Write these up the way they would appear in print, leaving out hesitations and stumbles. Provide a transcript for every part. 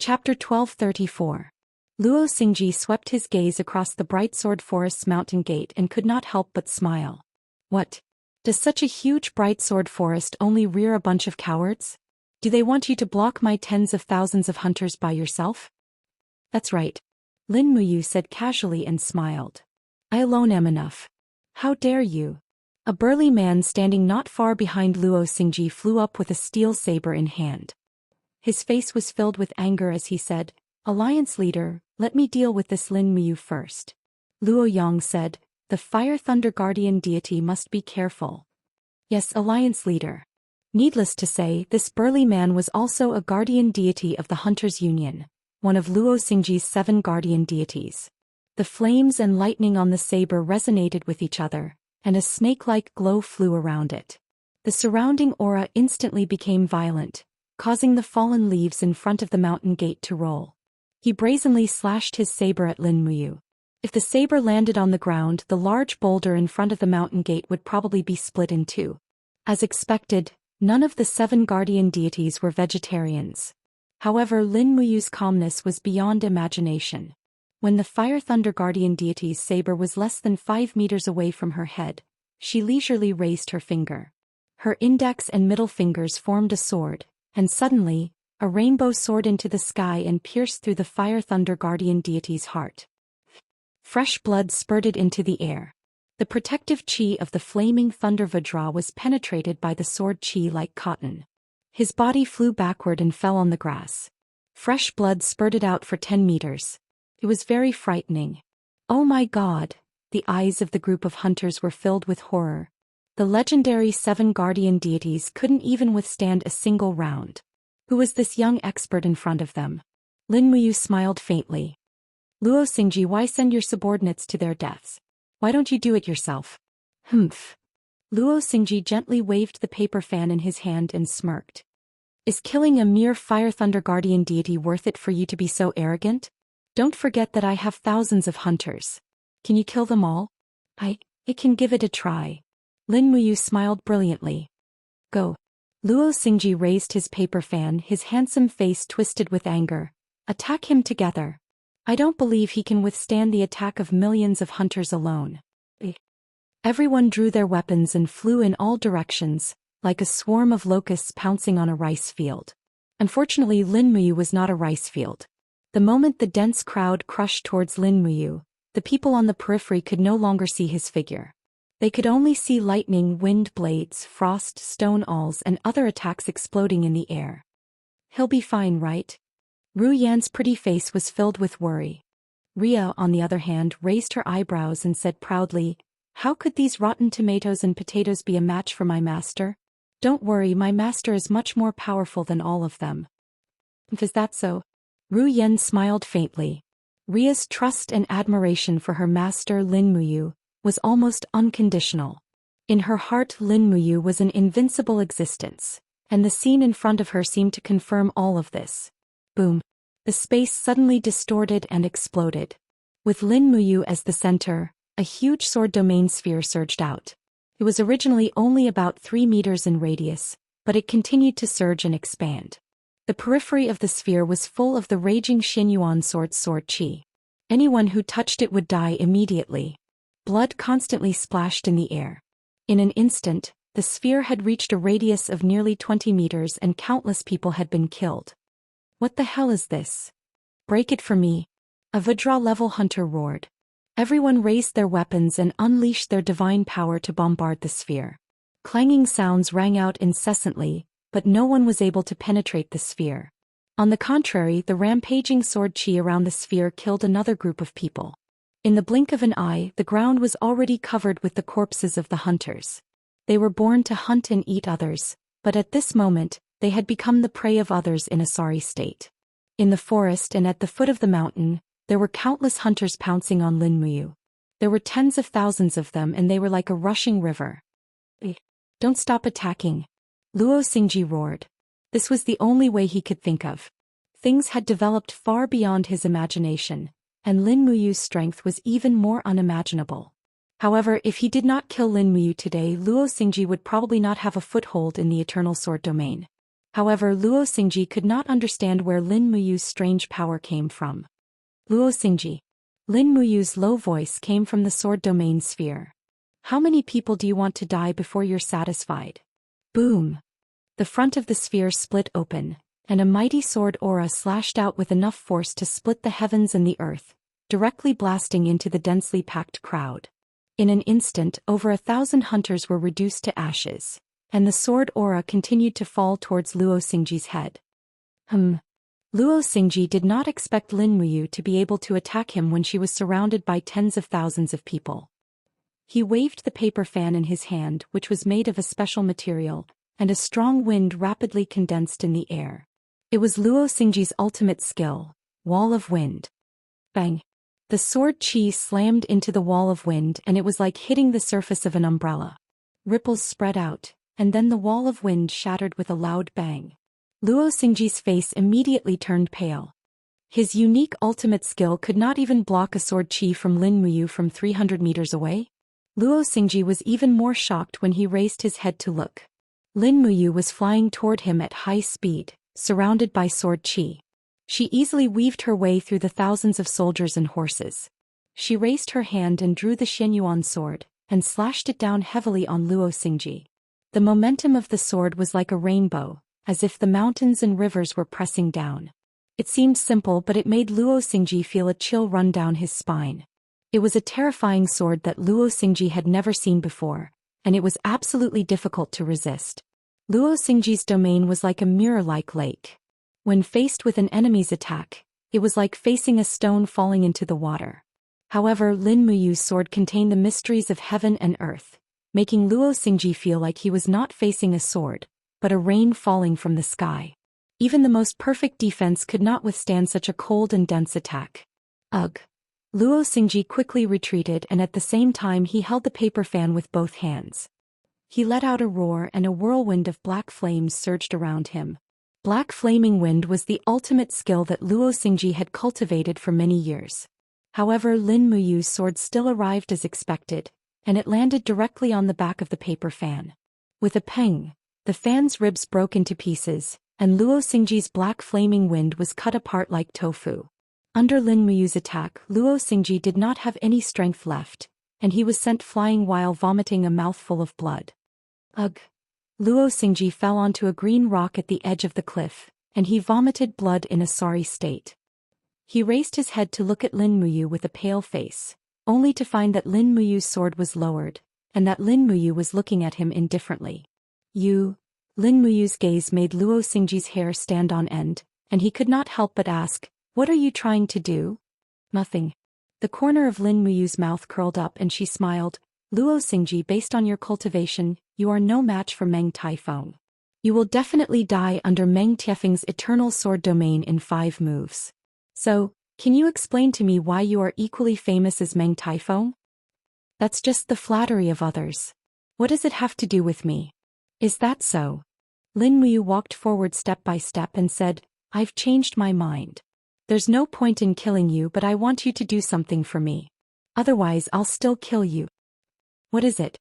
Chapter 1234. Luo Xingji swept his gaze across the bright sword forest's mountain gate and could not help but smile. What? Does such a huge bright sword forest only rear a bunch of cowards? Do they want you to block my tens of thousands of hunters by yourself? That's right. Lin Muyu said casually and smiled. I alone am enough. How dare you? A burly man standing not far behind Luo Xingji flew up with a steel saber in hand. His face was filled with anger as he said, Alliance leader, let me deal with this Lin Muyu first. Luo Yang said, the Fire Thunder Guardian deity must be careful. Yes, Alliance leader. Needless to say, this burly man was also a guardian deity of the Hunters' Union, one of Luo Xingji's 7 guardian deities. The flames and lightning on the saber resonated with each other, and a snake-like glow flew around it. The surrounding aura instantly became violent, causing the fallen leaves in front of the mountain gate to roll. He brazenly slashed his saber at Lin Muyu. If the saber landed on the ground, the large boulder in front of the mountain gate would probably be split in two. As expected, none of the 7 guardian deities were vegetarians. However, Lin Muyu's calmness was beyond imagination. When the Fire Thunder Guardian deity's saber was less than 5 meters away from her head, she leisurely raised her finger. Her index and middle fingers formed a sword, and suddenly, a rainbow soared into the sky and pierced through the Fire Thunder Guardian deity's heart. Fresh blood spurted into the air. The protective chi of the flaming Thunder Vajra was penetrated by the sword chi like cotton. His body flew backward and fell on the grass. Fresh blood spurted out for 10 meters. It was very frightening. Oh my God! The eyes of the group of hunters were filled with horror. The legendary 7 guardian deities couldn't even withstand a single round. Who was this young expert in front of them? Lin Muyu smiled faintly. Luo Xingji, why send your subordinates to their deaths? Why don't you do it yourself? Humph. Luo Xingji gently waved the paper fan in his hand and smirked. Is killing a mere Fire Thunder Guardian deity worth it for you to be so arrogant? Don't forget that I have thousands of hunters. Can you kill them all? I can give it a try. Lin Muyu smiled brilliantly. Go. Luo Xingji raised his paper fan, his handsome face twisted with anger. Attack him together. I don't believe he can withstand the attack of millions of hunters alone. Everyone drew their weapons and flew in all directions, like a swarm of locusts pouncing on a rice field. Unfortunately, Lin Muyu was not a rice field. The moment the dense crowd crushed towards Lin Muyu, the people on the periphery could no longer see his figure. They could only see lightning, wind blades, frost, stone awls, and other attacks exploding in the air. He'll be fine, right? Ru Yan's pretty face was filled with worry. Ria, on the other hand, raised her eyebrows and said proudly, How could these rotten tomatoes and potatoes be a match for my master? Don't worry, my master is much more powerful than all of them. Is that so? Ru Yan smiled faintly. Ria's trust and admiration for her master Lin Muyu was almost unconditional. In her heart, Lin Muyu was an invincible existence, and the scene in front of her seemed to confirm all of this. Boom. The space suddenly distorted and exploded. With Lin Muyu as the center, a huge sword domain sphere surged out. It was originally only about 3 meters in radius, but it continued to surge and expand. The periphery of the sphere was full of the raging Xianyuan sword chi. Anyone who touched it would die immediately. Blood constantly splashed in the air. In an instant, the sphere had reached a radius of nearly 20 meters and countless people had been killed. What the hell is this? Break it for me. A Vajra-level hunter roared. Everyone raised their weapons and unleashed their divine power to bombard the sphere. Clanging sounds rang out incessantly, but no one was able to penetrate the sphere. On the contrary, the rampaging sword chi around the sphere killed another group of people. In the blink of an eye, the ground was already covered with the corpses of the hunters. They were born to hunt and eat others, but at this moment, they had become the prey of others in a sorry state. In the forest and at the foot of the mountain, there were countless hunters pouncing on Lin Muyu. There were tens of thousands of them and they were like a rushing river. Don't stop attacking. Luo Xingji roared. This was the only way he could think of. Things had developed far beyond his imagination, and Lin Muyu's strength was even more unimaginable. However, if he did not kill Lin Muyu today, Luo Xingji would probably not have a foothold in the Eternal Sword domain. However, Luo Xingji could not understand where Lin Muyu's strange power came from. Luo Xingji. Lin Muyu's low voice came from the sword domain sphere. How many people do you want to die before you're satisfied? Boom! The front of the sphere split open, and a mighty sword aura slashed out with enough force to split the heavens and the earth, directly blasting into the densely packed crowd. In an instant, over 1,000 hunters were reduced to ashes, and the sword aura continued to fall towards Luo Xingji's head. Luo Xingji did not expect Lin Muyu to be able to attack him when she was surrounded by tens of thousands of people. He waved the paper fan in his hand, which was made of a special material, and a strong wind rapidly condensed in the air. It was Luo Xingji's ultimate skill, Wall of Wind. Bang! The sword chi slammed into the wall of wind, and it was like hitting the surface of an umbrella. Ripples spread out, and then the wall of wind shattered with a loud bang. Luo Xingji's face immediately turned pale. His unique ultimate skill could not even block a sword chi from Lin Muyu from 300 meters away. Luo Xingji was even more shocked when he raised his head to look. Lin Muyu was flying toward him at high speed, surrounded by sword chi. She easily weaved her way through the thousands of soldiers and horses. She raised her hand and drew the Xianyuan sword, and slashed it down heavily on Luo Xingji. The momentum of the sword was like a rainbow, as if the mountains and rivers were pressing down. It seemed simple, but it made Luo Xingji feel a chill run down his spine. It was a terrifying sword that Luo Xingji had never seen before, and it was absolutely difficult to resist. Luo Xingji's domain was like a mirror-like lake. When faced with an enemy's attack, it was like facing a stone falling into the water. However, Lin Muyu's sword contained the mysteries of heaven and earth, making Luo Xingji feel like he was not facing a sword, but a rain falling from the sky. Even the most perfect defense could not withstand such a cold and dense attack. Ugh! Luo Xingji quickly retreated, and at the same time he held the paper fan with both hands. He let out a roar, and a whirlwind of black flames surged around him. Black flaming wind was the ultimate skill that Luo Xingji had cultivated for many years. However, Lin Muyu's sword still arrived as expected, and it landed directly on the back of the paper fan. With a pang, the fan's ribs broke into pieces, and Luo Xingji's black flaming wind was cut apart like tofu. Under Lin Muyu's attack, Luo Xingji did not have any strength left, and he was sent flying while vomiting a mouthful of blood. Ugh! Luo Xingji fell onto a green rock at the edge of the cliff, and he vomited blood in a sorry state. He raised his head to look at Lin Muyu with a pale face, only to find that Lin Muyu's sword was lowered, and that Lin Muyu was looking at him indifferently. Lin Muyu's gaze made Luo Xingji's hair stand on end, and he could not help but ask, "What are you trying to do?" "Nothing." The corner of Lin Muyu's mouth curled up and she smiled. "Luo Xingji, based on your cultivation, you are no match for Meng Taifeng. You will definitely die under Meng Tiefeng's eternal sword domain in 5 moves. So, can you explain to me why you are equally famous as Meng Taifeng?" "That's just the flattery of others. What does it have to do with me?" "Is that so?" Lin Muyu walked forward step by step and said, "I've changed my mind. There's no point in killing you, but I want you to do something for me. Otherwise I'll still kill you." "What is it?"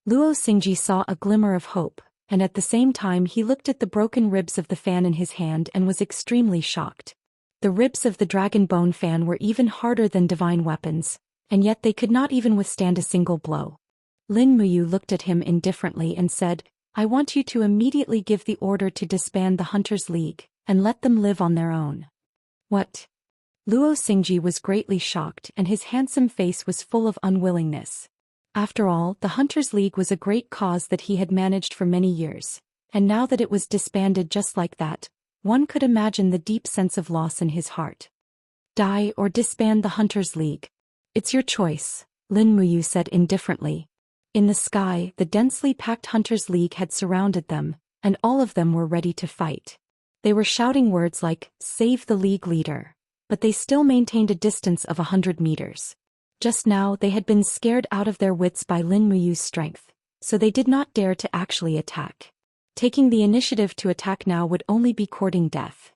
Luo Xingji saw a glimmer of hope, and at the same time he looked at the broken ribs of the fan in his hand and was extremely shocked. The ribs of the dragon bone fan were even harder than divine weapons, and yet they could not even withstand a single blow. Lin Muyu looked at him indifferently and said, "I want you to immediately give the order to disband the Hunters' League, and let them live on their own." "What?" Luo Xingji was greatly shocked, and his handsome face was full of unwillingness. After all, the Hunters' League was a great cause that he had managed for many years, and now that it was disbanded just like that, one could imagine the deep sense of loss in his heart. "Die or disband the Hunters' League. It's your choice," Lin Muyu said indifferently. In the sky, the densely packed Hunters' League had surrounded them, and all of them were ready to fight. They were shouting words like, "Save the League leader," but they still maintained a distance of 100 meters. Just now they had been scared out of their wits by Lin Muyu's strength, so they did not dare to actually attack. Taking the initiative to attack now would only be courting death.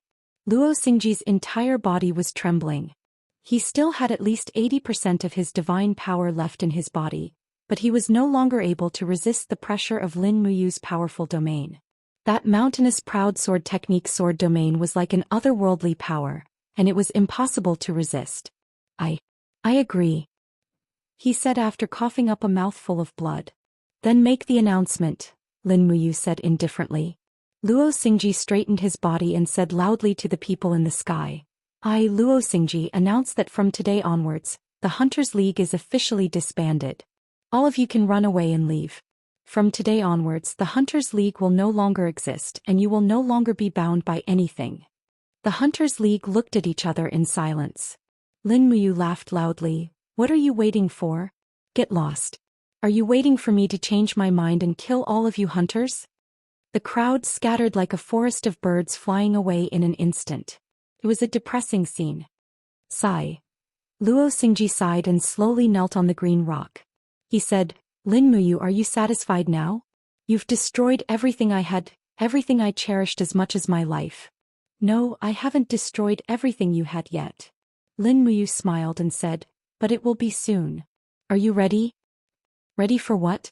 Luo Xingji's entire body was trembling. He still had at least 80% of his divine power left in his body, but he was no longer able to resist the pressure of Lin Muyu's powerful domain. That mountainous proud sword technique sword domain was like an otherworldly power, and it was impossible to resist. I agree, he said after coughing up a mouthful of blood. Then make the announcement, Lin Muyu said indifferently. Luo Xingji straightened his body and said loudly to the people in the sky. I, Luo Xingji, announce that from today onwards, the Hunters League is officially disbanded. All of you can run away and leave. From today onwards, the Hunters League will no longer exist and you will no longer be bound by anything. The Hunters League looked at each other in silence. Lin Muyu laughed loudly. What are you waiting for? Get lost. Are you waiting for me to change my mind and kill all of you hunters? The crowd scattered like a forest of birds flying away in an instant. It was a depressing scene. Sigh. Luo Xingji sighed and slowly knelt on the green rock. He said, Lin Muyu, are you satisfied now? You've destroyed everything I had, everything I cherished as much as my life. No, I haven't destroyed everything you had yet. Lin Muyu smiled and said, but it will be soon. Are you ready? Ready for what?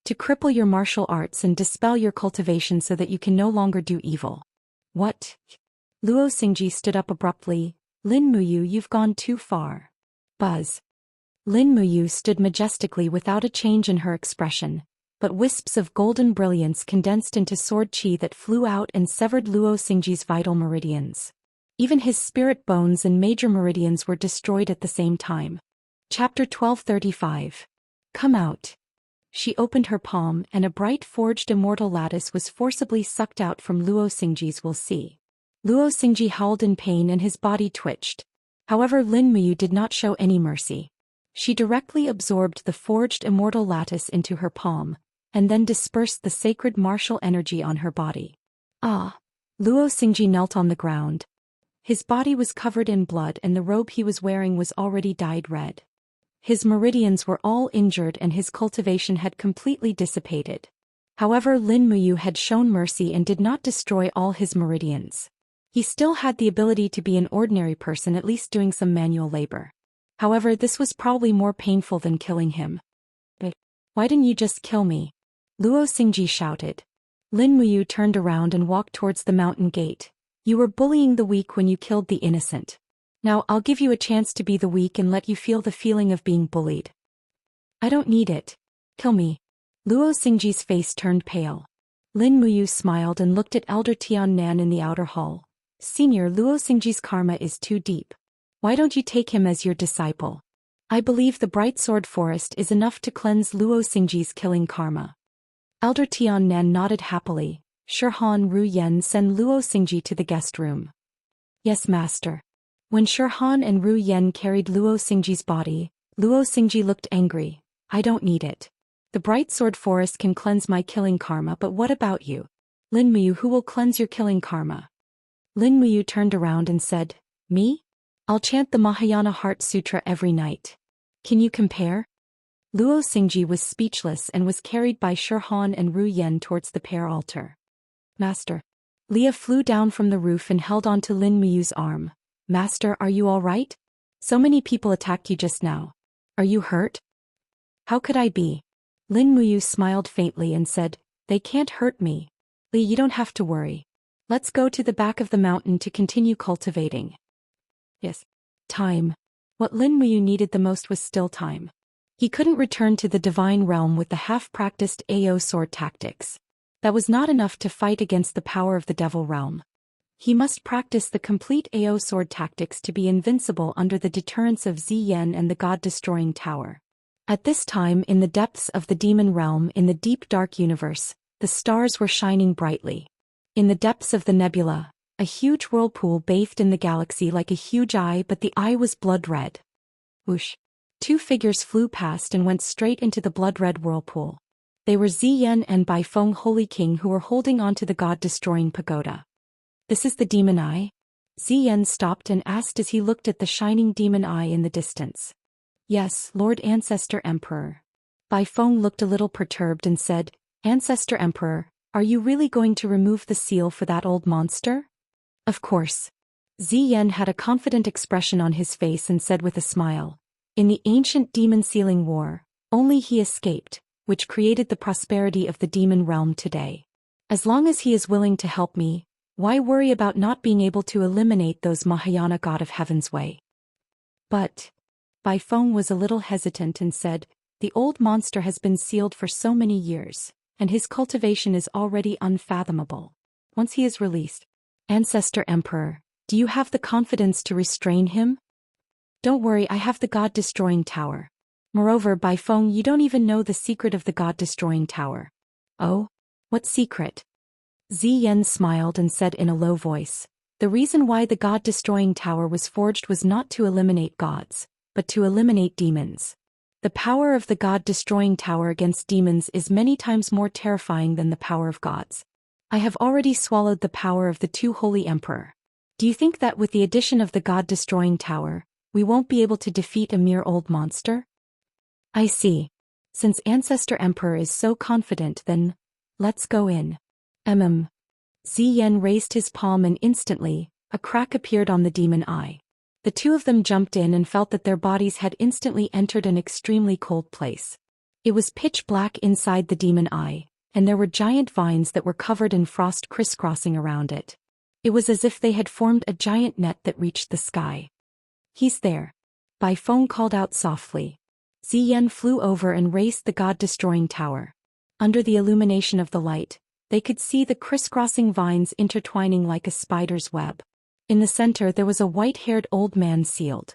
To cripple your martial arts and dispel your cultivation so that you can no longer do evil. What? Luo Xingji stood up abruptly. Lin Muyu, you've gone too far. Buzz. Lin Muyu stood majestically without a change in her expression, but wisps of golden brilliance condensed into sword chi that flew out and severed Luo Xingji's vital meridians. Even his spirit bones and major meridians were destroyed at the same time. Chapter 1235. Come out. She opened her palm and a bright forged immortal lattice was forcibly sucked out from Luo Xingji's will see. Luo Xingji howled in pain and his body twitched. However, Lin Muyu did not show any mercy. She directly absorbed the forged immortal lattice into her palm, and then dispersed the sacred martial energy on her body. Ah! Luo Xingji knelt on the ground. His body was covered in blood and the robe he was wearing was already dyed red. His meridians were all injured and his cultivation had completely dissipated. However, Lin Muyu had shown mercy and did not destroy all his meridians. He still had the ability to be an ordinary person, at least doing some manual labor. However, this was probably more painful than killing him. But why didn't you just kill me? Luo Xingji shouted. Lin Muyu turned around and walked towards the mountain gate. You were bullying the weak when you killed the innocent. Now I'll give you a chance to be the weak and let you feel the feeling of being bullied. I don't need it. Kill me. Luo Xingji's face turned pale. Lin Muyu smiled and looked at Elder Tian Nan in the outer hall. Senior, Luo Xingji's karma is too deep. Why don't you take him as your disciple? I believe the Bright Sword Forest is enough to cleanse Luo Xingji's killing karma. Elder Tian Nan nodded happily. Shirhan Ru Yen, send Luo Xingji to the guest room. Yes, master. When Shirhan and Ru Yen carried Luo Xingji's body, Luo Xingji looked angry. I don't need it. The Bright Sword Forest can cleanse my killing karma, but what about you? Lin Muyu, who will cleanse your killing karma? Lin Muyu turned around and said, Me? I'll chant the Mahayana Heart Sutra every night. Can you compare? Luo Xingji was speechless and was carried by Shirhan and Ru Yen towards the prayer altar. Master. Leah flew down from the roof and held onto Lin Muyu's arm. Master, are you all right? So many people attacked you just now. Are you hurt? How could I be? Lin Muyu smiled faintly and said, They can't hurt me. Lee, you don't have to worry. Let's go to the back of the mountain to continue cultivating. Yes. Time. What Lin Muyu needed the most was still time. He couldn't return to the divine realm with the half-practiced AO sword tactics. That was not enough to fight against the power of the devil realm. He must practice the complete AO sword tactics to be invincible under the deterrence of Ziyan and the god-destroying tower. At this time, in the depths of the demon realm in the deep dark universe, the stars were shining brightly. In the depths of the nebula, a huge whirlpool bathed in the galaxy like a huge eye, but the eye was blood red. Whoosh. Two figures flew past and went straight into the blood-red whirlpool. They were Ziyan and Baifeng Holy King, who were holding onto the god-destroying pagoda. This is the demon eye? Ziyan stopped and asked as he looked at the shining demon eye in the distance. Yes, Lord Ancestor Emperor. Baifeng looked a little perturbed and said, Ancestor Emperor, are you really going to remove the seal for that old monster? Of course. Ziyan had a confident expression on his face and said with a smile, In the ancient demon sealing war, only he escaped, which created the prosperity of the demon realm today. As long as he is willing to help me, why worry about not being able to eliminate those Mahayana God of Heaven's way? But Bai Feng was a little hesitant and said, the old monster has been sealed for so many years, and his cultivation is already unfathomable. Once he is released, Ancestor Emperor, do you have the confidence to restrain him? Don't worry, I have the God-destroying tower. Moreover, Bai Feng, you don't even know the secret of the God-destroying tower. Oh? What secret? Ziyan smiled and said in a low voice, the reason why the God-destroying tower was forged was not to eliminate gods, but to eliminate demons. The power of the God-destroying tower against demons is many times more terrifying than the power of gods. I have already swallowed the power of the two holy emperor. Do you think that with the addition of the God-destroying tower, we won't be able to defeat a mere old monster? I see. Since Ancestor Emperor is so confident, then let's go in. Ziyan raised his palm and instantly, a crack appeared on the demon eye. The two of them jumped in and felt that their bodies had instantly entered an extremely cold place. It was pitch black inside the demon eye, and there were giant vines that were covered in frost crisscrossing around it. It was as if they had formed a giant net that reached the sky. He's there. Bai Feng called out softly. Ziyan flew over and raced the God-destroying tower. Under the illumination of the light, they could see the crisscrossing vines intertwining like a spider's web. In the center there was a white-haired old man sealed.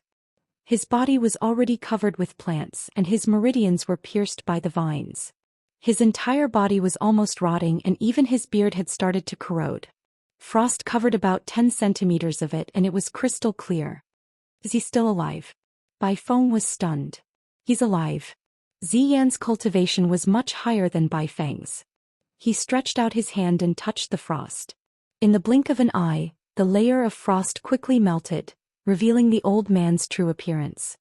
His body was already covered with plants and his meridians were pierced by the vines. His entire body was almost rotting and even his beard had started to corrode. Frost covered about 10 centimeters of it and it was crystal clear. Is he still alive? Bai Feng was stunned. He's alive. Ziyan's cultivation was much higher than Bai Feng's. He stretched out his hand and touched the frost. In the blink of an eye, the layer of frost quickly melted, revealing the old man's true appearance.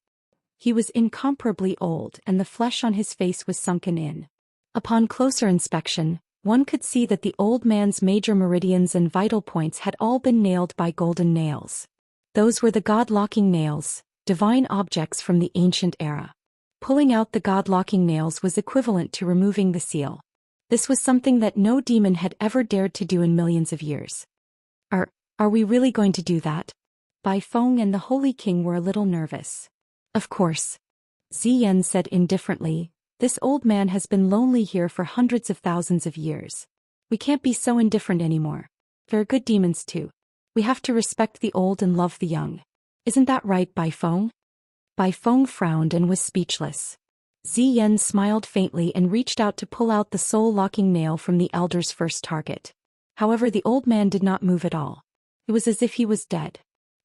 He was incomparably old and the flesh on his face was sunken in. Upon closer inspection, one could see that the old man's major meridians and vital points had all been nailed by golden nails. Those were the god-locking nails, divine objects from the ancient era. Pulling out the god-locking nails was equivalent to removing the seal. This was something that no demon had ever dared to do in millions of years. Are we really going to do that? Bai Feng and the Holy King were a little nervous. Of course. Ziyan said indifferently, this old man has been lonely here for hundreds of thousands of years. We can't be so indifferent anymore. There are good demons too. We have to respect the old and love the young. Isn't that right, Bai Feng? Bai Feng frowned and was speechless. Ziyan smiled faintly and reached out to pull out the soul-locking nail from the elder's first target. However, the old man did not move at all. It was as if he was dead.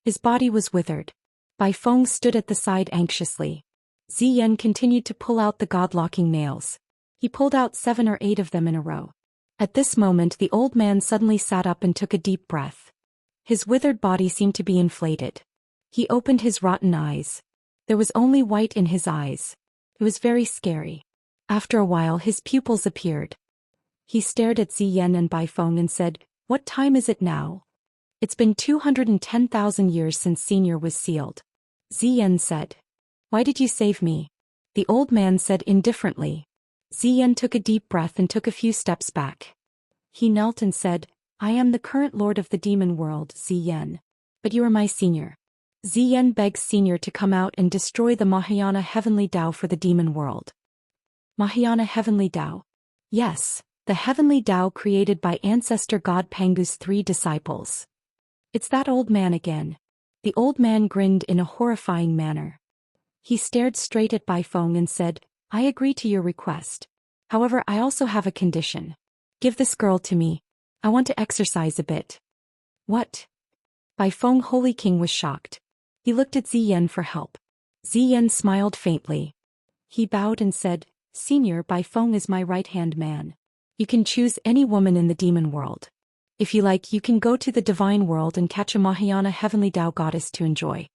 His body was withered. Bai Feng stood at the side anxiously. Ziyan continued to pull out the god-locking nails. He pulled out 7 or 8 of them in a row. At this moment the old man suddenly sat up and took a deep breath. His withered body seemed to be inflated. He opened his rotten eyes. There was only white in his eyes. It was very scary. After a while his pupils appeared. He stared at Ziyan and Bai Feng and said, "What time is it now?" "It's been 210,000 years since Senior was sealed." Ziyan said. "Why did you save me?" The old man said indifferently. Ziyan took a deep breath and took a few steps back. He knelt and said, "I am the current lord of the demon world, Ziyan. But you are my senior." Ziyan begs Senior to come out and destroy the Mahayana Heavenly Tao for the demon world. Mahayana Heavenly Tao? Yes, the Heavenly Tao created by ancestor god Pangu's 3 disciples. It's that old man again. The old man grinned in a horrifying manner. He stared straight at Bai Feng and said, "I agree to your request. However, I also have a condition. Give this girl to me. I want to exercise a bit." "What?" Bai Feng Holy King was shocked. He looked at Ziyan for help. Ziyan smiled faintly. He bowed and said, "Senior, Bai Feng is my right-hand man. You can choose any woman in the demon world. If you like, you can go to the divine world and catch a Mahayana Heavenly Tao goddess to enjoy."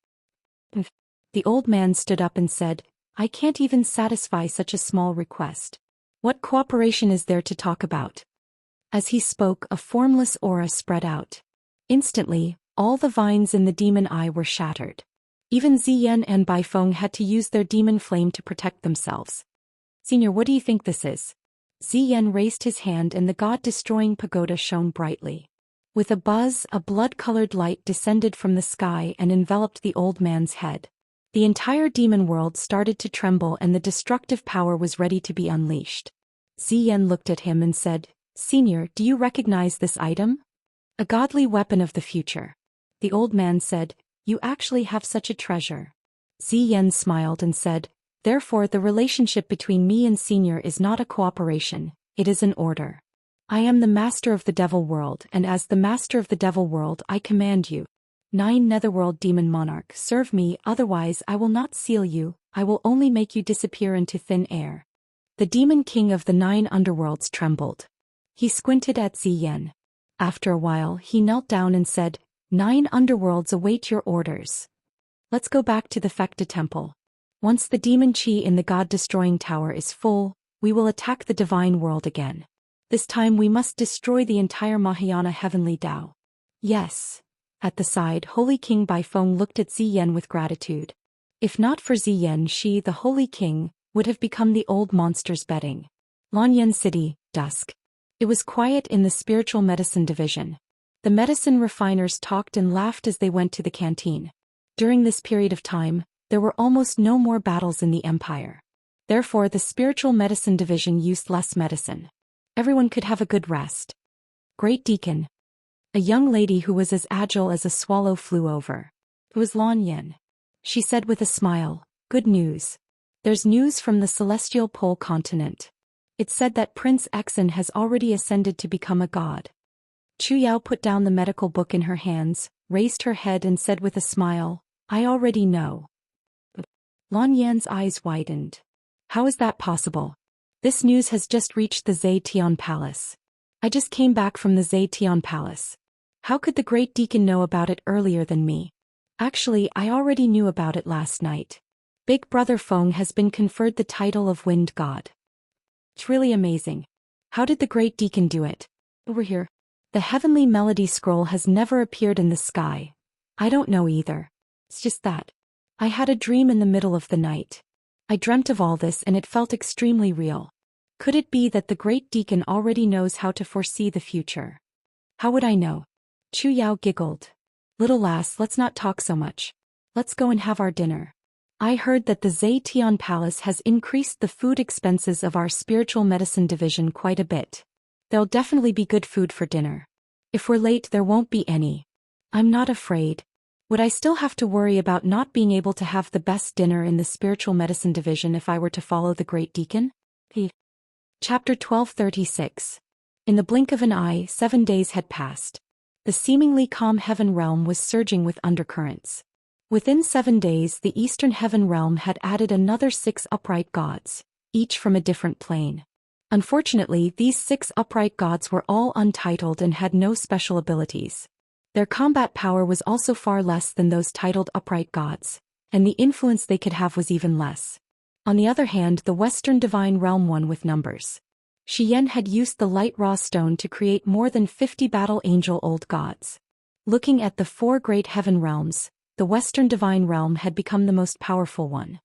The old man stood up and said, "I can't even satisfy such a small request. What cooperation is there to talk about?" As he spoke, a formless aura spread out. Instantly, all the vines in the demon eye were shattered. Even Ziyan and Bai Feng had to use their demon flame to protect themselves. "Senior, what do you think this is?" Ziyan raised his hand and the god-destroying pagoda shone brightly. With a buzz, a blood-colored light descended from the sky and enveloped the old man's head. The entire demon world started to tremble and the destructive power was ready to be unleashed. Ziyan looked at him and said, "Senior, do you recognize this item? A godly weapon of the future." The old man said, "You actually have such a treasure." Ziyan smiled and said, "Therefore the relationship between me and Senior is not a cooperation, it is an order. I am the master of the devil world, and as the master of the devil world I command you. 9 Netherworld Demon Monarch, serve me, otherwise I will not seal you, I will only make you disappear into thin air." The demon king of the 9 underworlds trembled. He squinted at Ziyan. After a while he knelt down and said, 9 underworlds await your orders. Let's go back to the Fekta temple. Once the demon chi in the god-destroying tower is full, we will attack the divine world again. This time we must destroy the entire Mahayana heavenly Tao. Yes. At the side, Holy King Baifeng looked at Ziyan with gratitude. If not for Ziyan, she, the Holy King, would have become the old monster's bedding. Lanyan City, dusk. It was quiet in the spiritual medicine division. The medicine refiners talked and laughed as they went to the canteen. During this period of time, there were almost no more battles in the empire. Therefore the spiritual medicine division used less medicine. Everyone could have a good rest. Great Deacon. A young lady who was as agile as a swallow flew over. It was Lanyan. She said with a smile, "Good news. There's news from the celestial pole continent. It said that Prince Exon has already ascended to become a god." Chu Yao put down the medical book in her hands, raised her head and said with a smile, "I already know." Lanyan's eyes widened. How is that possible? This news has just reached the Zetian Palace. I just came back from the Zetian Palace. How could the Great Deacon know about it earlier than me? Actually, I already knew about it last night. Big Brother Feng has been conferred the title of Wind God. It's really amazing. How did the Great Deacon do it? Over here. The heavenly melody scroll has never appeared in the sky. I don't know either. It's just that. I had a dream in the middle of the night. I dreamt of all this and it felt extremely real. Could it be that the Great Deacon already knows how to foresee the future? How would I know? Chu Yao giggled. Little lass, let's not talk so much. Let's go and have our dinner. I heard that the Zetian Palace has increased the food expenses of our spiritual medicine division quite a bit. There'll definitely be good food for dinner. If we're late, there won't be any. I'm not afraid. Would I still have to worry about not being able to have the best dinner in the spiritual medicine division if I were to follow the Great Deacon? Chapter 1236. In the blink of an eye, 7 days had passed. The seemingly calm heaven realm was surging with undercurrents. Within 7 days, the eastern heaven realm had added another 6 upright gods, each from a different plane. Unfortunately, these 6 upright gods were all untitled and had no special abilities. Their combat power was also far less than those titled upright gods, and the influence they could have was even less. On the other hand, the Western Divine Realm won with numbers. Xian had used the light raw stone to create more than 50 battle angel old gods. Looking at the 4 great heaven realms, the Western Divine Realm had become the most powerful one.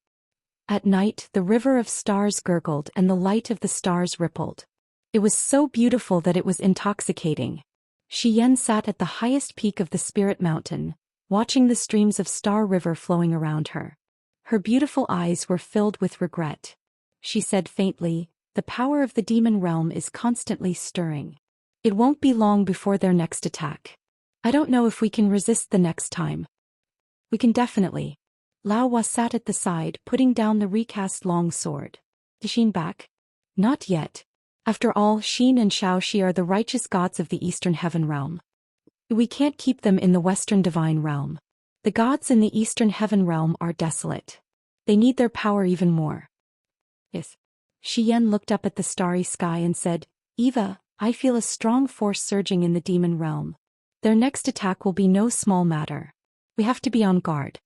At night, the river of stars gurgled and the light of the stars rippled. It was so beautiful that it was intoxicating. Xian sat at the highest peak of the Spirit Mountain, watching the streams of Star River flowing around her. Her beautiful eyes were filled with regret. She said faintly, "The power of the demon realm is constantly stirring. It won't be long before their next attack. I don't know if we can resist the next time." "We can definitely." Lao Hua sat at the side, putting down the recast long sword. "Is Xin back?" "Not yet. After all, Xin and Xiaoxi are the righteous gods of the Eastern Heaven Realm. We can't keep them in the Western Divine Realm. The gods in the Eastern Heaven Realm are desolate. They need their power even more." "Yes." Xian looked up at the starry sky and said, "Eva, I feel a strong force surging in the demon realm. Their next attack will be no small matter. We have to be on guard."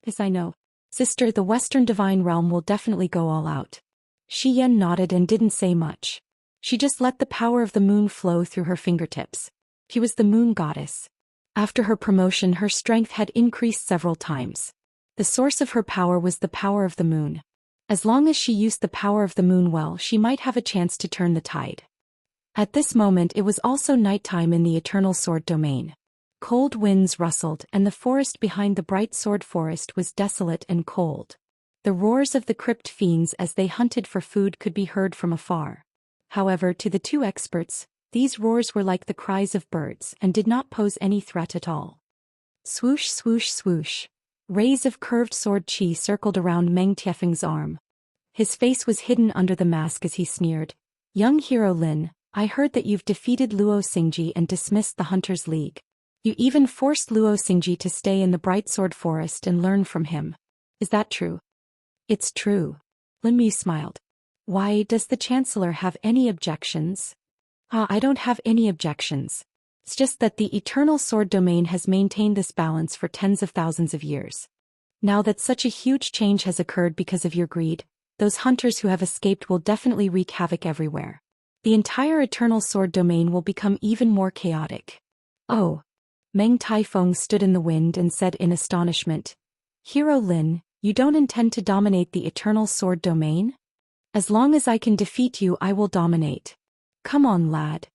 "Yes, I know. Sister, the Western Divine Realm will definitely go all out." Xian nodded and didn't say much. She just let the power of the moon flow through her fingertips. She was the moon goddess. After her promotion, her strength had increased several times. The source of her power was the power of the moon. As long as she used the power of the moon well, she might have a chance to turn the tide. At this moment it was also nighttime in the Eternal Sword domain. Cold winds rustled, and the forest behind the bright sword forest was desolate and cold. The roars of the crypt fiends as they hunted for food could be heard from afar. However, to the two experts, these roars were like the cries of birds and did not pose any threat at all. Swoosh swoosh swoosh. Rays of curved sword chi circled around Meng Tiefeng's arm. His face was hidden under the mask as he sneered. Young hero Lin, I heard that you've defeated Luo Xingji and dismissed the Hunters League. You even forced Luo Xingji to stay in the Bright Sword Forest and learn from him. Is that true? It's true. Lin Mu smiled. Why, does the Chancellor have any objections? I don't have any objections. It's just that the Eternal Sword domain has maintained this balance for tens of thousands of years. Now that such a huge change has occurred because of your greed, those hunters who have escaped will definitely wreak havoc everywhere. The entire Eternal Sword domain will become even more chaotic. Oh. Meng Taifeng stood in the wind and said in astonishment, Hero Lin, you don't intend to dominate the Eternal Sword domain? As long as I can defeat you, I will dominate. Come on, lad.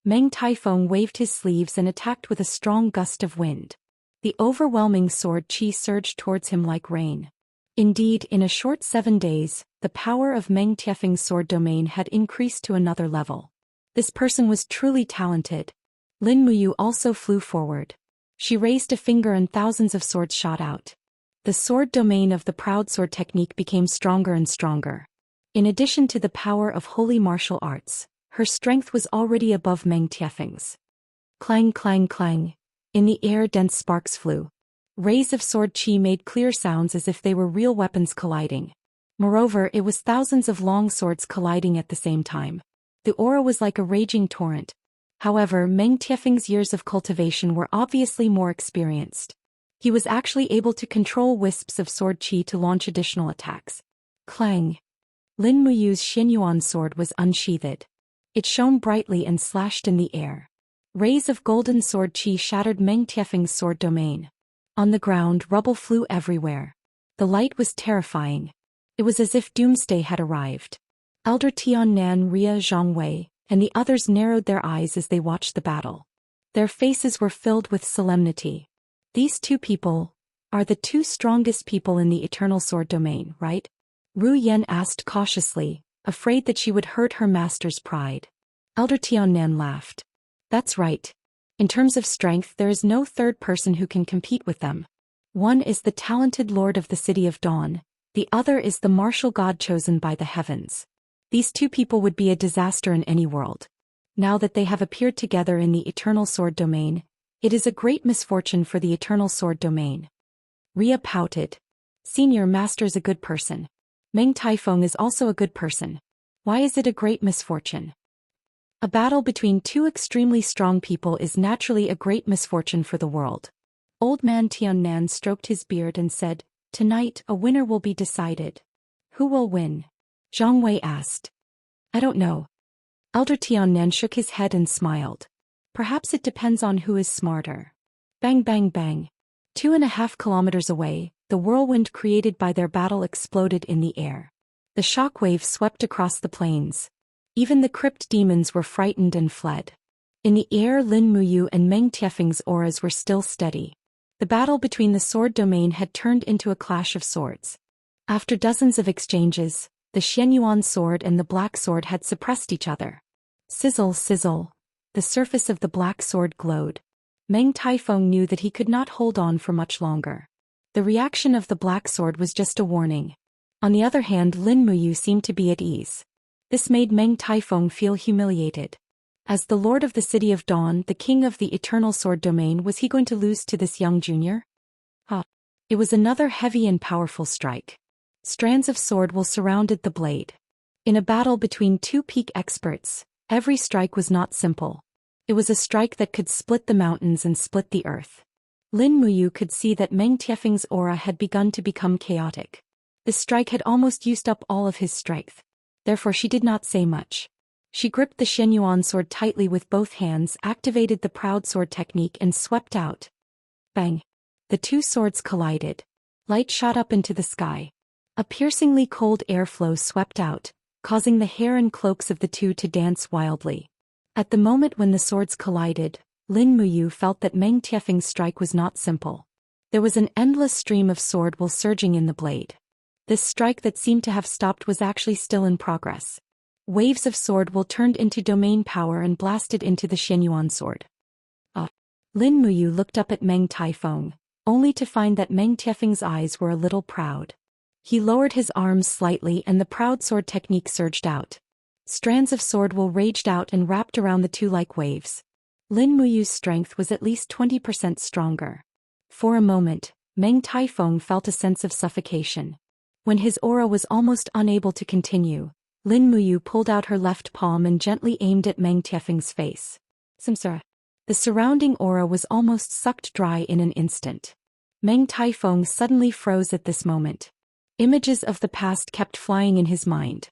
Meng Taifeng waved his sleeves and attacked with a strong gust of wind. The overwhelming sword chi surged towards him like rain. Indeed, in a short 7 days, the power of Meng Tiefeng's sword domain had increased to another level. This person was truly talented. Lin Muyu also flew forward. She raised a finger and thousands of swords shot out. The sword domain of the proud sword technique became stronger and stronger. In addition to the power of holy martial arts, her strength was already above Meng Tiefeng's. Clang clang clang. In the air dense sparks flew. Rays of sword chi made clear sounds as if they were real weapons colliding. Moreover, it was thousands of long swords colliding at the same time. The aura was like a raging torrent. However, Meng Tiefeng's years of cultivation were obviously more experienced. He was actually able to control wisps of sword chi to launch additional attacks. Clang. Lin Muyu's Xianyuan sword was unsheathed. It shone brightly and slashed in the air. Rays of golden sword chi shattered Meng Tiefeng's sword domain. On the ground, rubble flew everywhere. The light was terrifying. It was as if doomsday had arrived. Elder Tiannan, Ria Zhangwei, and the others narrowed their eyes as they watched the battle. Their faces were filled with solemnity. These two people are the two strongest people in the Eternal Sword domain, right? Ru Yen asked cautiously, afraid that she would hurt her master's pride. Elder Tiannan laughed. That's right. In terms of strength, there is no third person who can compete with them. One is the talented Lord of the City of Dawn, the other is the martial god chosen by the heavens. These two people would be a disaster in any world. Now that they have appeared together in the Eternal Sword domain, it is a great misfortune for the Eternal Sword domain. Ria pouted. Senior Master is a good person. Meng Taifeng is also a good person. Why is it a great misfortune? A battle between two extremely strong people is naturally a great misfortune for the world. Old man Tiannan stroked his beard and said, Tonight a winner will be decided. Who will win? Zhang Wei asked. I don't know. Elder Tiannan shook his head and smiled. Perhaps it depends on who is smarter. Bang bang bang. 2.5 kilometers away, the whirlwind created by their battle exploded in the air. The shockwave swept across the plains. Even the crypt demons were frightened and fled. In the air, Lin Muyu and Meng Tiefeng's auras were still steady. The battle between the sword domain had turned into a clash of swords. After dozens of exchanges, the Xianyuan sword and the black sword had suppressed each other. Sizzle, sizzle. The surface of the black sword glowed. Meng Taifeng knew that he could not hold on for much longer. The reaction of the black sword was just a warning. On the other hand, Lin Muyu seemed to be at ease. This made Meng Taifeng feel humiliated. As the Lord of the City of Dawn, the king of the Eternal Sword domain, was he going to lose to this young junior? It was another heavy and powerful strike. Strands of sword wool surrounded the blade. In a battle between two peak experts, every strike was not simple. It was a strike that could split the mountains and split the earth. Lin Muyu could see that Meng Tiefeng's aura had begun to become chaotic. The strike had almost used up all of his strength. Therefore she did not say much. She gripped the Xianyuan sword tightly with both hands, activated the proud sword technique and swept out. Bang! The two swords collided. Light shot up into the sky. A piercingly cold airflow swept out, causing the hair and cloaks of the two to dance wildly. At the moment when the swords collided, Lin Muyu felt that Meng Tiefeng's strike was not simple. There was an endless stream of sword will surging in the blade. This strike that seemed to have stopped was actually still in progress. Waves of sword will turned into domain power and blasted into the Xianyuan sword. Lin Muyu looked up at Meng Taifeng, only to find that Meng Tiefeng's eyes were a little proud. He lowered his arms slightly and the proud sword technique surged out. Strands of sword will raged out and wrapped around the two like waves. Lin Muyu's strength was at least 20% stronger. For a moment, Meng Taifeng felt a sense of suffocation. When his aura was almost unable to continue, Lin Muyu pulled out her left palm and gently aimed at Meng Tiefeng's face. Samsara. The surrounding aura was almost sucked dry in an instant. Meng Taifeng suddenly froze at this moment. Images of the past kept flying in his mind.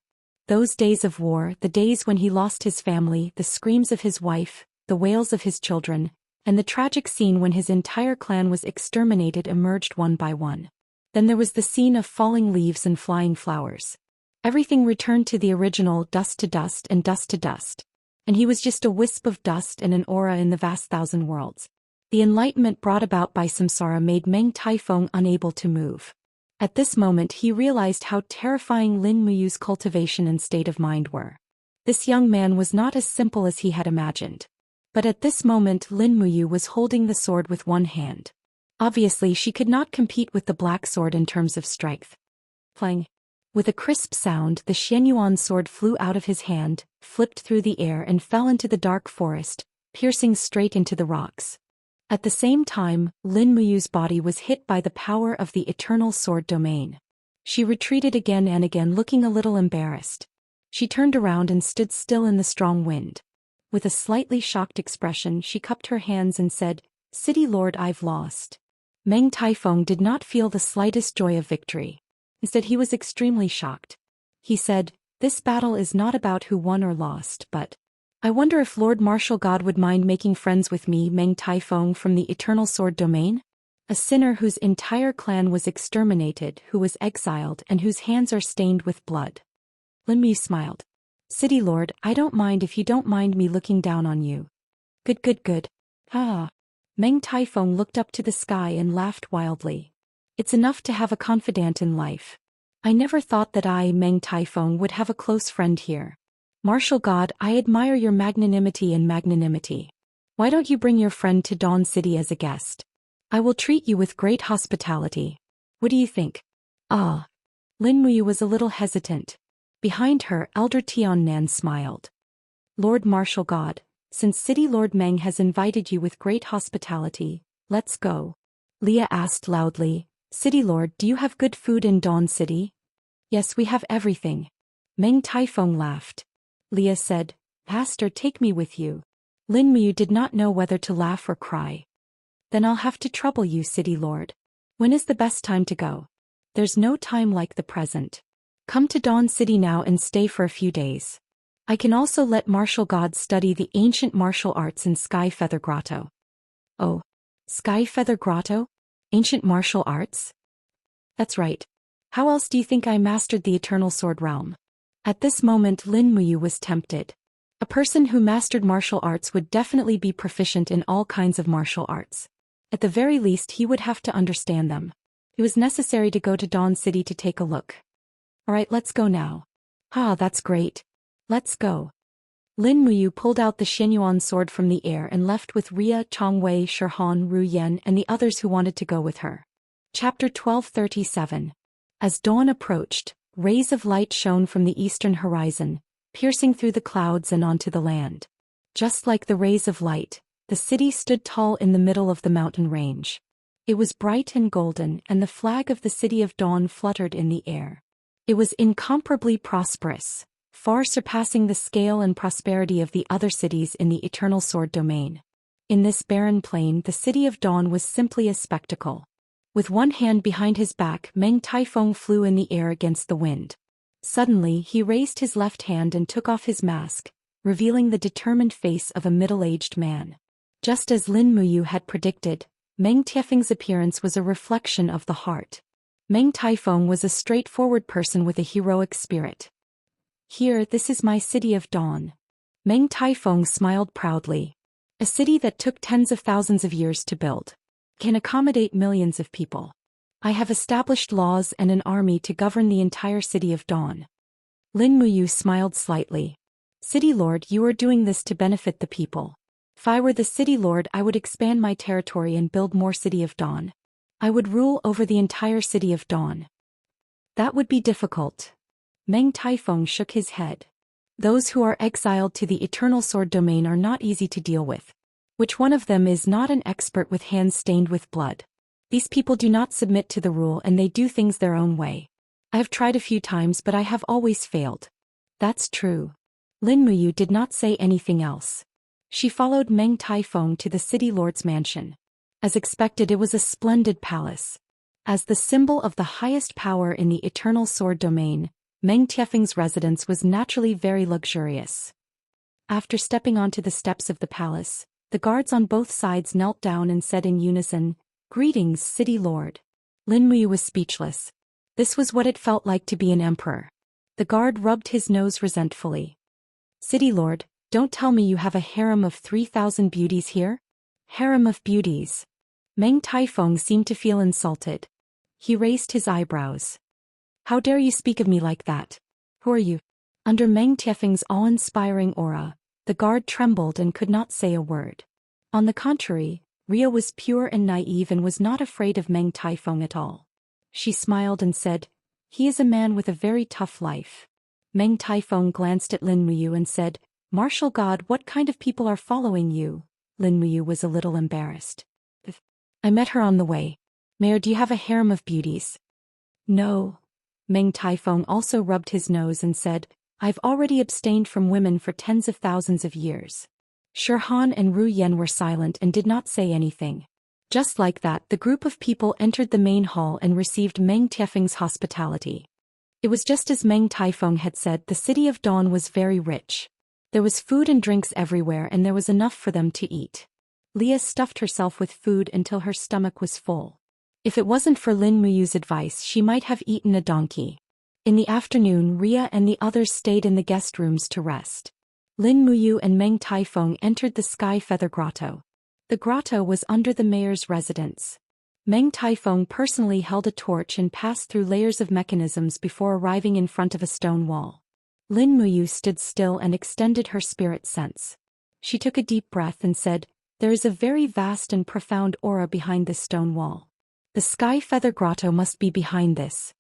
Those days of war, the days when he lost his family, the screams of his wife, the wails of his children, and the tragic scene when his entire clan was exterminated emerged one by one. Then there was the scene of falling leaves and flying flowers. Everything returned to the original dust to dust and dust to dust. And he was just a wisp of dust and an aura in the vast thousand worlds. The enlightenment brought about by samsara made Meng Taifeng unable to move. At this moment he realized how terrifying Lin Muyu's cultivation and state of mind were. This young man was not as simple as he had imagined. But at this moment Lin Muyu was holding the sword with one hand. Obviously she could not compete with the black sword in terms of strength. Plang. With a crisp sound the Xianyuan sword flew out of his hand, flipped through the air and fell into the dark forest, piercing straight into the rocks. At the same time, Lin Muyu's body was hit by the power of the eternal sword domain. She retreated again and again looking a little embarrassed. She turned around and stood still in the strong wind. With a slightly shocked expression she cupped her hands and said, "City Lord, I've lost." Meng Taifeng did not feel the slightest joy of victory. Instead he was extremely shocked. He said, "This battle is not about who won or lost, but I wonder if Lord Martial God would mind making friends with me, Meng Taifeng from the Eternal Sword Domain? A sinner whose entire clan was exterminated, who was exiled and whose hands are stained with blood." Lin Mu smiled. "City Lord, I don't mind if you don't mind me looking down on you." Good good good. Ah. Meng Taifeng looked up to the sky and laughed wildly. "It's enough to have a confidant in life. I never thought that I, Meng Taifeng, would have a close friend here. Martial God, I admire your magnanimity and magnanimity. Why don't you bring your friend to Dawn City as a guest? I will treat you with great hospitality. What do you think?" Ah. Lin Muyu was a little hesitant. Behind her, Elder Tiannan smiled. "Lord Martial God, since City Lord Meng has invited you with great hospitality, let's go." Leah asked loudly, "City Lord, do you have good food in Dawn City?" "Yes, we have everything." Meng Taifeng laughed. Leah said, "Pastor, take me with you." Lin Muyu did not know whether to laugh or cry. "Then I'll have to trouble you, City Lord. When is the best time to go?" "There's no time like the present. Come to Dawn City now and stay for a few days. I can also let martial gods study the ancient martial arts in Sky Feather Grotto." "Oh, Sky Feather Grotto? Ancient martial arts?" "That's right. How else do you think I mastered the Eternal Sword Realm?" At this moment Lin Muyu was tempted. A person who mastered martial arts would definitely be proficient in all kinds of martial arts. At the very least he would have to understand them. It was necessary to go to Dawn City to take a look. "Alright, let's go now." "Ah, that's great. Let's go." Lin Muyu pulled out the Xianyuan sword from the air and left with Ria, Chongwei, Shirhan, Ru Yen and the others who wanted to go with her. Chapter 1237. As dawn approached, rays of light shone from the eastern horizon, piercing through the clouds and onto the land. Just like the rays of light, the city stood tall in the middle of the mountain range. It was bright and golden and the flag of the City of Dawn fluttered in the air. It was incomparably prosperous, far surpassing the scale and prosperity of the other cities in the Eternal Sword Domain. In this barren plain the City of Dawn was simply a spectacle. With one hand behind his back Meng Taifeng flew in the air against the wind. Suddenly he raised his left hand and took off his mask, revealing the determined face of a middle-aged man. Just as Lin Muyu had predicted, Meng Tiefeng's appearance was a reflection of the heart. Meng Taifeng was a straightforward person with a heroic spirit. Here, this is my city of dawn. Meng Taifeng smiled proudly. A city that took tens of thousands of years to build can accommodate millions of people. I have established laws and an army to govern the entire city of dawn. Lin Muyu smiled slightly. City Lord, you are doing this to benefit the people. If I were the City Lord, I would expand my territory and build more City of Dawn. I would rule over the entire City of Dawn. That would be difficult. Meng Taifeng shook his head. Those who are exiled to the Eternal Sword domain are not easy to deal with. Which one of them is not an expert with hands stained with blood? These people do not submit to the rule and they do things their own way. I have tried a few times but I have always failed. That's true. Lin Muyu did not say anything else. She followed Meng Taifeng to the City Lord's mansion. As expected, it was a splendid palace. As the symbol of the highest power in the Eternal Sword domain, Meng Taifeng's residence was naturally very luxurious. After stepping onto the steps of the palace, the guards on both sides knelt down and said in unison, "Greetings, City Lord." Lin Muyu was speechless. This was what it felt like to be an emperor. The guard rubbed his nose resentfully. "City Lord, don't tell me you have a harem of 3,000 beauties here?" Harem of beauties. Meng Taifeng seemed to feel insulted. He raised his eyebrows. "How dare you speak of me like that? Who are you?" Under Meng Taifeng's awe-inspiring aura, the guard trembled and could not say a word. On the contrary, Ria was pure and naive and was not afraid of Meng Taifeng at all. She smiled and said, "He is a man with a very tough life." Meng Taifeng glanced at Lin Muyu and said, "Martial God, what kind of people are following you?" Lin Muyu was a little embarrassed. "I met her on the way. Mayor, do you have a harem of beauties?" "No." Meng Taifeng also rubbed his nose and said, "I've already abstained from women for tens of thousands of years." Shirhan and Ru Yen were silent and did not say anything. Just like that, the group of people entered the main hall and received Meng Taifeng's hospitality. It was just as Meng Taifeng had said, the City of Dawn was very rich. There was food and drinks everywhere and there was enough for them to eat. Leah stuffed herself with food until her stomach was full. If it wasn't for Lin Muyu's advice, she might have eaten a donkey. In the afternoon, Ria and the others stayed in the guest rooms to rest. Lin Muyu and Meng Taifeng entered the Sky Feather Grotto. The grotto was under the mayor's residence. Meng Taifeng personally held a torch and passed through layers of mechanisms before arriving in front of a stone wall. Lin Muyu stood still and extended her spirit sense. She took a deep breath and said, "There is a very vast and profound aura behind this stone wall. The Sky Feather Grotto must be behind this."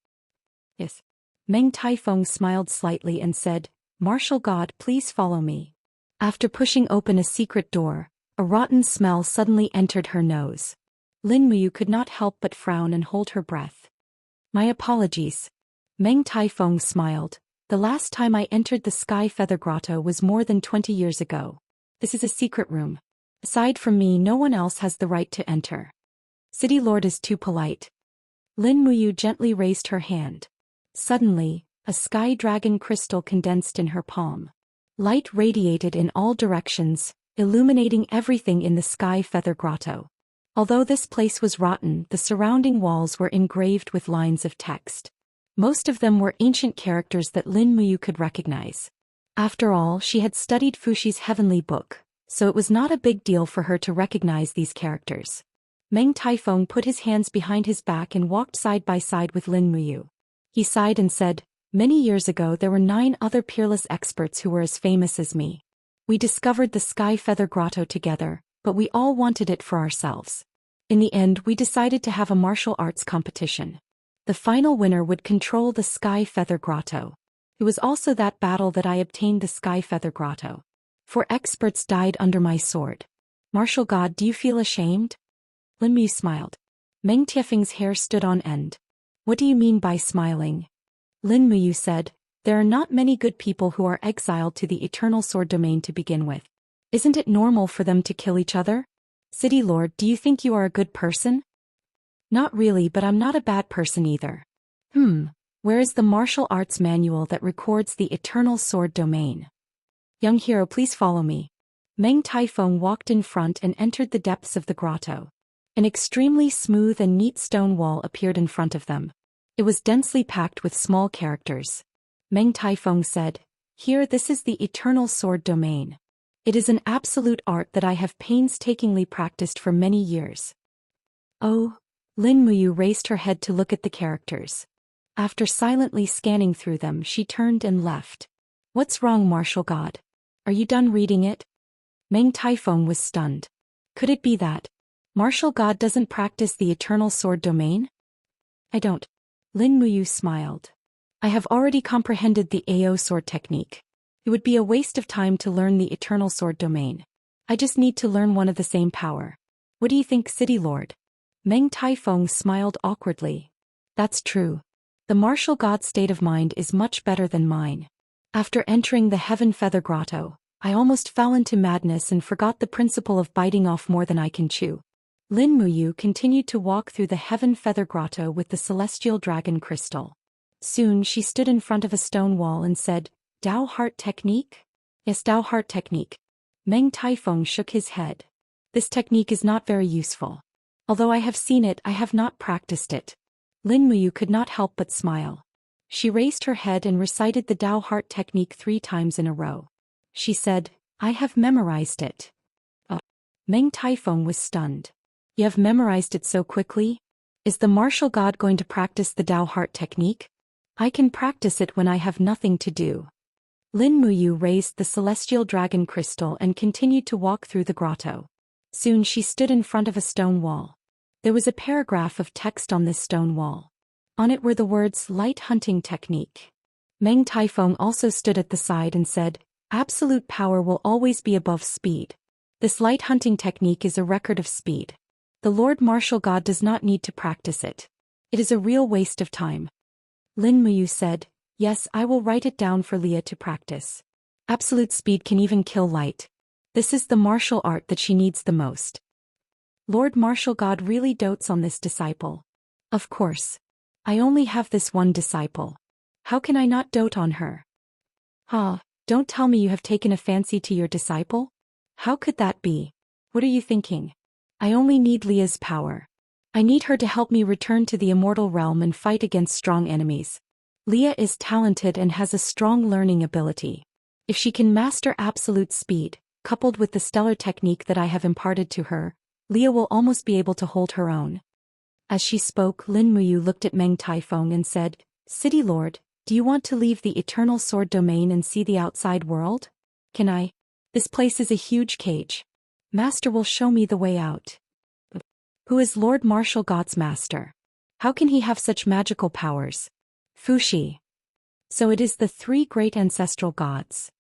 "Yes." Meng Taifeng smiled slightly and said, "Martial God, please follow me." After pushing open a secret door, a rotten smell suddenly entered her nose. Lin Muyu could not help but frown and hold her breath. "My apologies." Meng Taifeng smiled. "The last time I entered the Sky Feather Grotto was more than 20 years ago. This is a secret room. Aside from me, no one else has the right to enter. City Lord is too polite." Lin Muyu gently raised her hand. Suddenly, a sky dragon crystal condensed in her palm. Light radiated in all directions, illuminating everything in the Sky Feather Grotto. Although this place was rotten, the surrounding walls were engraved with lines of text. Most of them were ancient characters that Lin Muyu could recognize. After all, she had studied Fushi's heavenly book, so it was not a big deal for her to recognize these characters. Meng Taifeng put his hands behind his back and walked side by side with Lin Muyu. He sighed and said, "Many years ago there were 9 other peerless experts who were as famous as me. We discovered the Sky Feather Grotto together, but we all wanted it for ourselves. In the end, we decided to have a martial arts competition. The final winner would control the Sky Feather Grotto. It was also that battle that I obtained the Sky Feather Grotto. 4 experts died under my sword. Martial God, do you feel ashamed?" Lin Muyu smiled. Meng Taifeng's hair stood on end. "What do you mean by smiling?" Lin Muyu said, "There are not many good people who are exiled to the Eternal Sword domain to begin with. Isn't it normal for them to kill each other? City Lord, do you think you are a good person?" "Not really, but I'm not a bad person either." Where is the martial arts manual that records the Eternal Sword domain?" "Young hero, please follow me." Meng Taifeng walked in front and entered the depths of the grotto. An extremely smooth and neat stone wall appeared in front of them. It was densely packed with small characters. Meng Taifeng said, "Here, this is the eternal sword domain. It is an absolute art that I have painstakingly practiced for many years." Oh, Lin Muyu raised her head to look at the characters. After silently scanning through them, she turned and left. "What's wrong, martial god? Are you done reading it?" Meng Taifeng was stunned. Could it be that martial god doesn't practice the eternal sword domain? "I don't." Lin Muyu smiled. "I have already comprehended the AO sword technique. It would be a waste of time to learn the eternal sword domain. I just need to learn one of the same power. What do you think, City Lord?" Meng Taifeng smiled awkwardly. "That's true. The martial god's state of mind is much better than mine. After entering the Heaven Feather Grotto, I almost fell into madness and forgot the principle of biting off more than I can chew." Lin Muyu continued to walk through the Heaven Feather Grotto with the celestial dragon crystal. Soon she stood in front of a stone wall and said, "Dao Heart Technique?" "Yes, Dao Heart Technique." Meng Taifeng shook his head. "This technique is not very useful. Although I have seen it, I have not practiced it." Lin Muyu could not help but smile. She raised her head and recited the Dao Heart Technique 3 times in a row. She said, "I have memorized it." Oh. Meng Taifeng was stunned. "You have memorized it so quickly? Is the martial god going to practice the Dao Heart Technique? I can practice it when I have nothing to do." Lin Muyu raised the celestial dragon crystal and continued to walk through the grotto. Soon she stood in front of a stone wall. There was a paragraph of text on this stone wall. On it were the words "Light Hunting Technique." Meng Taifeng also stood at the side and said, "Absolute power will always be above speed. This light hunting technique is a record of speed. The Lord Martial God does not need to practice it. It is a real waste of time." Lin Muyu said, "Yes, I will write it down for Leah to practice. Absolute speed can even kill light. This is the martial art that she needs the most." Lord Martial God really dotes on this disciple. "Of course. I only have this one disciple. How can I not dote on her?" "Ah, don't tell me you have taken a fancy to your disciple? How could that be? What are you thinking? I only need Leah's power. I need her to help me return to the immortal realm and fight against strong enemies. Leah is talented and has a strong learning ability. If she can master absolute speed, coupled with the stellar technique that I have imparted to her, Leah will almost be able to hold her own." As she spoke, Lin Muyu looked at Meng Taifeng and said, "City Lord, do you want to leave the eternal sword domain and see the outside world?" "Can I? This place is a huge cage. Master will show me the way out." "Who is Lord Martial God's master? How can he have such magical powers?" "Fuxi. So it is the 3 great ancestral gods."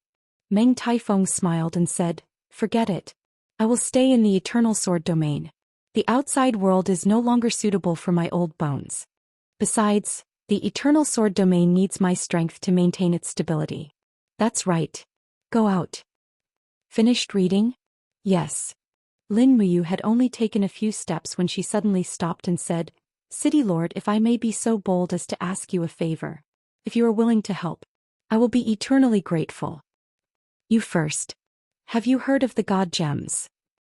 Meng Taifeng smiled and said, "Forget it. I will stay in the eternal sword domain. The outside world is no longer suitable for my old bones. Besides, the eternal sword domain needs my strength to maintain its stability." "That's right. Go out." Finished reading? Yes. Lin Muyu had only taken a few steps when she suddenly stopped and said, "City Lord, if I may be so bold as to ask you a favor. If you are willing to help, I will be eternally grateful." "You first. Have you heard of the god gems?"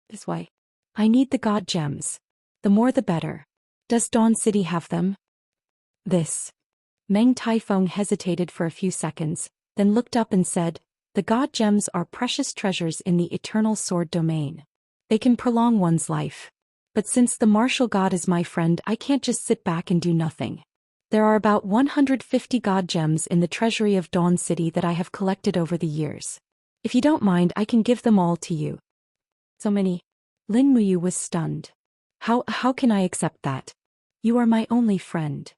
"This way. I need the god gems. The more the better. Does Dawn City have them?" "This." Meng Taifeng hesitated for a few seconds, then looked up and said, "The god gems are precious treasures in the eternal sword domain. They can prolong one's life. But since the martial god is my friend, I can't just sit back and do nothing. There are about 150 god gems in the treasury of Dawn City that I have collected over the years. If you don't mind, I can give them all to you." "So many?" Lin Muyu was stunned. How can I accept that? You are my only friend."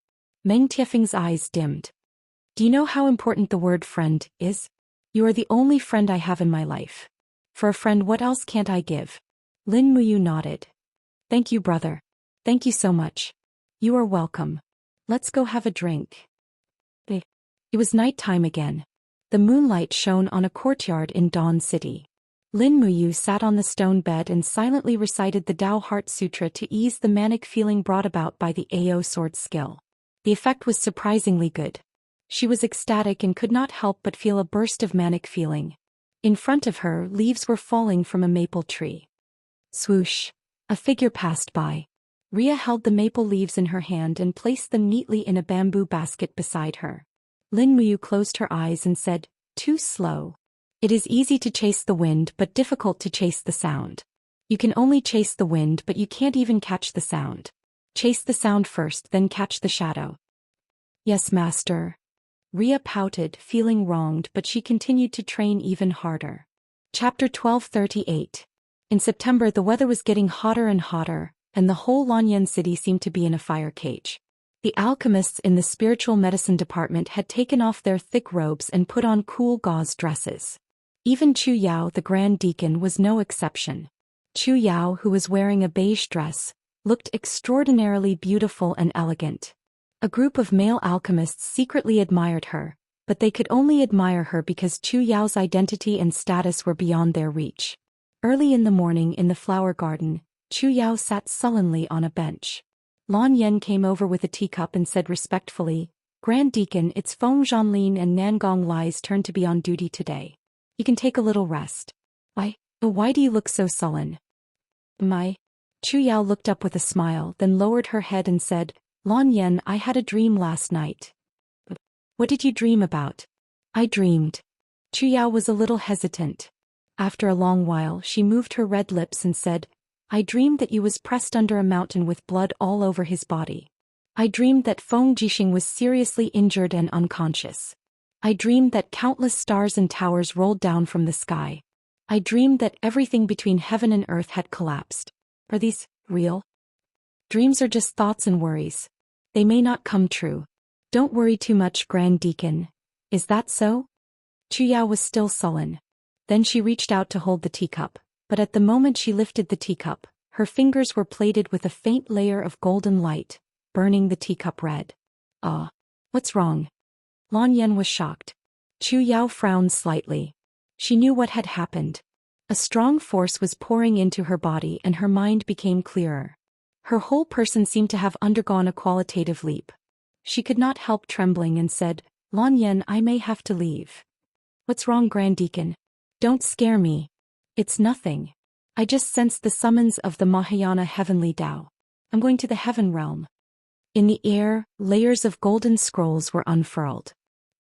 Meng Tiefeng's eyes dimmed. "Do you know how important the word friend is? You are the only friend I have in my life. For a friend, what else can't I give?" Lin Muyu nodded. "Thank you, brother. Thank you so much. You are welcome. Let's go have a drink." It was night time again. The moonlight shone on a courtyard in Dawn City. Lin Muyu sat on the stone bed and silently recited the Dao Heart Sutra to ease the manic feeling brought about by the AO sword skill. The effect was surprisingly good. She was ecstatic and could not help but feel a burst of manic feeling. In front of her, leaves were falling from a maple tree. Swoosh! A figure passed by. Ria held the maple leaves in her hand and placed them neatly in a bamboo basket beside her. Lin Muyu closed her eyes and said, "Too slow. It is easy to chase the wind but difficult to chase the sound. You can only chase the wind but you can't even catch the sound. Chase the sound first, then catch the shadow." "Yes, master." Ria pouted, feeling wronged, but she continued to train even harder. Chapter 1238. In September the weather was getting hotter and hotter, and the whole Lanyan city seemed to be in a fire cage. The alchemists in the spiritual medicine department had taken off their thick robes and put on cool gauze dresses. Even Chu Yao, the Grand Deacon, was no exception. Chu Yao, who was wearing a beige dress, looked extraordinarily beautiful and elegant. A group of male alchemists secretly admired her, but they could only admire her because Chu Yao's identity and status were beyond their reach. Early in the morning in the flower garden, Chu Yao sat sullenly on a bench. Lan Yen came over with a teacup and said respectfully, "Grand Deacon, it's Feng Zhanlin and Nangong Lai's turn to be on duty today. You can take a little rest." Why do you look so sullen?" Chu Yao looked up with a smile, then lowered her head and said, "Lan Yen, I had a dream last night." "What did you dream about?" "I dreamed." Chu Yao was a little hesitant. After a long while she moved her red lips and said, "I dreamed that you was pressed under a mountain with blood all over his body. I dreamed that Feng Jixing was seriously injured and unconscious. I dreamed that countless stars and towers rolled down from the sky. I dreamed that everything between heaven and earth had collapsed. Are these real? Dreams are just thoughts and worries. They may not come true. Don't worry too much, Grand Deacon. Is that so?" Chu Yao was still sullen. Then she reached out to hold the teacup, but at the moment she lifted the teacup, her fingers were plated with a faint layer of golden light, burning the teacup red. What's wrong?" Lan Yen was shocked. Chu Yao frowned slightly. She knew what had happened. A strong force was pouring into her body and her mind became clearer. Her whole person seemed to have undergone a qualitative leap. She could not help trembling and said, "Lan Yen, I may have to leave." "What's wrong, Grand Deacon?" "Don't scare me. It's nothing. I just sensed the summons of the Mahayana heavenly Tao. I'm going to the heaven realm." In the air, layers of golden scrolls were unfurled.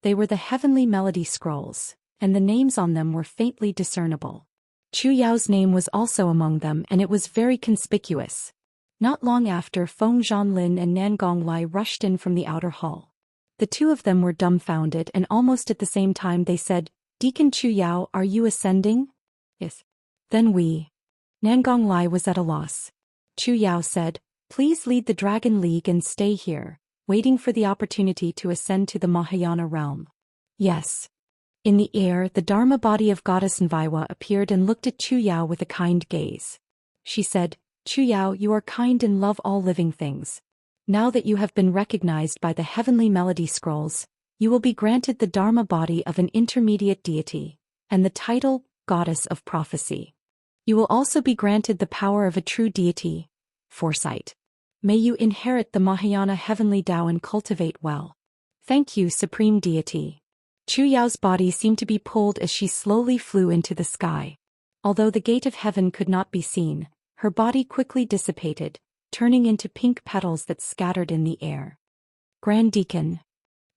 They were the heavenly melody scrolls, and the names on them were faintly discernible. Chu Yao's name was also among them, and it was very conspicuous. Not long after, Feng Zhanlin and Nangong Lai rushed in from the outer hall. The two of them were dumbfounded, and almost at the same time they said, "Deacon Chu Yao, are you ascending?" "Yes." "Then we." Nangong Lai was at a loss. Chu Yao said, "Please lead the Dragon League and stay here, waiting for the opportunity to ascend to the Mahayana realm." "Yes." In the air, the Dharma body of Goddess Nviwa appeared and looked at Chu Yao with a kind gaze. She said, "Chu Yao, you are kind and love all living things. Now that you have been recognized by the heavenly melody scrolls, you will be granted the Dharma body of an intermediate deity, and the title, Goddess of Prophecy. You will also be granted the power of a true deity, foresight. May you inherit the Mahayana heavenly Tao and cultivate well." "Thank you, Supreme Deity." Chu Yao's body seemed to be pulled as she slowly flew into the sky. Although the gate of heaven could not be seen, her body quickly dissipated, turning into pink petals that scattered in the air. "Grand Deacon."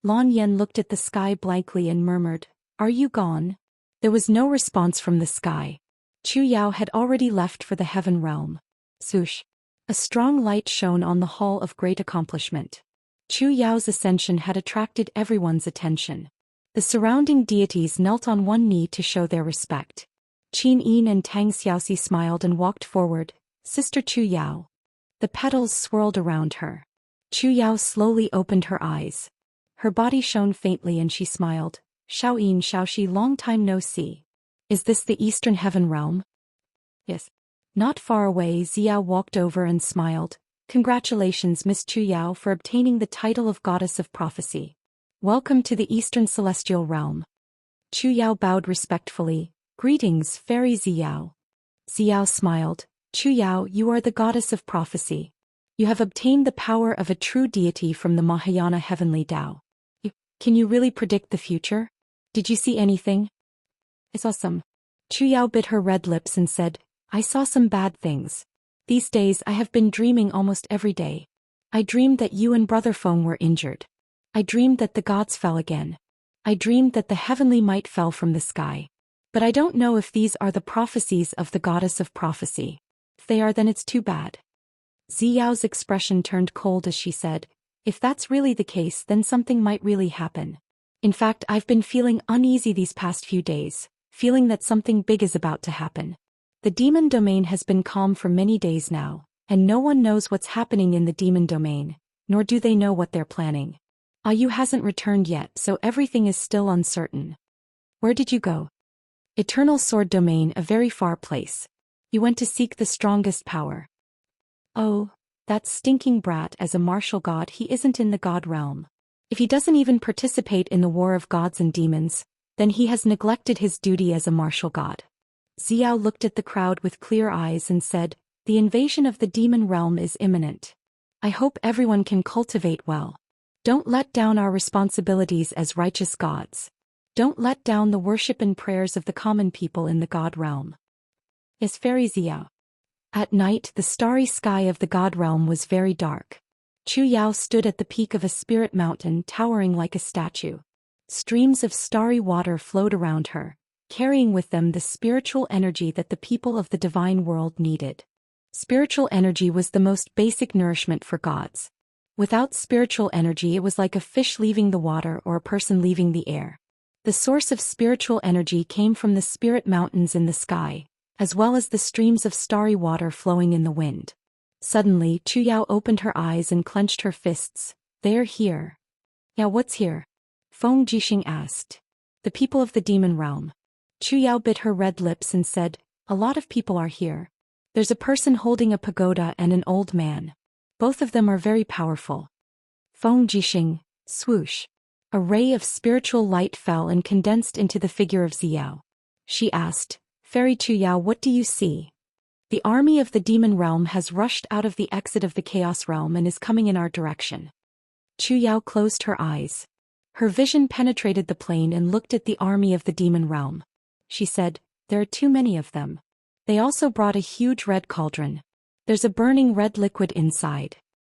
Lan Yen looked at the sky blankly and murmured, "Are you gone?" There was no response from the sky. Chu Yao had already left for the heaven realm. Swoosh! A strong light shone on the hall of great accomplishment. Chu Yao's ascension had attracted everyone's attention. The surrounding deities knelt on one knee to show their respect. Qin Yin and Tang Xiaoxi smiled and walked forward. "Sister Chu Yao." The petals swirled around her. Chu Yao slowly opened her eyes. Her body shone faintly and she smiled. "Xiaoyin Xiaoxi, long time no see. Is this the Eastern Heaven realm?" "Yes." Not far away, Ziao walked over and smiled. "Congratulations, Miss Chu Yao, for obtaining the title of Goddess of Prophecy. Welcome to the Eastern Celestial Realm." Chu Yao bowed respectfully. "Greetings, Fairy Ziao." Ziao smiled. "Chu Yao, you are the Goddess of Prophecy. You have obtained the power of a true deity from the Mahayana heavenly Tao. Can you really predict the future? Did you see anything?" "I saw some." Chu Yao bit her red lips and said, "I saw some bad things. These days I have been dreaming almost every day. I dreamed that you and Brother Feng were injured. I dreamed that the gods fell again. I dreamed that the heavenly might fell from the sky. But I don't know if these are the prophecies of the goddess of prophecy. If they are, then it's too bad. Ziyao's expression turned cold as she said, if that's really the case, then something might really happen. In fact, I've been feeling uneasy these past few days, feeling that something big is about to happen. The demon domain has been calm for many days now, and no one knows what's happening in the demon domain, nor do they know what they're planning. Yu hasn't returned yet, so everything is still uncertain. Where did you go? Eternal Sword Domain, a very far place. You went to seek the strongest power. Oh, that stinking brat, as a martial god he isn't in the god realm. If he doesn't even participate in the war of gods and demons, then he has neglected his duty as a martial god. Ziyao looked at the crowd with clear eyes and said, the invasion of the demon realm is imminent. I hope everyone can cultivate well. Don't let down our responsibilities as righteous gods. Don't let down the worship and prayers of the common people in the god realm. Yes, Fairy Ziyao. At night the starry sky of the god realm was very dark. Chu Yao stood at the peak of a spirit mountain towering like a statue. Streams of starry water flowed around her, carrying with them the spiritual energy that the people of the divine world needed. Spiritual energy was the most basic nourishment for gods. Without spiritual energy it was like a fish leaving the water or a person leaving the air. The source of spiritual energy came from the spirit mountains in the sky, as well as the streams of starry water flowing in the wind. Suddenly, Chu Yao opened her eyes and clenched her fists. They're here. Yeah, what's here? Feng Jixing asked. The people of the demon realm. Chu Yao bit her red lips and said, a lot of people are here. There's a person holding a pagoda and an old man. Both of them are very powerful. Feng Jixing, swoosh. A ray of spiritual light fell and condensed into the figure of Ziyao. She asked, Fairy Chu Yao, what do you see? The army of the demon realm has rushed out of the exit of the chaos realm and is coming in our direction. Chu Yao closed her eyes. Her vision penetrated the plane and looked at the army of the demon realm. She said, there are too many of them. They also brought a huge red cauldron. There's a burning red liquid inside.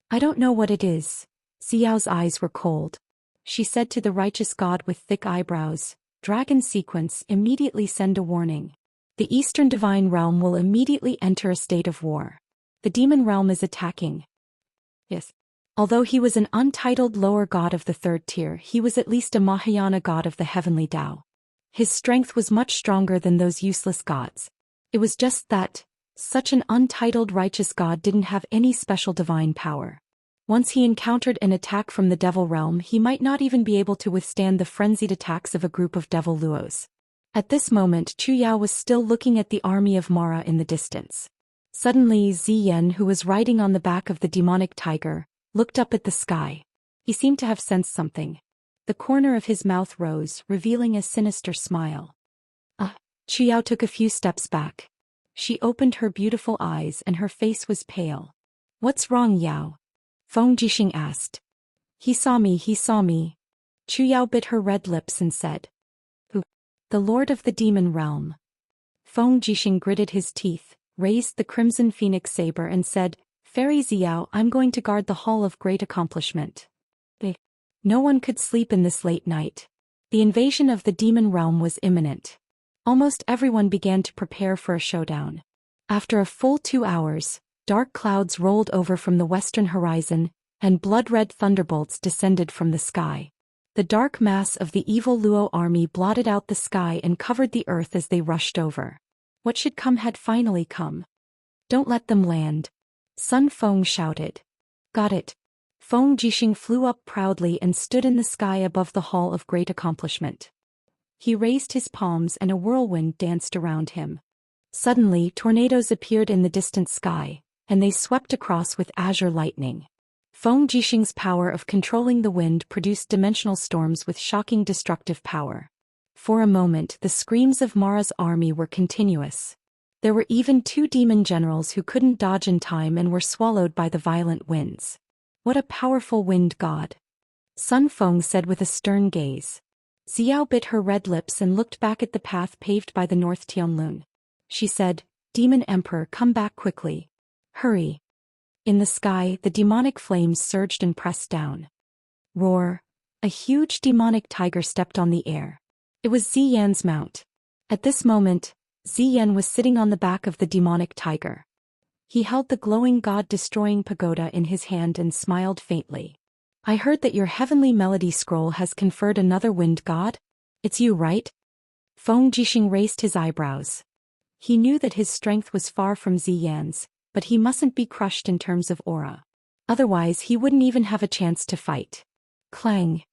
I don't know what it is. Ziyao's eyes were cold. She said to the righteous god with thick eyebrows, Dragon Sequence, immediately send a warning. The Eastern Divine Realm will immediately enter a state of war. The demon realm is attacking. Yes. Although he was an untitled lower god of the third tier, he was at least a Mahayana god of the heavenly Tao. His strength was much stronger than those useless gods. It was just that, such an untitled righteous god didn't have any special divine power. Once he encountered an attack from the devil realm, he might not even be able to withstand the frenzied attacks of a group of devil luos. At this moment, Chu Yao was still looking at the army of Mara in the distance. Suddenly, Ziyan, who was riding on the back of the demonic tiger, looked up at the sky. He seemed to have sensed something. The corner of his mouth rose, revealing a sinister smile. Chu Yao took a few steps back. She opened her beautiful eyes and her face was pale. What's wrong, Yao? Feng Jixing asked. He saw me. Chu Yao bit her red lips and said, Who? The Lord of the Demon Realm. Feng Jixing gritted his teeth, raised the crimson phoenix saber and said, Fairy Ziyao, I'm going to guard the Hall of Great Accomplishment. No one could sleep in this late night. The invasion of the demon realm was imminent. Almost everyone began to prepare for a showdown. After a full 2 hours, dark clouds rolled over from the western horizon, and blood-red thunderbolts descended from the sky. The dark mass of the evil Luo army blotted out the sky and covered the earth as they rushed over. What should come had finally come. Don't let them land. Sun Feng shouted. Got it. Feng Jixing flew up proudly and stood in the sky above the Hall of Great Accomplishment. He raised his palms and a whirlwind danced around him. Suddenly, tornadoes appeared in the distant sky, and they swept across with azure lightning. Feng Jixing's power of controlling the wind produced dimensional storms with shocking destructive power. For a moment, the screams of Mara's army were continuous. There were even 2 demon generals who couldn't dodge in time and were swallowed by the violent winds. What a powerful wind god! Sun Feng said with a stern gaze. Ziyao bit her red lips and looked back at the path paved by the North Tianlun. She said, Demon Emperor, come back quickly. Hurry. In the sky, the demonic flames surged and pressed down. Roar. A huge demonic tiger stepped on the air. It was Zhou Xian's mount. At this moment, Zhou Xian was sitting on the back of the demonic tiger. He held the glowing god-destroying pagoda in his hand and smiled faintly. I heard that your heavenly melody scroll has conferred another wind god? It's you, right? Feng Jixing raised his eyebrows. He knew that his strength was far from Zhou Xian's, but he mustn't be crushed in terms of aura. Otherwise he wouldn't even have a chance to fight. Clang.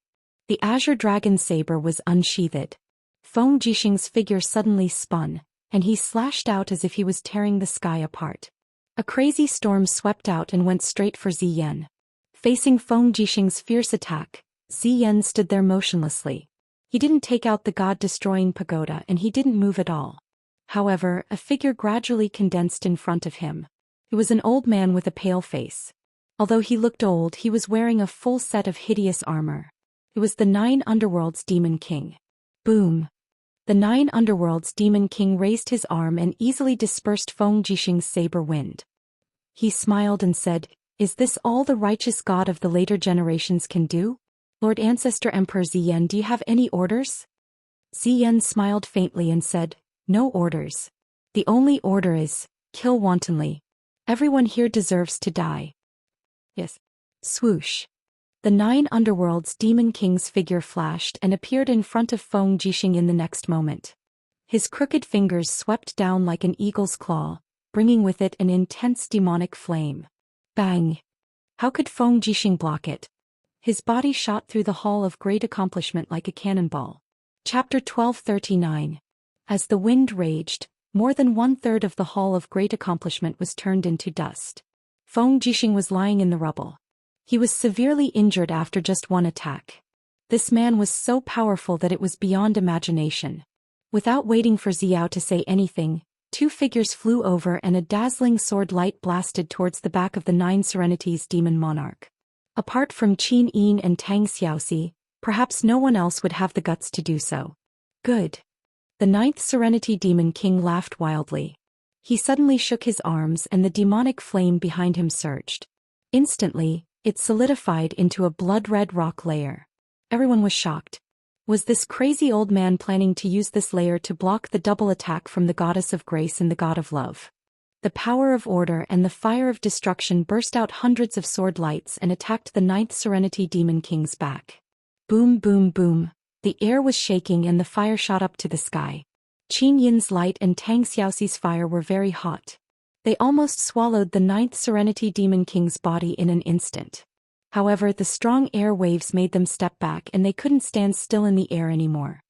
The azure dragon saber was unsheathed. Feng Jixing's figure suddenly spun, and he slashed out as if he was tearing the sky apart. A crazy storm swept out and went straight for Zhou Xian. Facing Feng Jixing's fierce attack, Zhou Xian stood there motionlessly. He didn't take out the god-destroying pagoda and he didn't move at all. However, a figure gradually condensed in front of him. It was an old man with a pale face. Although he looked old, he was wearing a full set of hideous armor. It was the 9 Underworlds Demon King. Boom! The 9 Underworlds Demon King raised his arm and easily dispersed Feng Jixing's saber wind. He smiled and said, "Is this all the righteous god of the later generations can do? Lord Ancestor Emperor Zhou Xian, do you have any orders?" Zhou Xian smiled faintly and said, "No orders. The only order is, kill wantonly. Everyone here deserves to die." Yes. Swoosh. The 9 Underworlds Demon King's figure flashed and appeared in front of Feng Jixing in the next moment. His crooked fingers swept down like an eagle's claw, bringing with it an intense demonic flame. Bang! How could Feng Jixing block it? His body shot through the Hall of Great Accomplishment like a cannonball. Chapter 1239. As the wind raged, more than 1/3 of the Hall of Great Accomplishment was turned into dust. Feng Jixing was lying in the rubble. He was severely injured after just one attack. This man was so powerful that it was beyond imagination. Without waiting for Xiao to say anything, 2 figures flew over and a dazzling sword light blasted towards the back of the 9 Serenities Demon Monarch. Apart from Qin Yin and Tang Xiaoxi, perhaps no one else would have the guts to do so. Good. The 9th Serenity Demon King laughed wildly. He suddenly shook his arms and the demonic flame behind him surged. Instantly, it solidified into a blood-red rock layer. Everyone was shocked. Was this crazy old man planning to use this layer to block the double attack from the Goddess of Grace and the God of Love? The power of order and the fire of destruction burst out hundreds of sword lights and attacked the 9th Serenity Demon King's back. Boom, boom, boom. The air was shaking and the fire shot up to the sky. Qin Yin's light and Tang Xiaoxi's fire were very hot. They almost swallowed the 9th Serenity Demon King's body in an instant. However, the strong air waves made them step back and they couldn't stand still in the air anymore.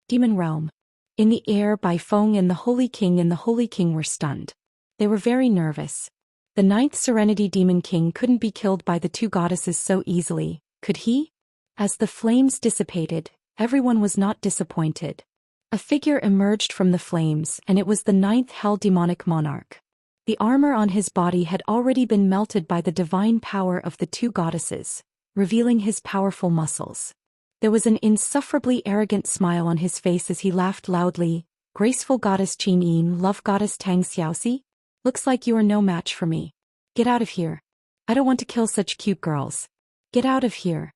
Demon Realm. In the air, Bai Feng and the Holy King were stunned. They were very nervous. The 9th Serenity Demon King couldn't be killed by the 2 goddesses so easily, could he? As the flames dissipated, everyone was not disappointed. A figure emerged from the flames and it was the 9th Hell Demonic Monarch. The armor on his body had already been melted by the divine power of the 2 goddesses, revealing his powerful muscles. There was an insufferably arrogant smile on his face as he laughed loudly. "Graceful goddess Qin Yin, love goddess Tang Xiaoxi? Looks like you are no match for me. Get out of here. I don't want to kill such cute girls. Get out of here."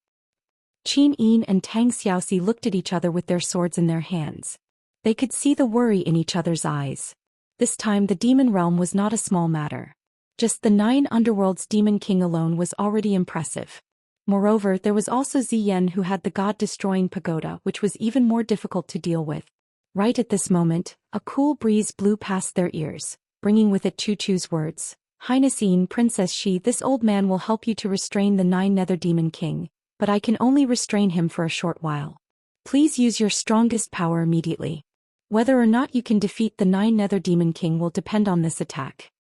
Qin Yin and Tang Xiaoxi looked at each other with their swords in their hands. They could see the worry in each other's eyes. This time the demon realm was not a small matter. Just the 9 Underworlds Demon King alone was already impressive. Moreover, there was also Zhou Xian who had the god-destroying pagoda, which was even more difficult to deal with. Right at this moment, a cool breeze blew past their ears, bringing with it Chu-Chu's words. "Highness Yin, Princess Shi, this old man will help you to restrain the 9 Nether Demon King, but I can only restrain him for a short while. Please use your strongest power immediately. Whether or not you can defeat the 9 Nether Demon King will depend on this attack."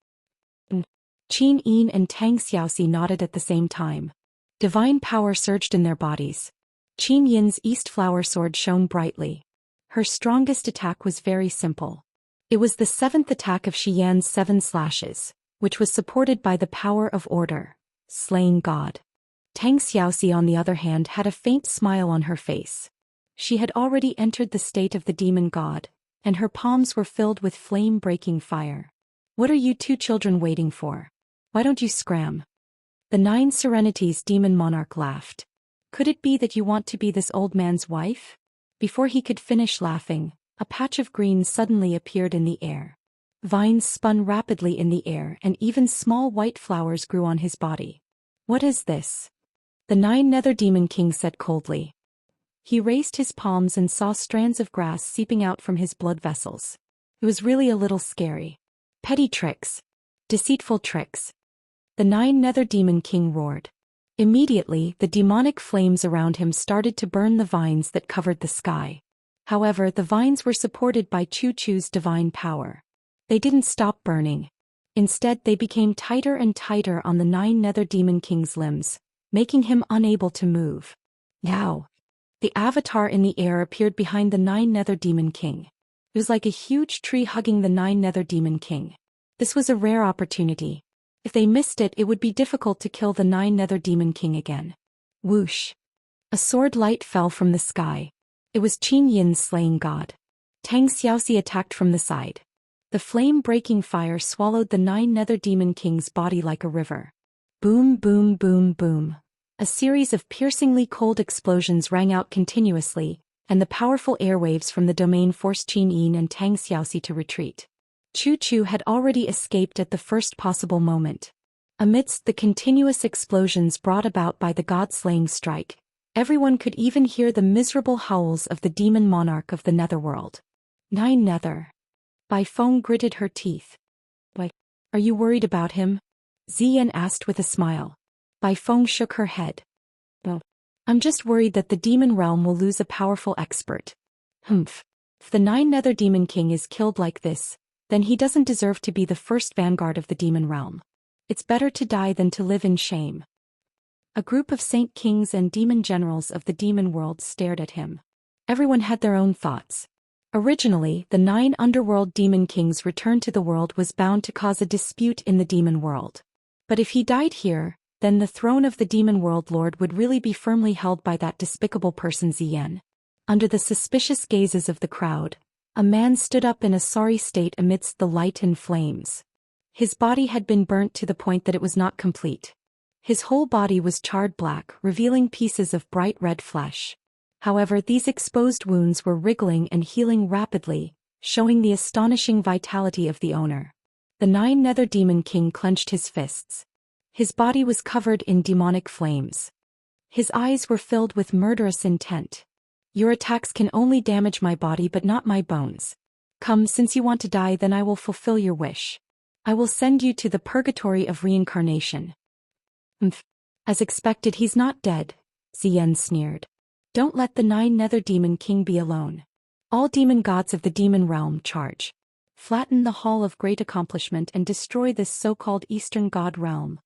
Qin Yin and Tang Xiaoxi nodded at the same time. Divine power surged in their bodies. Qin Yin's East Flower Sword shone brightly. Her strongest attack was very simple. It was the 7th attack of Xian's 7 slashes, which was supported by the power of order, slaying God. Tang Xiaoxi on the other hand had a faint smile on her face. She had already entered the state of the demon god, and her palms were filled with flame-breaking fire. "What are you 2 children waiting for? Why don't you scram? The Nine Serenities demon monarch laughed. Could it be that you want to be this old man's wife? Before he could finish laughing, a patch of green suddenly appeared in the air. Vines spun rapidly in the air and even small white flowers grew on his body. What is this? The Nine Nether Demon King said coldly. He raised his palms and saw strands of grass seeping out from his blood vessels. It was really a little scary. Petty tricks. Deceitful tricks. The Nine Nether Demon King roared. Immediately, the demonic flames around him started to burn the vines that covered the sky. However, the vines were supported by Chu-Chu's divine power. They didn't stop burning. Instead, they became tighter and tighter on the Nine Nether Demon King's limbs, making him unable to move. Now, the avatar in the air appeared behind the Nine Nether Demon King. It was like a huge tree hugging the Nine Nether Demon King. This was a rare opportunity. If they missed it, it would be difficult to kill the Nine Nether Demon King again. Whoosh! A sword light fell from the sky. It was Qin Yin's slaying god. Xianxia attacked from the side. The flame-breaking fire swallowed the Nine Nether Demon King's body like a river. Boom, boom, boom, boom. A series of piercingly cold explosions rang out continuously, and the powerful airwaves from the domain forced Qin Yin and Xiaoxi to retreat. Chu-Chu had already escaped at the first possible moment. Amidst the continuous explosions brought about by the god-slaying strike, everyone could even hear the miserable howls of the demon monarch of the netherworld. Nine Nether. Bai Feng gritted her teeth. Why, are you worried about him? Ziyan asked with a smile. Bai Feng shook her head. Well, I'm just worried that the demon realm will lose a powerful expert. Humph. If the Nine Nether Demon King is killed like this, then he doesn't deserve to be the first vanguard of the demon realm. It's better to die than to live in shame. A group of saint kings and demon generals of the demon world stared at him. Everyone had their own thoughts. Originally, the 9 underworld demon kings' return to the world was bound to cause a dispute in the demon world. But if he died here, then the throne of the demon world lord would really be firmly held by that despicable person Ziyan. Under the suspicious gazes of the crowd, a man stood up in a sorry state amidst the light and flames. His body had been burnt to the point that it was not complete. His whole body was charred black, revealing pieces of bright red flesh. However, these exposed wounds were wriggling and healing rapidly, showing the astonishing vitality of the owner. The 9 Nether Demon King clenched his fists. His body was covered in demonic flames. His eyes were filled with murderous intent. Your attacks can only damage my body but not my bones. Come, since you want to die, then I will fulfill your wish. I will send you to the purgatory of reincarnation. As expected, he's not dead, Ziyan sneered. Don't let the 9 Nether Demon King be alone. All demon gods of the demon realm charge. Flatten the Hall of Great Accomplishment and destroy this so-called Eastern God realm.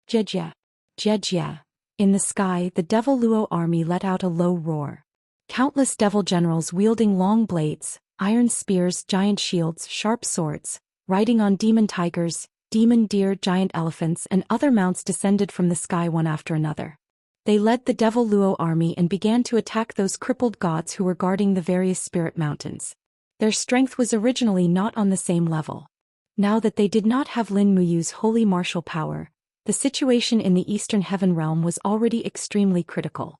Jejia. Jejia. In the sky, the Devil Luo army let out a low roar. Countless devil generals wielding long blades, iron spears, giant shields, sharp swords, riding on demon tigers, demon deer, giant elephants, and other mounts descended from the sky one after another. They led the Devil Luo army and began to attack those crippled gods who were guarding the various spirit mountains. Their strength was originally not on the same level. Now that they did not have Lin Muyu's holy martial power, the situation in the Eastern Heaven realm was already extremely critical.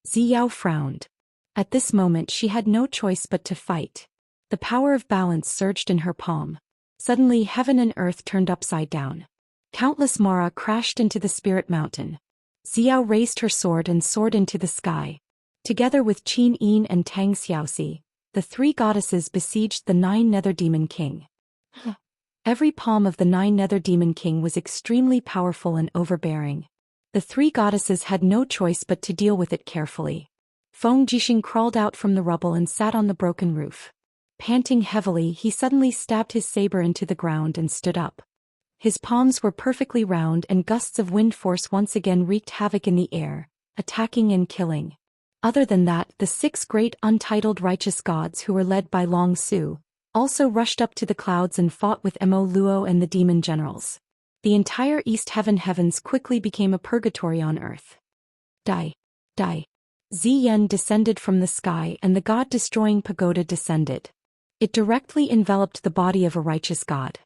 Ziyao frowned. At this moment she had no choice but to fight. The power of balance surged in her palm. Suddenly heaven and earth turned upside down. Countless Mara crashed into the spirit mountain. Ziyao raised her sword and soared into the sky. Together with Qin Yin and Tang Xiaoxi, the 3 goddesses besieged the 9 Nether Demon King. Every palm of the 9 Nether Demon King was extremely powerful and overbearing. The 3 goddesses had no choice but to deal with it carefully. Feng Jixing crawled out from the rubble and sat on the broken roof. Panting heavily, he suddenly stabbed his saber into the ground and stood up. His palms were perfectly round and gusts of wind force once again wreaked havoc in the air, attacking and killing. Other than that, the 6 great untitled righteous gods who were led by Long Su also rushed up to the clouds and fought with Mo Luo and the demon generals. The entire East Heavens quickly became a purgatory on earth. Die. Die. Ziyan descended from the sky and the god-destroying pagoda descended. It directly enveloped the body of a righteous god.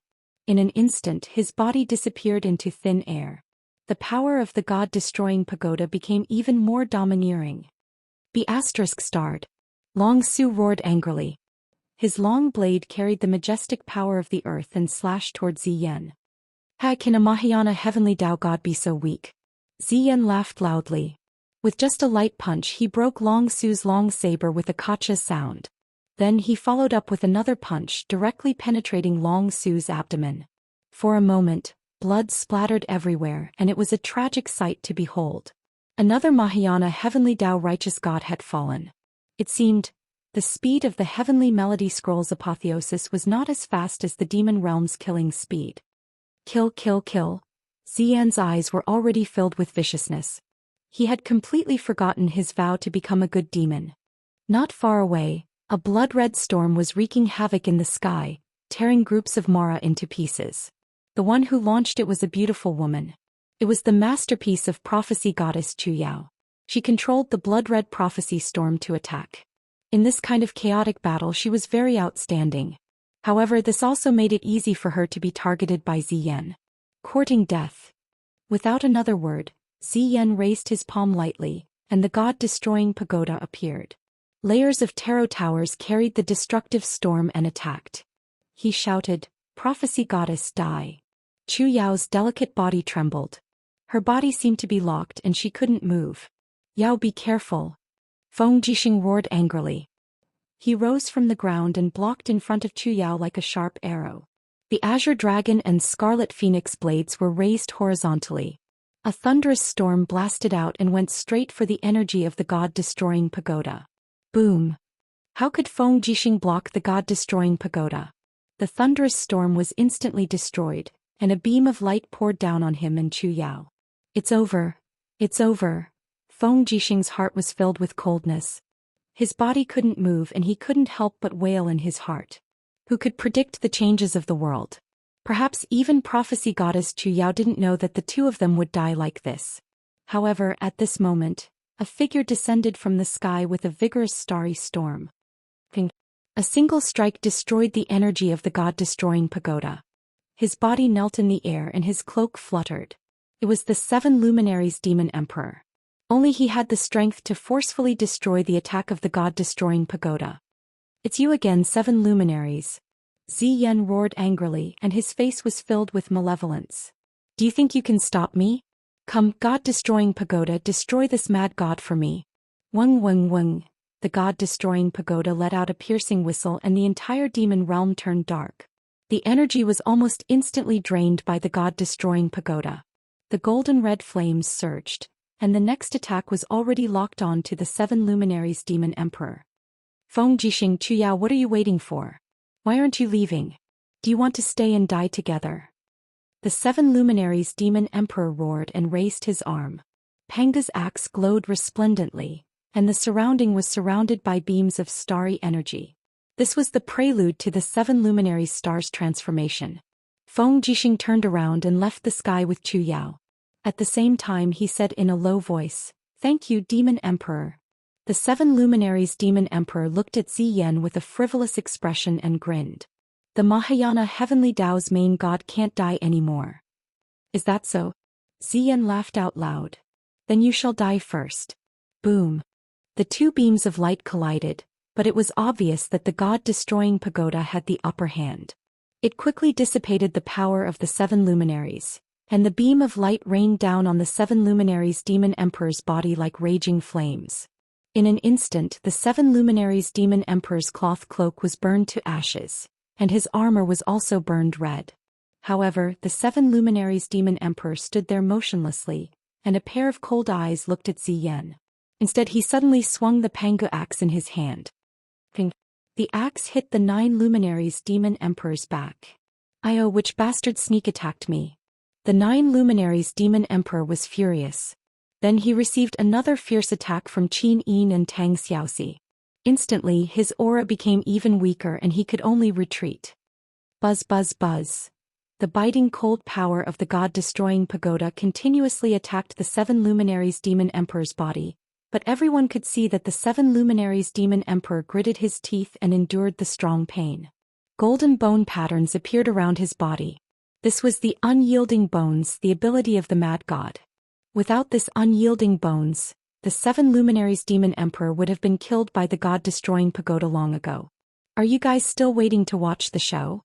In an instant his body disappeared into thin air. The power of the god-destroying pagoda became even more domineering. Be asterisk starred. Long Su roared angrily. His long blade carried the majestic power of the earth and slashed toward Ziyan. How can a Mahayana heavenly Tao god be so weak? Ziyan laughed loudly. With just a light punch he broke Long Su's long saber with a kacha sound. Then he followed up with another punch directly penetrating Long Su's abdomen. For a moment, blood splattered everywhere and it was a tragic sight to behold. Another Mahayana heavenly Tao righteous god had fallen. It seemed, the speed of the heavenly melody scroll's apotheosis was not as fast as the demon realm's killing speed. Kill, kill, kill. Ziyan's eyes were already filled with viciousness. He had completely forgotten his vow to become a good demon. Not far away, a blood-red storm was wreaking havoc in the sky, tearing groups of Mara into pieces. The one who launched it was a beautiful woman. It was the masterpiece of prophecy goddess Chu Yao. She controlled the blood-red prophecy storm to attack. In this kind of chaotic battle she was very outstanding. However, this also made it easy for her to be targeted by Ziyan. Courting death. Without another word, Ziyan raised his palm lightly, and the god-destroying pagoda appeared. Layers of tarot towers carried the destructive storm and attacked. He shouted, "Prophecy goddess, die." Chu Yao's delicate body trembled. Her body seemed to be locked and she couldn't move. "Yao, be careful." Feng Jixing roared angrily. He rose from the ground and blocked in front of Chu Yao like a sharp arrow. The azure dragon and scarlet phoenix blades were raised horizontally. A thunderous storm blasted out and went straight for the energy of the god-destroying pagoda. Boom! How could Feng Jixing block the god-destroying pagoda? The thunderous storm was instantly destroyed, and a beam of light poured down on him and Chu Yao. It's over. It's over. Feng Jixing's heart was filled with coldness. His body couldn't move and he couldn't help but wail in his heart. Who could predict the changes of the world? Perhaps even prophecy goddess Chu Yao didn't know that the two of them would die like this. However, at this moment, a figure descended from the sky with a vigorous starry storm. A single strike destroyed the energy of the god-destroying pagoda. His body knelt in the air and his cloak fluttered. It was the 7 luminaries demon emperor. Only he had the strength to forcefully destroy the attack of the god-destroying pagoda. "It's you again, 7 luminaries." Ziyan roared angrily and his face was filled with malevolence. "Do you think you can stop me? Come, god-destroying pagoda, destroy this mad god for me." Wung wung wung. The god-destroying pagoda let out a piercing whistle and the entire demon realm turned dark. The energy was almost instantly drained by the god-destroying pagoda. The golden-red flames surged, and the next attack was already locked on to the 7 luminaries demon emperor. "Feng Jixing, Chu Yao, what are you waiting for? Why aren't you leaving? Do you want to stay and die together?" The 7 luminaries demon emperor roared and raised his arm. Panga's axe glowed resplendently, and the surrounding was surrounded by beams of starry energy. This was the prelude to the 7 luminaries stars transformation. Feng Jixing turned around and left the sky with Chu Yao. At the same time he said in a low voice, "Thank you, Demon Emperor." The 7 luminaries Demon Emperor looked at Ziyan with a frivolous expression and grinned. "The Mahayana heavenly Tao's main god can't die anymore. Is that so?" Ziyan laughed out loud. "Then you shall die first." Boom. The two beams of light collided, but it was obvious that the god-destroying pagoda had the upper hand. It quickly dissipated the power of the 7 luminaries, and the beam of light rained down on the 7 luminaries Demon Emperor's body like raging flames. In an instant the 7 luminaries Demon Emperor's cloth cloak was burned to ashes, and his armor was also burned red. However, the 7 luminaries Demon Emperor stood there motionlessly, and a pair of cold eyes looked at Ziyan. Instead he suddenly swung the Pangu axe in his hand. Ping. The axe hit the 9 luminaries Demon Emperor's back. "Oh, which bastard sneak attacked me?" The 9 luminaries Demon Emperor was furious. Then he received another fierce attack from Qin Yin and Tang Xiaoxi. Instantly his aura became even weaker and he could only retreat. Buzz buzz buzz. The biting cold power of the god-destroying pagoda continuously attacked the 7 luminaries Demon Emperor's body, but everyone could see that the 7 luminaries Demon Emperor gritted his teeth and endured the strong pain. Golden bone patterns appeared around his body. This was the unyielding bones, the ability of the mad god. Without this unyielding bones, the 7 luminaries demon emperor would have been killed by the god-destroying pagoda long ago. Are you guys still waiting to watch the show?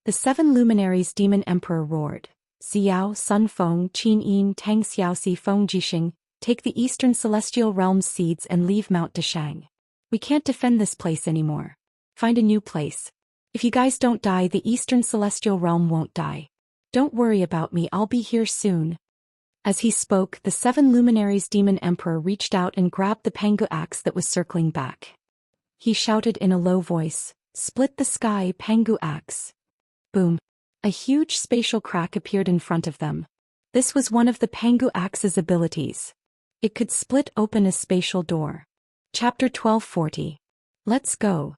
The 7 luminaries demon emperor roared. Xiao, Sun Feng, Qin Yin, Tang Xiaoxi, Feng Jixing, take the eastern celestial realm's seeds and leave Mount Deshang. We can't defend this place anymore. Find a new place. If you guys don't die, the eastern celestial realm won't die. Don't worry about me, I'll be here soon. As he spoke, the 7 luminaries demon emperor reached out and grabbed the Pangu axe that was circling back. He shouted in a low voice, "Split the sky, Pangu axe." Boom. A huge spatial crack appeared in front of them. This was one of the Pangu axe's abilities. It could split open a spatial door. Chapter 1240. Let's go.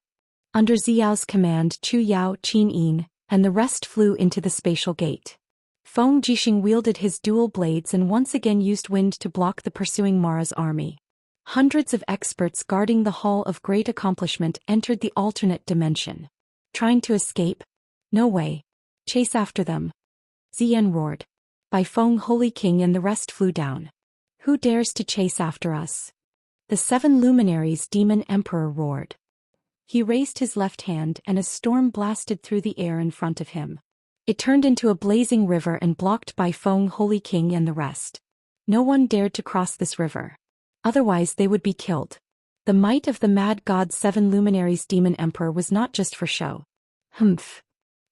Under Xiao's command, Chu Yao, Qin Yin, and the rest flew into the spatial gate. Feng Jixing wielded his dual blades and once again used wind to block the pursuing Mara's army. Hundreds of experts guarding the Hall of Great Accomplishment entered the alternate dimension. Trying to escape? No way. Chase after them. Xian roared. Bai Feng, Holy King, and the rest flew down. Who dares to chase after us? The 7 luminaries demon emperor roared. He raised his left hand and a storm blasted through the air in front of him. It turned into a blazing river and blocked Bai Feng, Holy King, and the rest. No one dared to cross this river. Otherwise they would be killed. The might of the mad god 7 luminaries demon emperor was not just for show. Humph.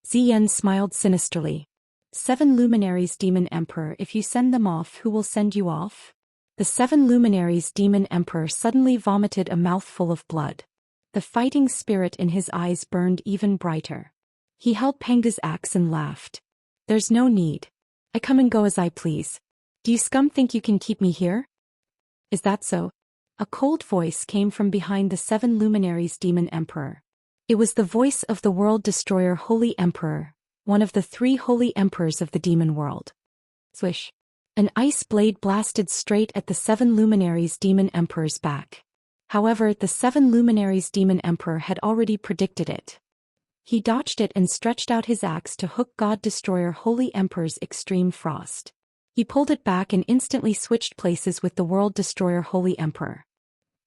Xian smiled sinisterly. 7 luminaries demon emperor, if you send them off, who will send you off? The 7 luminaries demon emperor suddenly vomited a mouthful of blood. The fighting spirit in his eyes burned even brighter. He held Pangu's axe and laughed. There's no need. I come and go as I please. Do you scum think you can keep me here? Is that so? A cold voice came from behind the 7 luminaries demon emperor. It was the voice of the world destroyer Holy Emperor, one of the 3 holy emperors of the demon world. Swish. An ice blade blasted straight at the 7 luminaries demon emperor's back. However, the 7 luminaries demon emperor had already predicted it. He dodged it and stretched out his axe to hook God Destroyer Holy Emperor's extreme frost. He pulled it back and instantly switched places with the World Destroyer Holy Emperor.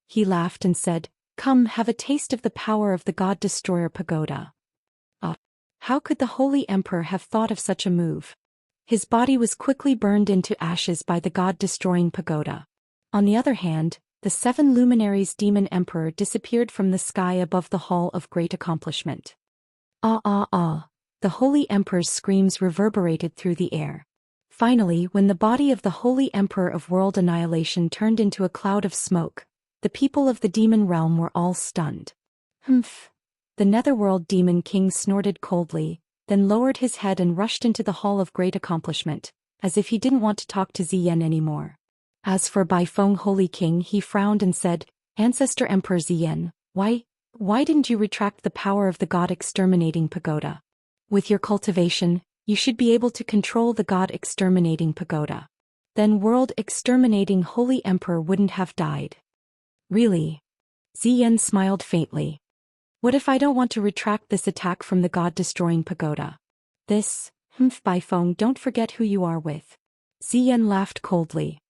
He laughed and said, "Come, have a taste of the power of the God Destroyer Pagoda." How could the Holy Emperor have thought of such a move? His body was quickly burned into ashes by the God-destroying pagoda. On the other hand, the 7 luminaries demon emperor disappeared from the sky above the Hall of Great Accomplishment. Ah ah ah, the Holy Emperor's screams reverberated through the air. Finally, when the body of the Holy Emperor of World Annihilation turned into a cloud of smoke, the people of the demon realm were all stunned. Humph. The Netherworld Demon King snorted coldly, then lowered his head and rushed into the Hall of Great Accomplishment, as if he didn't want to talk to Xian anymore. As for Bai Feng Holy King, he frowned and said, "Ancestor Emperor Xian, why didn't you retract the power of the God-exterminating pagoda? With your cultivation, you should be able to control the God-exterminating pagoda. Then world-exterminating Holy Emperor wouldn't have died." Really? Xian smiled faintly. What if I don't want to retract this attack from the God-destroying pagoda? Bai Feng, don't forget who you are with. Xian laughed coldly.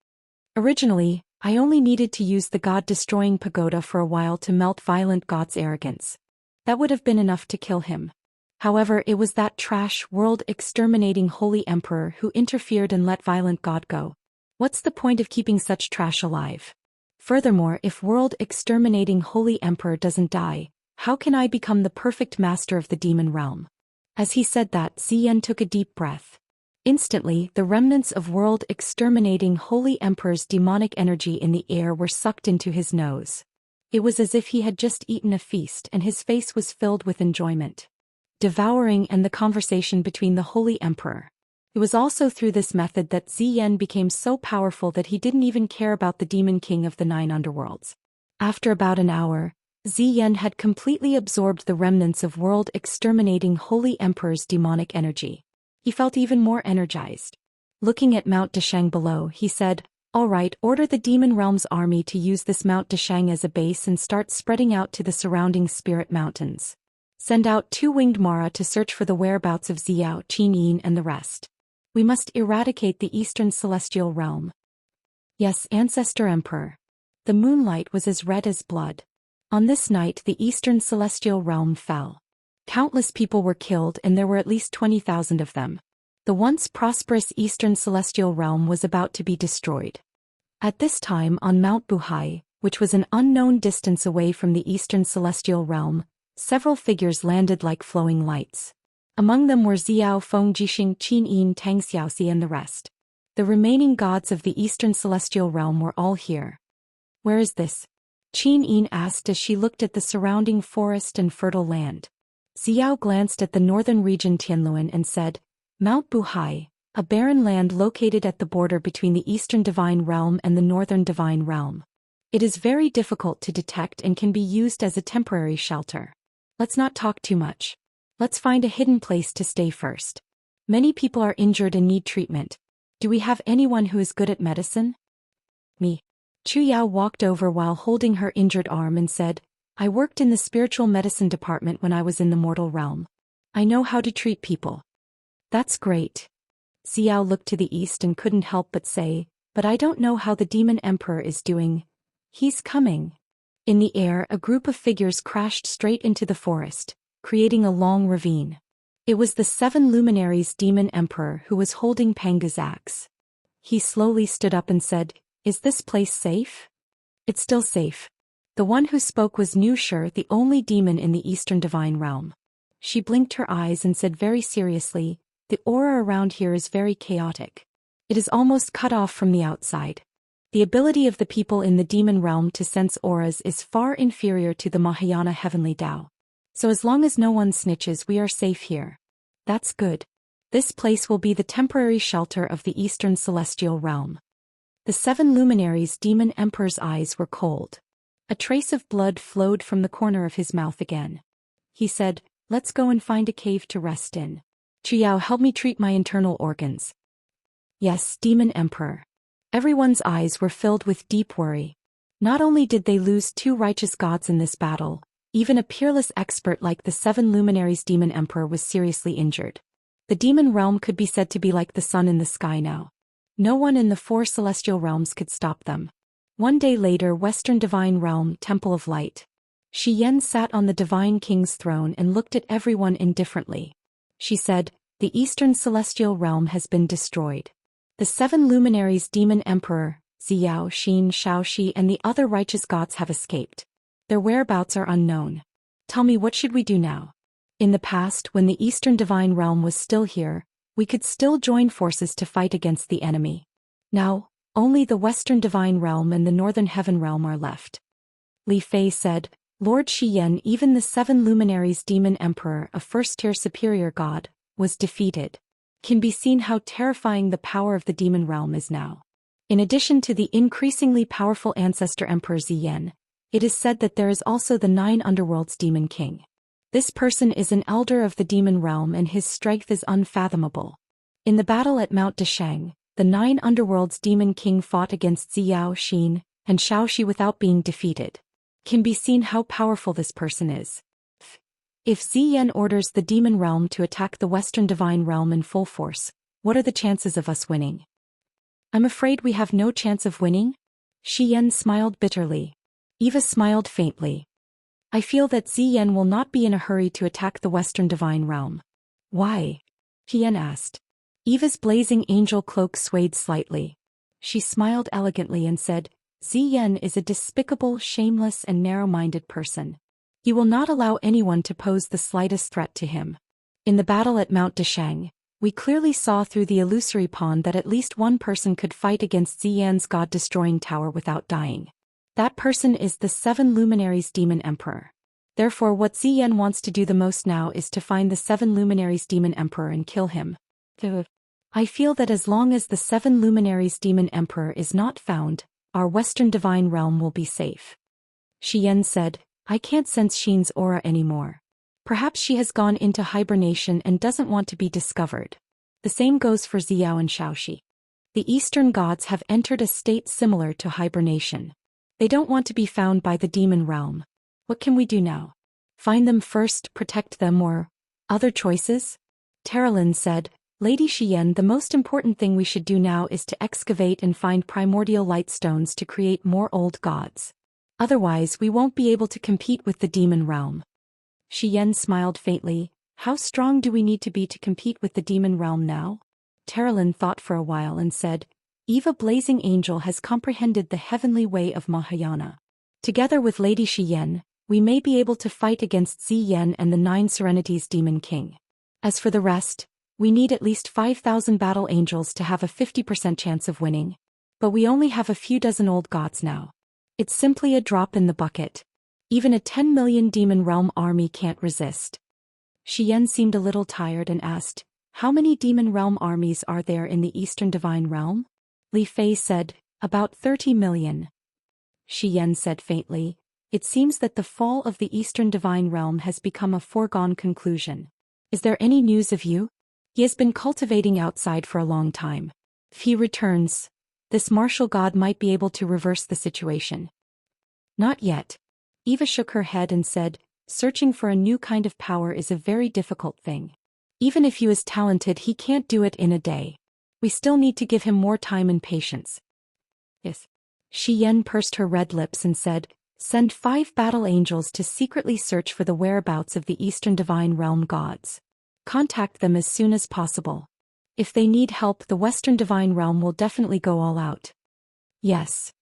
Originally, I only needed to use the God-destroying pagoda for a while to melt Violent God's arrogance. That would have been enough to kill him. However, it was that trash, world-exterminating Holy Emperor who interfered and let Violent God go. What's the point of keeping such trash alive? Furthermore, if world-exterminating Holy Emperor doesn't die, how can I become the perfect master of the demon realm? As he said that, Xian took a deep breath. Instantly, the remnants of world-exterminating Holy Emperor's demonic energy in the air were sucked into his nose. It was as if he had just eaten a feast and his face was filled with enjoyment. Devouring and the conversation between the Holy Emperor. It was also through this method that Xian became so powerful that he didn't even care about the Demon King of the 9 underworlds. After about an hour, Xian had completely absorbed the remnants of world-exterminating Holy Emperor's demonic energy. He felt even more energized. Looking at Mount Deshang below, he said, "All right, order the Demon Realm's army to use this Mount Deshang as a base and start spreading out to the surrounding spirit mountains." Send out 2-winged Mara to search for the whereabouts of Zhou Xian and the rest. We must eradicate the Eastern Celestial Realm. Yes, Ancestor Emperor. The moonlight was as red as blood. On this night the Eastern Celestial Realm fell. Countless people were killed and there were at least 20,000 of them. The once prosperous Eastern Celestial Realm was about to be destroyed. At this time on Mount Buhai, which was an unknown distance away from the Eastern Celestial Realm, several figures landed like flowing lights. Among them were Zhou Feng Jixing Qin Tang Xiaoxi and the rest. The remaining gods of the Eastern Celestial Realm were all here. Where is this? Qin asked as she looked at the surrounding forest and fertile land. Zhou glanced at the northern region Tianluan and said, Mount Buhai, a barren land located at the border between the Eastern Divine Realm and the Northern Divine Realm. It is very difficult to detect and can be used as a temporary shelter. Let's not talk too much. Let's find a hidden place to stay first. Many people are injured and need treatment. Do we have anyone who is good at medicine? Me. Chu Yao walked over while holding her injured arm and said, I worked in the spiritual medicine department when I was in the mortal realm. I know how to treat people. That's great. Xiao looked to the east and couldn't help but say, but I don't know how the demon emperor is doing. He's coming. In the air, a group of figures crashed straight into the forest, creating a long ravine. It was the 7 luminaries demon emperor who was holding Panga's axe. He slowly stood up and said, Is this place safe? It's still safe. The one who spoke was Nu Shi, the only demon in the Eastern Divine Realm. She blinked her eyes and said very seriously, The aura around here is very chaotic. It is almost cut off from the outside. The ability of the people in the demon realm to sense auras is far inferior to the Mahayana heavenly Tao. So as long as no one snitches, we are safe here. That's good. This place will be the temporary shelter of the Eastern Celestial Realm. The 7 luminaries demon emperor's eyes were cold. A trace of blood flowed from the corner of his mouth again. He said, Let's go and find a cave to rest in. Chiao, help me treat my internal organs. Yes, demon emperor. Everyone's eyes were filled with deep worry. Not only did they lose 2 righteous gods in this battle, even a peerless expert like the 7 luminaries demon emperor was seriously injured. The demon realm could be said to be like the sun in the sky now. No one in the 4 celestial realms could stop them. One day later, Western Divine Realm, Temple of Light. Xian sat on the Divine King's throne and looked at everyone indifferently. She said, The Eastern Celestial Realm has been destroyed. The 7 luminaries demon emperor, Zhou Xian, Xiaoxi and the other righteous gods have escaped. Their whereabouts are unknown. Tell me, what should we do now? In the past, when the Eastern Divine Realm was still here, we could still join forces to fight against the enemy. Now, only the Western Divine Realm and the Northern Heaven Realm are left. Li Fei said, Lord Xian, even the 7 luminaries demon emperor, a first-tier superior god, was defeated. Can be seen how terrifying the power of the demon realm is now. In addition to the increasingly powerful ancestor emperor Ziyan, it is said that there is also the 9 underworlds demon king. This person is an elder of the demon realm and his strength is unfathomable. In the battle at Mount Deshang, the 9 underworlds demon king fought against Zhou Xian and Xiaoxi without being defeated. Can be seen how powerful this person is. If Ziyan orders the demon realm to attack the Western Divine Realm in full force, what are the chances of us winning? I'm afraid we have no chance of winning? Xian smiled bitterly. Eva smiled faintly. I feel that Ziyan will not be in a hurry to attack the Western Divine Realm. Why? Xian asked. Eva's blazing angel cloak swayed slightly. She smiled elegantly and said, Ziyan is a despicable, shameless and narrow-minded person. He will not allow anyone to pose the slightest threat to him. In the battle at Mount Deshang, we clearly saw through the illusory pawn that at least one person could fight against Ziyan's god-destroying tower without dying. That person is the 7 luminaries demon emperor. Therefore, what Ziyan wants to do the most now is to find the 7 luminaries demon emperor and kill him. I feel that as long as the 7 luminaries demon emperor is not found, our Western Divine Realm will be safe. Xian said, I can't sense Xin's aura anymore. Perhaps she has gone into hibernation and doesn't want to be discovered. The same goes for Zhou and Xiaoxi. The Eastern gods have entered a state similar to hibernation. They don't want to be found by the demon realm. What can we do now? Find them first, protect them, or other choices? Terralyn said, Lady Xian, the most important thing we should do now is to excavate and find primordial light stones to create more old gods. Otherwise we won't be able to compete with the demon realm. Xian smiled faintly. How strong do we need to be to compete with the demon realm now? Terralyn thought for a while and said, Eva Blazing Angel has comprehended the heavenly way of Mahayana. Together with Lady Xian, we may be able to fight against Ziyan and the 9 Serenities Demon King. As for the rest, we need at least 5,000 battle angels to have a 50% chance of winning. But we only have a few dozen old gods now. It's simply a drop in the bucket. Even a 10 million demon realm army can't resist. Xian seemed a little tired and asked, How many demon realm armies are there in the Eastern Divine Realm? Li Fei said, About 30 million. Xian said faintly, It seems that the fall of the Eastern Divine Realm has become a foregone conclusion. Is there any news of you? He has been cultivating outside for a long time. If he returns, this martial god might be able to reverse the situation. Not yet. Eva shook her head and said, Searching for a new kind of power is a very difficult thing. Even if he is talented, he can't do it in a day. We still need to give him more time and patience. Yes. Xian pursed her red lips and said, Send 5 battle angels to secretly search for the whereabouts of the Eastern Divine Realm gods. Contact them as soon as possible. If they need help, the Western Divine Realm will definitely go all out. Yes.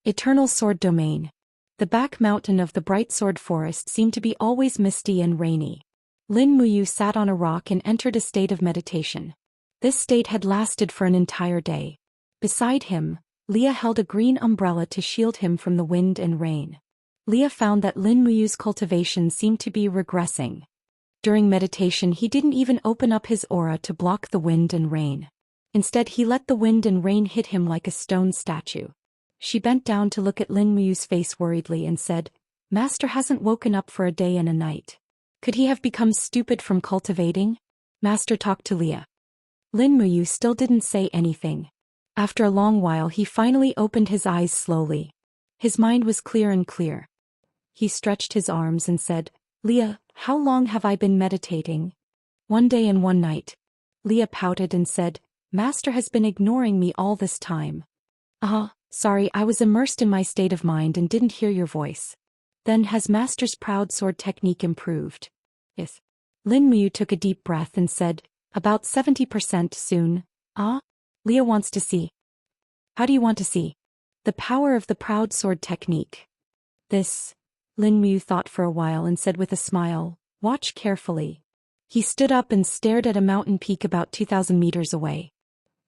Eternal Sword Domain. The back mountain of the Bright Sword Forest seemed to be always misty and rainy. Lin Muyu sat on a rock and entered a state of meditation. This state had lasted for an entire day. Beside him, Leah held a green umbrella to shield him from the wind and rain. Leah found that Lin Muyu's cultivation seemed to be regressing. During meditation he didn't even open up his aura to block the wind and rain. Instead he let the wind and rain hit him like a stone statue. She bent down to look at Lin Muyu's face worriedly and said, Master hasn't woken up for a day and a night. Could he have become stupid from cultivating? Master talked to Leah. Lin Muyu still didn't say anything. After a long while he finally opened his eyes slowly. His mind was clear and clear. He stretched his arms and said, Leah, how long have I been meditating? 1 day and 1 night. Leah pouted and said, Master has been ignoring me all this time. Sorry, I was immersed in my state of mind and didn't hear your voice. Then has Master's proud sword technique improved? Yes. Lin Muyu took a deep breath and said, About 70% soon. Leah wants to see. How do you want to see? The power of the proud sword technique. This. Lin Muyu thought for a while and said with a smile, Watch carefully. He stood up and stared at a mountain peak about 2,000 meters away.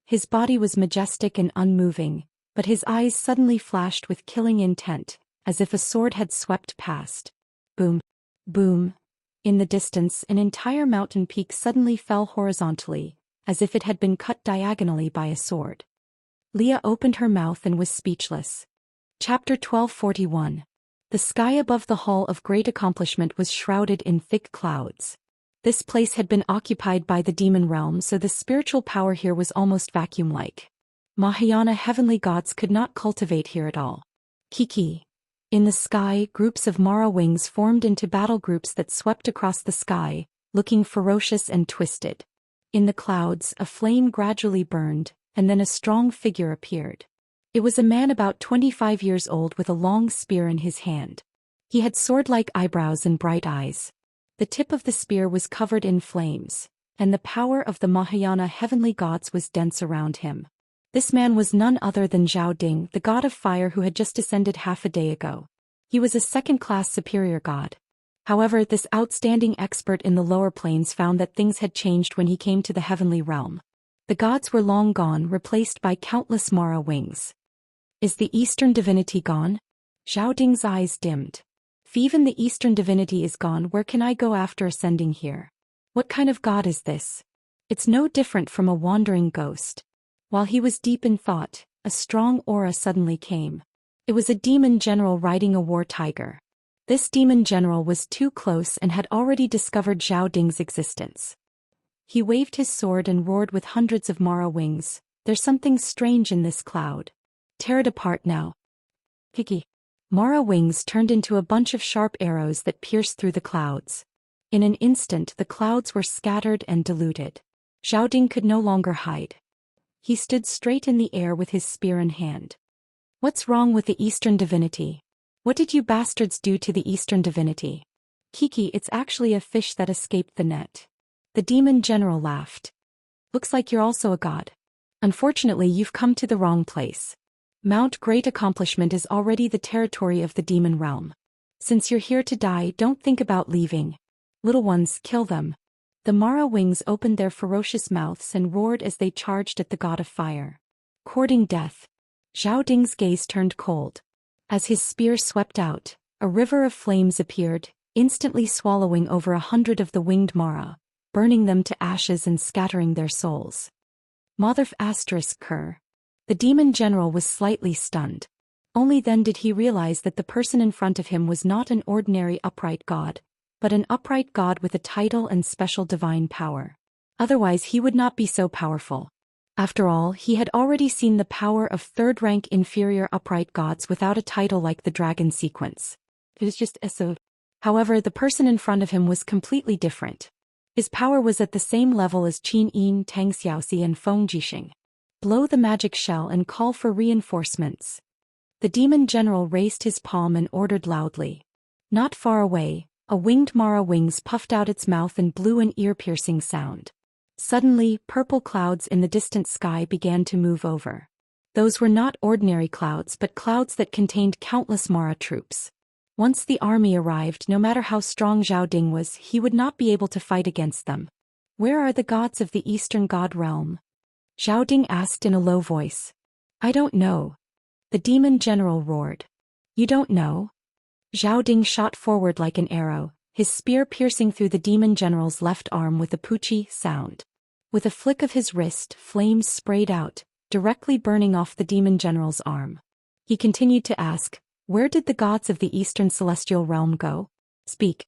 His body was majestic and unmoving, but his eyes suddenly flashed with killing intent, as if a sword had swept past. Boom. Boom. In the distance, an entire mountain peak suddenly fell horizontally, as if it had been cut diagonally by a sword. Leah opened her mouth and was speechless. Chapter 1241. The sky above the Hall of Great Accomplishment was shrouded in thick clouds. This place had been occupied by the demon realm, so the spiritual power here was almost vacuum-like. Mahayana heavenly gods could not cultivate here at all. Kiki. In the sky, groups of Mara wings formed into battle groups that swept across the sky, looking ferocious and twisted. In the clouds, a flame gradually burned, and then a strong figure appeared. It was a man about 25 years old with a long spear in his hand. He had sword-like eyebrows and bright eyes. The tip of the spear was covered in flames, and the power of the Mahayana heavenly gods was dense around him. This man was none other than Zhao Ding, the god of fire who had just descended half a day ago. He was a second-class superior god. However, this outstanding expert in the lower planes found that things had changed when he came to the heavenly realm. The gods were long gone, replaced by countless Mara wings. Is the Eastern divinity gone? Zhao Ding's eyes dimmed. If even the Eastern divinity is gone, where can I go after ascending here? What kind of god is this? It's no different from a wandering ghost. While he was deep in thought, a strong aura suddenly came. It was a demon general riding a war tiger. This demon general was too close and had already discovered Zhao Ding's existence. He waved his sword and roared with hundreds of Mara wings. There's something strange in this cloud. Tear it apart now. Kiki. Mara wings turned into a bunch of sharp arrows that pierced through the clouds. In an instant the clouds were scattered and diluted. Xiaoding could no longer hide. He stood straight in the air with his spear in hand. What's wrong with the Eastern divinity? What did you bastards do to the Eastern divinity? Kiki, it's actually a fish that escaped the net. The demon general laughed. Looks like you're also a god. Unfortunately, you've come to the wrong place. Mount Great Accomplishment is already the territory of the demon realm. Since you're here to die, don't think about leaving. Little ones, kill them. The Mara wings opened their ferocious mouths and roared as they charged at the god of fire. Courting death. Xiaoding's gaze turned cold. As his spear swept out, a river of flames appeared, instantly swallowing over 100 of the winged Mara, burning them to ashes and scattering their souls. Motherf asterisk cur. The demon general was slightly stunned. Only then did he realize that the person in front of him was not an ordinary upright god, but an upright god with a title and special divine power. Otherwise he would not be so powerful. After all, he had already seen the power of third-rank inferior upright gods without a title like the dragon sequence. It was just so. However, the person in front of him was completely different. His power was at the same level as Qin Yin, Tang Xiaoxi and Feng Jixing. Blow the magic shell and call for reinforcements. The demon general raised his palm and ordered loudly. Not far away, a winged Mara wings puffed out its mouth and blew an ear-piercing sound. Suddenly, purple clouds in the distant sky began to move over. Those were not ordinary clouds but clouds that contained countless Mara troops. Once the army arrived, no matter how strong Xiaoding was, he would not be able to fight against them. Where are the gods of the Eastern God realm? Xiaoding asked in a low voice. I don't know. The demon general roared. You don't know? Xiaoding shot forward like an arrow, his spear piercing through the demon general's left arm with a poochie sound. With a flick of his wrist, flames sprayed out, directly burning off the demon general's arm. He continued to ask, where did the gods of the Eastern Celestial Realm go? Speak.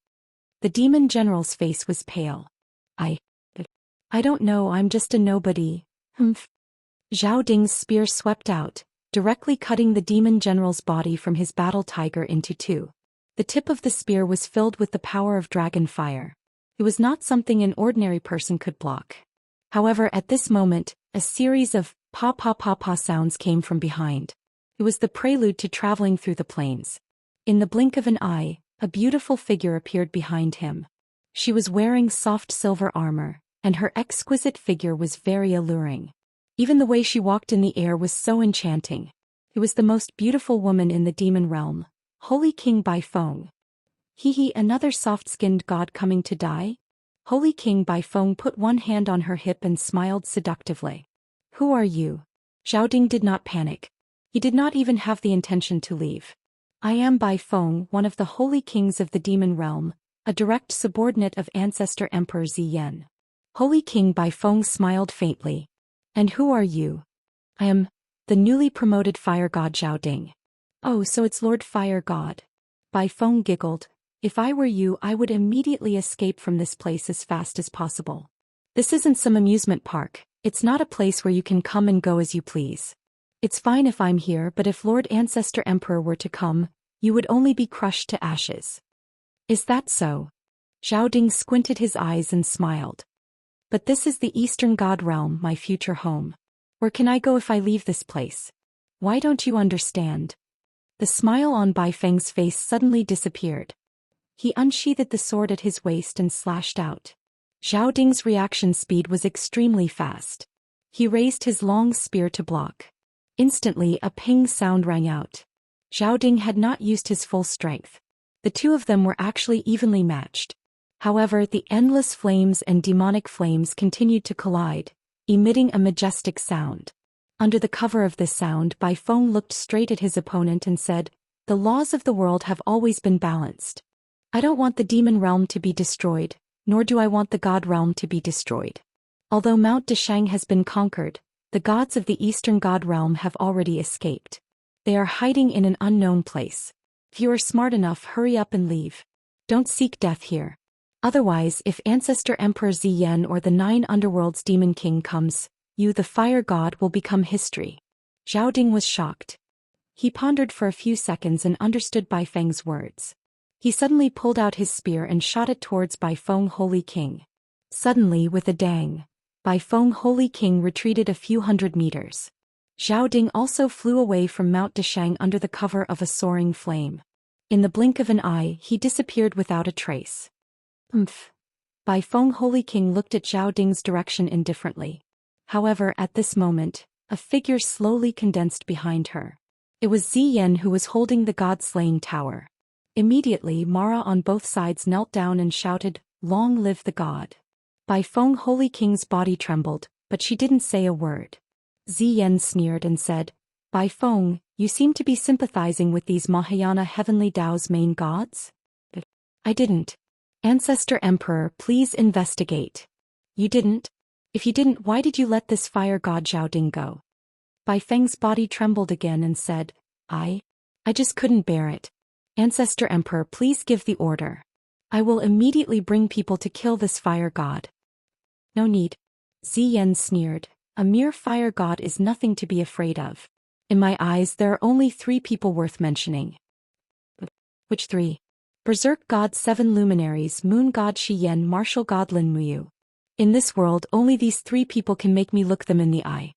The demon general's face was pale. I don't know, I'm just a nobody. Humph. Xiaoding's spear swept out, directly cutting the demon general's body from his battle tiger into two. The tip of the spear was filled with the power of dragon fire. It was not something an ordinary person could block. However, at this moment, a series of pa sounds came from behind. It was the prelude to traveling through the plains. In the blink of an eye, a beautiful figure appeared behind him. She was wearing soft silver armor, and her exquisite figure was very alluring. Even the way she walked in the air was so enchanting. It was the most beautiful woman in the demon realm, Holy King Baifeng. He, another soft-skinned god coming to die? Holy King Baifeng put one hand on her hip and smiled seductively. Who are you? Xiaoding did not panic. He did not even have the intention to leave. I am Baifeng, one of the holy kings of the demon realm, a direct subordinate of ancestor Emperor Ziyan. Holy King Baifeng smiled faintly. And who are you? I am the newly promoted fire god Xiaoding. Oh, so it's Lord Fire God. Baifeng giggled. If I were you, I would immediately escape from this place as fast as possible. This isn't some amusement park. It's not a place where you can come and go as you please. It's fine if I'm here, but if Lord Ancestor Emperor were to come, you would only be crushed to ashes. Is that so? Xiaoding squinted his eyes and smiled. But this is the Eastern God realm, my future home. Where can I go if I leave this place? Why don't you understand? The smile on Baifeng's face suddenly disappeared. He unsheathed the sword at his waist and slashed out. Xiaoding's reaction speed was extremely fast. He raised his long spear to block. Instantly, a ping sound rang out. Xiaoding had not used his full strength. The two of them were actually evenly matched. However, the endless flames and demonic flames continued to collide, emitting a majestic sound. Under the cover of this sound, Baifeng looked straight at his opponent and said, The laws of the world have always been balanced. I don't want the demon realm to be destroyed, nor do I want the god realm to be destroyed. Although Mount Deshang has been conquered, the gods of the Eastern God realm have already escaped. They are hiding in an unknown place. If you are smart enough, hurry up and leave. Don't seek death here. Otherwise, if Ancestor Emperor Ziyan or the 9 Underworlds Demon King comes, you, the fire god, will become history. Xiaoding was shocked. He pondered for a few seconds and understood Bai Feng's words. He suddenly pulled out his spear and shot it towards Bai Feng Holy King. Suddenly, with a dang, Bai Feng Holy King retreated a few hundred meters. Zhao Ding also flew away from Mount Deshang under the cover of a soaring flame. In the blink of an eye, he disappeared without a trace. Bai Feng Holy King looked at Zhao Ding's direction indifferently. However, at this moment, a figure slowly condensed behind her. It was Ziyan who was holding the god-slaying tower. Immediately, Mara on both sides knelt down and shouted, "Long live the god." Bai Feng Holy King's body trembled, but she didn't say a word. Ziyan sneered and said, "Bai Feng, you seem to be sympathizing with these Mahayana heavenly Tao's main gods?" "I didn't. Ancestor Emperor, please investigate." "You didn't? If you didn't, why did you let this fire god Zhao Ding go?" Bai Feng's body trembled again and said, I just couldn't bear it. Ancestor Emperor, please give the order. I will immediately bring people to kill this fire god." "No need." Ziyan sneered. "A mere fire god is nothing to be afraid of. In my eyes there are only 3 people worth mentioning." "Which 3? Berserk god 7 luminaries, moon god Xian, martial god Lin Muyu. In this world only these 3 people can make me look them in the eye."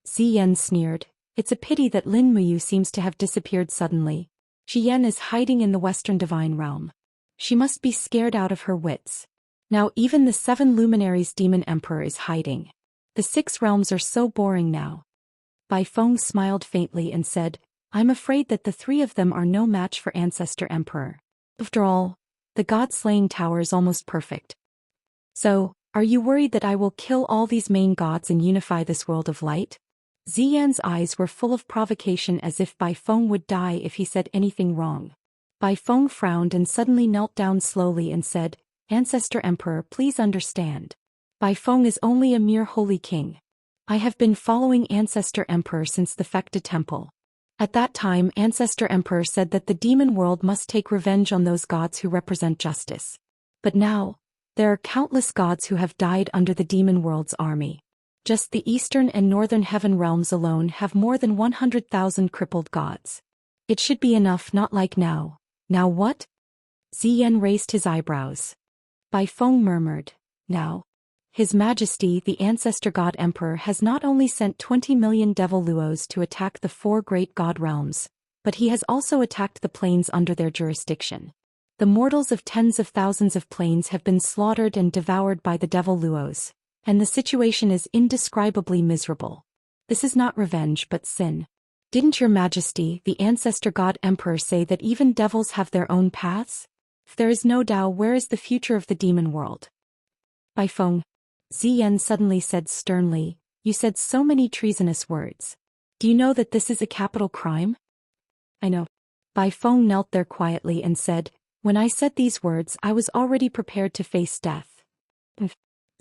Ziyan sneered. "It's a pity that Lin Muyu seems to have disappeared suddenly. Xian is hiding in the Western Divine Realm. She must be scared out of her wits. Now even the 7 luminaries Demon Emperor is hiding. The 6 realms are so boring now." Bai Feng smiled faintly and said, "I'm afraid that the 3 of them are no match for Ancestor Emperor. After all, the god-slaying tower is almost perfect. So, are you worried that I will kill all these main gods and unify this world of light?" Ziyan's eyes were full of provocation, as if Bai Feng would die if he said anything wrong. Bai Feng frowned and suddenly knelt down slowly and said, "Ancestor Emperor, please understand. Bai Feng is only a mere holy king. I have been following Ancestor Emperor since the Fekta Temple. At that time, Ancestor Emperor said that the demon world must take revenge on those gods who represent justice. But now, there are countless gods who have died under the demon world's army. Just the eastern and northern heaven realms alone have more than 100,000 crippled gods. It should be enough, not like now." "Now what?" Ziyan raised his eyebrows. Bai Feng murmured, "Now. His Majesty the Ancestor God Emperor has not only sent 20 million devil luos to attack the 4 great god realms, but he has also attacked the planes under their jurisdiction. The mortals of tens of thousands of planes have been slaughtered and devoured by the devil luos, and the situation is indescribably miserable. This is not revenge but sin. Didn't your Majesty the Ancestor God Emperor say that even devils have their own paths? If there is no Tao, where is the future of the demon world?" "Bai Feng," Ziyan suddenly said sternly, "you said so many treasonous words. Do you know that this is a capital crime?" "I know." Bai Feng knelt there quietly and said, "When I said these words I was already prepared to face death."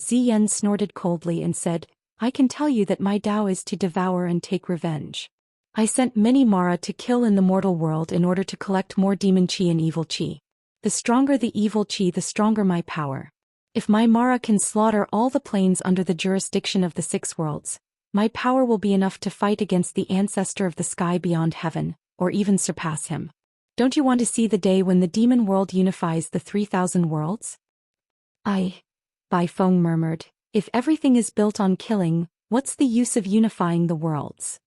Ziyan snorted coldly and said, "I can tell you that my Tao is to devour and take revenge. I sent many Mara to kill in the mortal world in order to collect more demon chi and evil chi. The stronger the evil chi, the stronger my power. If my Mara can slaughter all the planes under the jurisdiction of the 6 worlds, my power will be enough to fight against the ancestor of the sky beyond heaven, or even surpass him. Don't you want to see the day when the demon world unifies the 3,000 worlds?" Bai Feng murmured, "If everything is built on killing, what's the use of unifying the worlds?"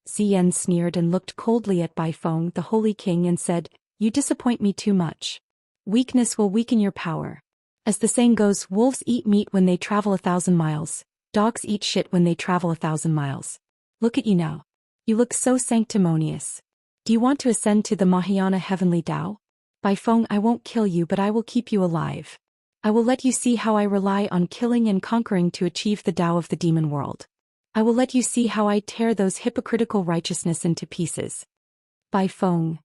Ziyan sneered and looked coldly at Bai Feng the Holy King and said, "You disappoint me too much. Weakness will weaken your power. As the saying goes, wolves eat meat when they travel 1,000 miles, dogs eat shit when they travel 1,000 miles. Look at you now. You look so sanctimonious. Do you want to ascend to the Mahayana heavenly Tao? Bai Feng, I won't kill you, but I will keep you alive. I will let you see how I rely on killing and conquering to achieve the Tao of the demon world. I will let you see how I tear those hypocritical righteousness into pieces." Bai Feng.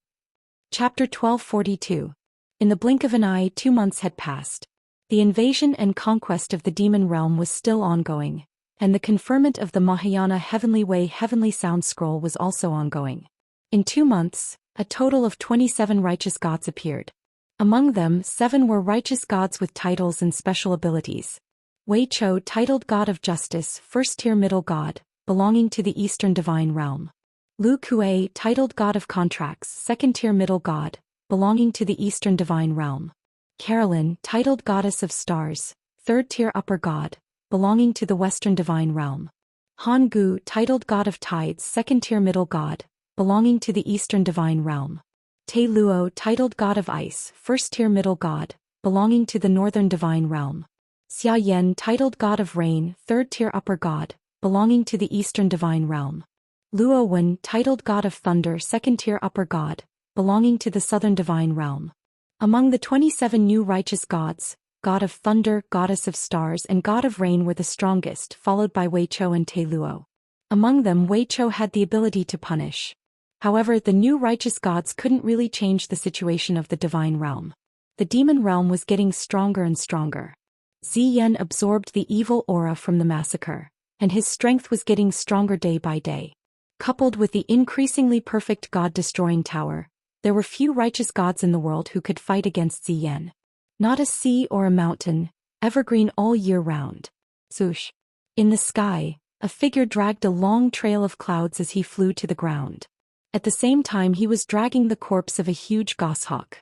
Chapter 1242. In the blink of an eye, 2 months had passed. The invasion and conquest of the demon realm was still ongoing, and the conferment of the Mahayana Heavenly Way Heavenly Sound Scroll was also ongoing. In 2 months, a total of 27 righteous gods appeared. Among them, 7 were righteous gods with titles and special abilities. Wei Chou, titled God of Justice, first-tier middle god, belonging to the Eastern Divine Realm. Lu Kuei, titled God of Contracts, second-tier middle god, belonging to the Eastern Divine Realm. Carolyn, titled Goddess of Stars, third-tier upper god, belonging to the Western Divine Realm. Han Gu, titled God of Tides, second-tier middle god, belonging to the Eastern Divine Realm. Te Luo, titled God of Ice, first-tier middle god, belonging to the Northern Divine Realm. Xia Yan, titled God of Rain, third-tier upper god, belonging to the Eastern Divine Realm. Luo Wen, titled God of Thunder, second-tier upper god, belonging to the Southern Divine Realm. Among the 27 new righteous gods, God of Thunder, Goddess of Stars and God of Rain were the strongest, followed by Wei Chou and Te Luo. Among them, Wei Chou had the ability to punish. However, the new righteous gods couldn't really change the situation of the Divine Realm. The demon realm was getting stronger and stronger. Ziyan absorbed the evil aura from the massacre, and his strength was getting stronger day by day. Coupled with the increasingly perfect god-destroying tower, there were few righteous gods in the world who could fight against Ziyan. Not a sea or a mountain, evergreen all year round. Swoosh. In the sky, a figure dragged a long trail of clouds as he flew to the ground. At the same time he was dragging the corpse of a huge goshawk.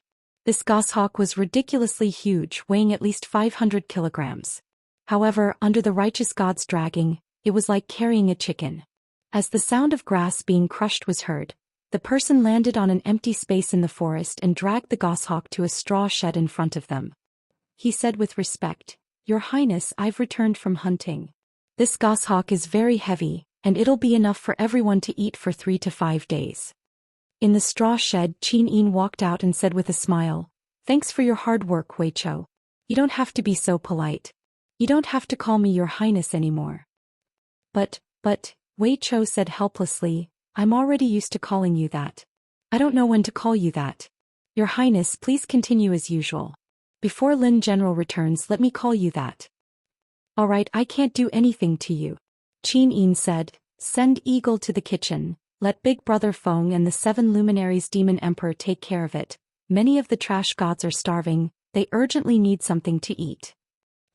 This goshawk was ridiculously huge, weighing at least 500 kilograms. However, under the righteous god's dragging, it was like carrying a chicken. As the sound of grass being crushed was heard, the person landed on an empty space in the forest and dragged the goshawk to a straw shed in front of them. He said with respect, "Your Highness, I've returned from hunting. This goshawk is very heavy, and it'll be enough for everyone to eat for 3 to 5 days. In the straw shed, Qin Yin walked out and said with a smile, "Thanks for your hard work, Wei Chou. You don't have to be so polite. You don't have to call me Your Highness anymore." But, Wei Chou said helplessly, "I'm already used to calling you that. I don't know when to call you that. Your Highness, please continue as usual. Before Lin General returns, let me call you that." "Alright, I can't do anything to you." Qin Yin said, "Send Eagle to the kitchen, let Big Brother Feng and the 7 luminaries Demon Emperor take care of it. Many of the trash gods are starving, they urgently need something to eat."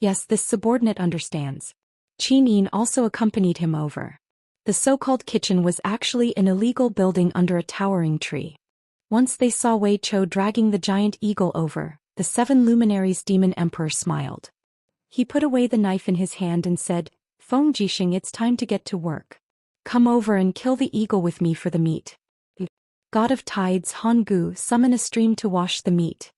Yes, this subordinate understands. Qin Yin also accompanied him over. The so-called kitchen was actually an illegal building under a towering tree. Once they saw Wei Chou dragging the giant eagle over, the 7 luminaries Demon Emperor smiled. He put away the knife in his hand and said, "Feng Jixing, it's time to get to work. Come over and kill the eagle with me for the meat." God of Tides Han Gu, summon a stream to wash the meat.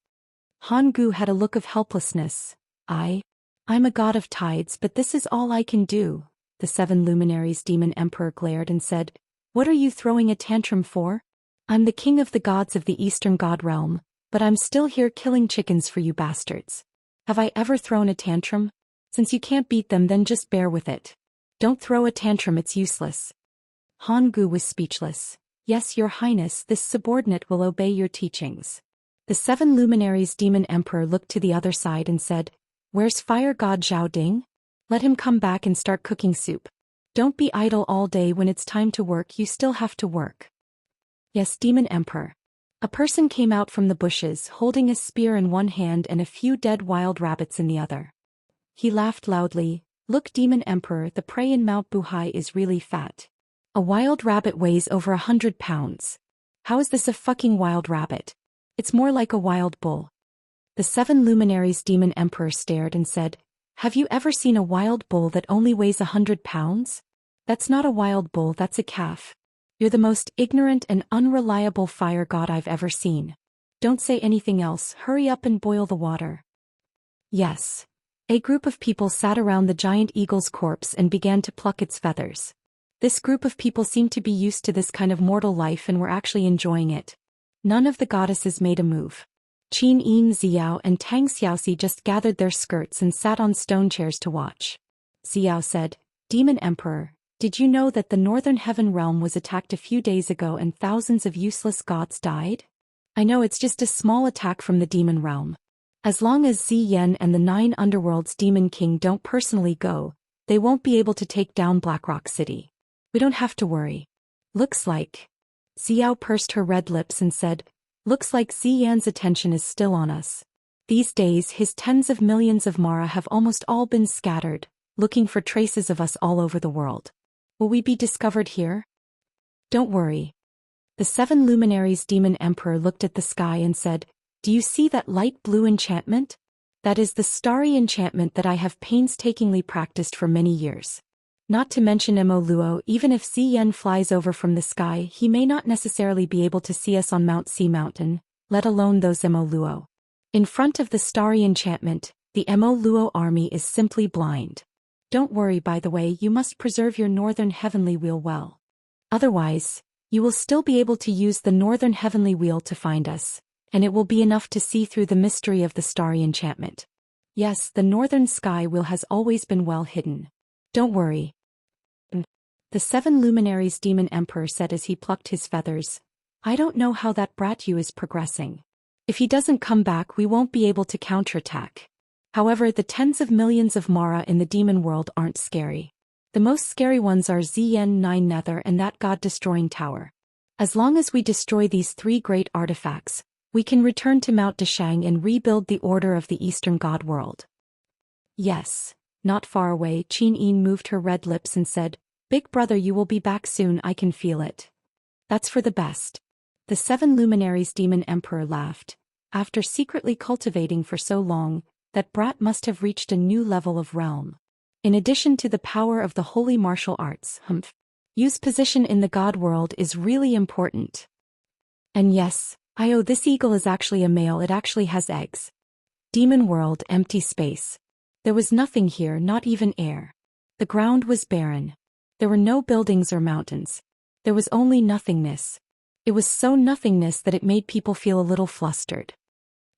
Han Gu had a look of helplessness. I'm a god of tides, but this is all I can do." The 7 luminaries Demon Emperor glared and said, "What are you throwing a tantrum for? I'm the king of the gods of the Eastern God Realm, but I'm still here killing chickens for you bastards. Have I ever thrown a tantrum? Since you can't beat them, then just bear with it. Don't throw a tantrum, it's useless." Han Gu was speechless. "Yes, Your Highness, this subordinate will obey your teachings." The 7 luminaries Demon Emperor looked to the other side and said, "Where's Fire God Zhao Ding? Let him come back and start cooking soup. Don't be idle all day. When it's time to work, you still have to work." "Yes, Demon Emperor." A person came out from the bushes holding a spear in one hand and a few dead wild rabbits in the other. He laughed loudly. "Look, Demon Emperor, the prey in Mount Buhai is really fat. A wild rabbit weighs over 100 pounds. How is this a fucking wild rabbit? It's more like a wild bull." The 7 luminaries Demon Emperor stared and said, "Have you ever seen a wild bull that only weighs 100 pounds? That's not a wild bull, that's a calf. You're the most ignorant and unreliable fire god I've ever seen. Don't say anything else, hurry up and boil the water." Yes. A group of people sat around the giant eagle's corpse and began to pluck its feathers. This group of people seemed to be used to this kind of mortal life and were actually enjoying it. None of the goddesses made a move. Qin Yin Xiao and Tang Xiaoxi just gathered their skirts and sat on stone chairs to watch. Xiao said, "Demon Emperor, did you know that the Northern Heaven Realm was attacked a few days ago and thousands of useless gods died? I know it's just a small attack from the Demon Realm. As long as Ziyan and the 9 Underworlds Demon King don't personally go, they won't be able to take down Blackrock City. We don't have to worry. Looks like..." Xiao pursed her red lips and said, "Looks like Ziyan's attention is still on us. These days his tens of millions of Mara have almost all been scattered, looking for traces of us all over the world. Will we be discovered here? Don't worry. The 7 luminaries demon emperor looked at the sky and said, "Do you see that light blue enchantment? That is the starry enchantment that I have painstakingly practiced for many years. Not to mention Mo Luo, even if Ziyan flies over from the sky, he may not necessarily be able to see us on Mount Sea Mountain, let alone those Mo Luo. In front of the starry enchantment, the Mo Luo army is simply blind. Don't worry, by the way, you must preserve your northern heavenly wheel well. Otherwise, you will still be able to use the northern heavenly wheel to find us, and it will be enough to see through the mystery of the starry enchantment. Yes, the northern sky wheel has always been well hidden. Don't worry." The 7 luminaries demon emperor said as he plucked his feathers, "I don't know how that brat Yu is progressing. If he doesn't come back, we won't be able to counterattack. However, the tens of millions of Mara in the demon world aren't scary. The most scary ones are Ziyan 9 Nether and that god-destroying tower. As long as we destroy these 3 great artifacts, we can return to Mount Dashang and rebuild the order of the Eastern God world." Yes. Not far away, Qin Yin moved her red lips and said, "Big brother, you will be back soon, I can feel it." "That's for the best." The 7 luminaries demon emperor laughed. After secretly cultivating for so long, that brat must have reached a new level of realm. In addition to the power of the holy martial arts, Yu's position in the god world is really important. And yes, this eagle is actually a male, it actually has eggs. Demon world, empty space. There was nothing here, not even air. The ground was barren. There were no buildings or mountains. There was only nothingness. It was so nothingness that it made people feel a little flustered.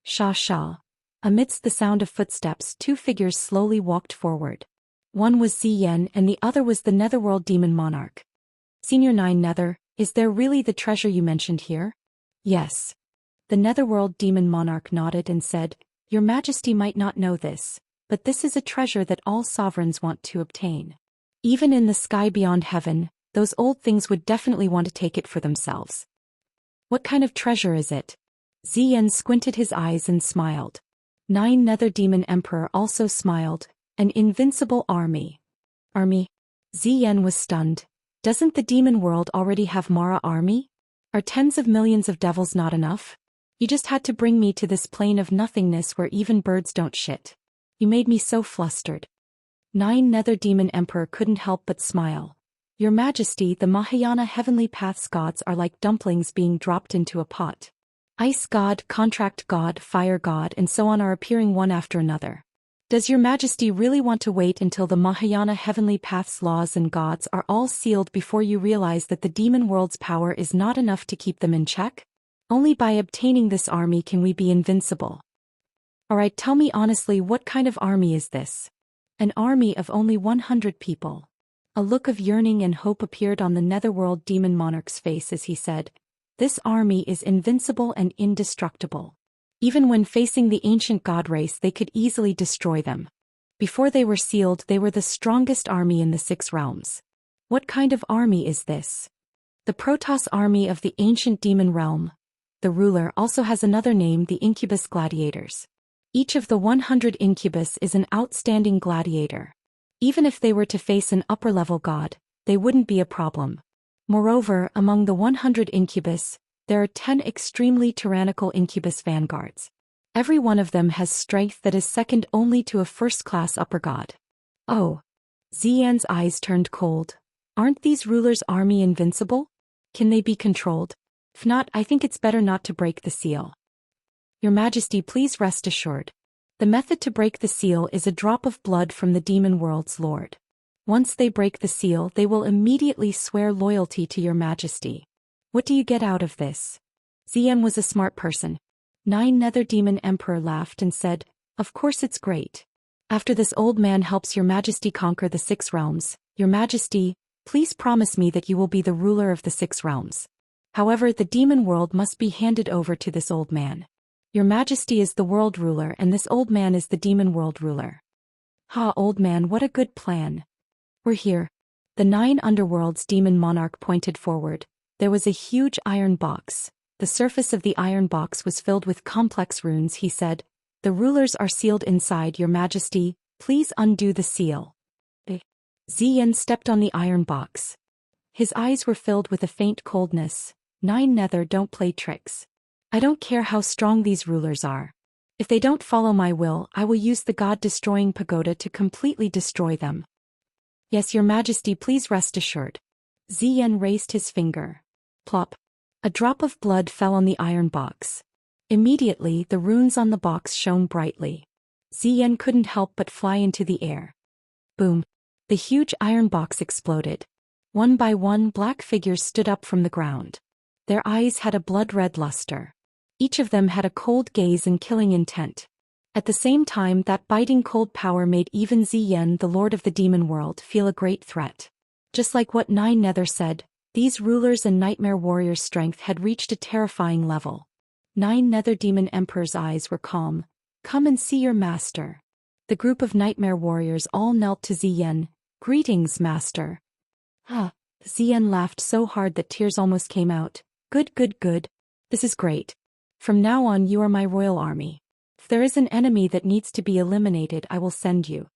Sha sha. Amidst the sound of footsteps, 2 figures slowly walked forward. One was Ziyan and the other was the Netherworld Demon Monarch. "Senior 9 Nether, is there really the treasure you mentioned here?" "Yes." The Netherworld Demon Monarch nodded and said, "Your Majesty might not know this, but this is a treasure that all sovereigns want to obtain. Even in the sky beyond heaven, those old things would definitely want to take it for themselves." "What kind of treasure is it?" Ziyan squinted his eyes and smiled. 9 Nether Demon Emperor also smiled. "An invincible army." "Army?" Ziyan was stunned. "Doesn't the demon world already have Mara army? Are tens of millions of devils not enough? You just had to bring me to this plane of nothingness where even birds don't shit. You made me so flustered." 9 Nether Demon Emperor couldn't help but smile. "Your Majesty, the Mahayana Heavenly Paths gods are like dumplings being dropped into a pot. Ice god, contract god, fire god and so on are appearing one after another. Does your Majesty really want to wait until the Mahayana Heavenly Paths laws and gods are all sealed before you realize that the demon world's power is not enough to keep them in check? Only by obtaining this army can we be invincible. Alright, tell me honestly, what kind of army is this?" "An army of only 100 people." A look of yearning and hope appeared on the Netherworld Demon Monarch's face as he said, "This army is invincible and indestructible. Even when facing the ancient god race, they could easily destroy them. Before they were sealed, they were the strongest army in the 6 realms." "What kind of army is this?" "The Protoss army of the ancient demon realm. The ruler also has another name, the Incubus Gladiators. Each of the 100 Incubus is an outstanding gladiator. Even if they were to face an upper-level god, they wouldn't be a problem. Moreover, among the 100 Incubus, there are 10 extremely tyrannical Incubus vanguards. Every one of them has strength that is second only to a first-class upper god." "Oh." Ziyan's eyes turned cold. "Aren't these rulers' army invincible? Can they be controlled? If not, I think it's better not to break the seal." "Your Majesty, please rest assured. The method to break the seal is a drop of blood from the demon world's lord. Once they break the seal, they will immediately swear loyalty to your Majesty. What do you get out of this?" Ziyan was a smart person. 9 Nether Demon Emperor laughed and said, "Of course it's great. After this old man helps your Majesty conquer the 6 realms, your Majesty, please promise me that you will be the ruler of the 6 realms. However, the demon world must be handed over to this old man. Your Majesty is the world ruler and this old man is the demon world ruler." "Ha, old man, what a good plan. We're here." The 9 underworlds demon monarch pointed forward. There was a huge iron box. The surface of the iron box was filled with complex runes. He said, "The rulers are sealed inside, your Majesty, please undo the seal." Ziyan stepped on the iron box. His eyes were filled with a faint coldness. Nine Nether don't play tricks. I don't care how strong these rulers are. If they don't follow my will, I will use the god-destroying pagoda to completely destroy them. Yes, your majesty, please rest assured. Xian raised his finger. Plop. A drop of blood fell on the iron box. Immediately, the runes on the box shone brightly. Xian couldn't help but fly into the air. Boom. The huge iron box exploded. One by one, black figures stood up from the ground. Their eyes had a blood-red luster. Each of them had a cold gaze and killing intent. At the same time, that biting cold power made even Xian, the lord of the demon world, feel a great threat. Just like what Nine Nether said, these rulers and nightmare warriors' strength had reached a terrifying level. Nine Nether demon emperor's eyes were calm. Come and see your master. The group of nightmare warriors all knelt to Xian. Greetings, master. Xian laughed so hard that tears almost came out. Good, good, good. This is great. From now on you are my royal army. If there is an enemy that needs to be eliminated, I will send you.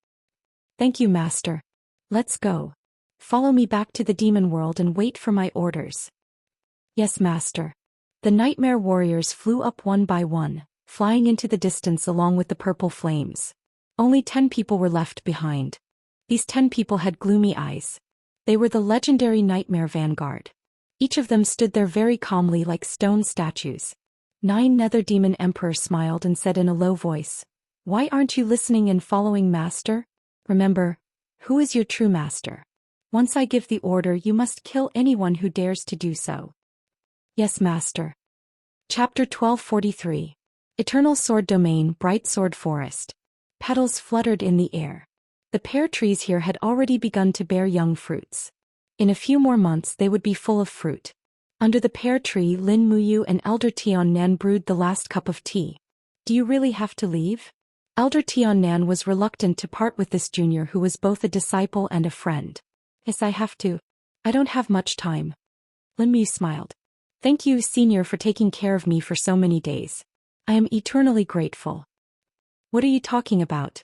Thank you, master. Let's go. Follow me back to the demon world and wait for my orders. Yes, master. The nightmare warriors flew up one by one, flying into the distance along with the purple flames. Only 10 people were left behind. These 10 people had gloomy eyes. They were the legendary Nightmare Vanguard. Each of them stood there very calmly like stone statues. Nine Nether Demon Emperor smiled and said in a low voice, "Why aren't you listening and following, master? Remember, who is your true master? Once I give the order, you must kill anyone who dares to do so." Yes, master. Chapter 1243. Eternal Sword Domain, Bright Sword Forest. Petals fluttered in the air. The pear trees here had already begun to bear young fruits. In a few more months they would be full of fruit. Under the pear tree, Lin Muyu and Elder Tian Nan brewed the last cup of tea. Do you really have to leave? Elder Tian Nan was reluctant to part with this junior who was both a disciple and a friend. Yes, I have to. I don't have much time. Lin Muyu smiled. Thank you, senior, for taking care of me for so many days. I am eternally grateful. What are you talking about?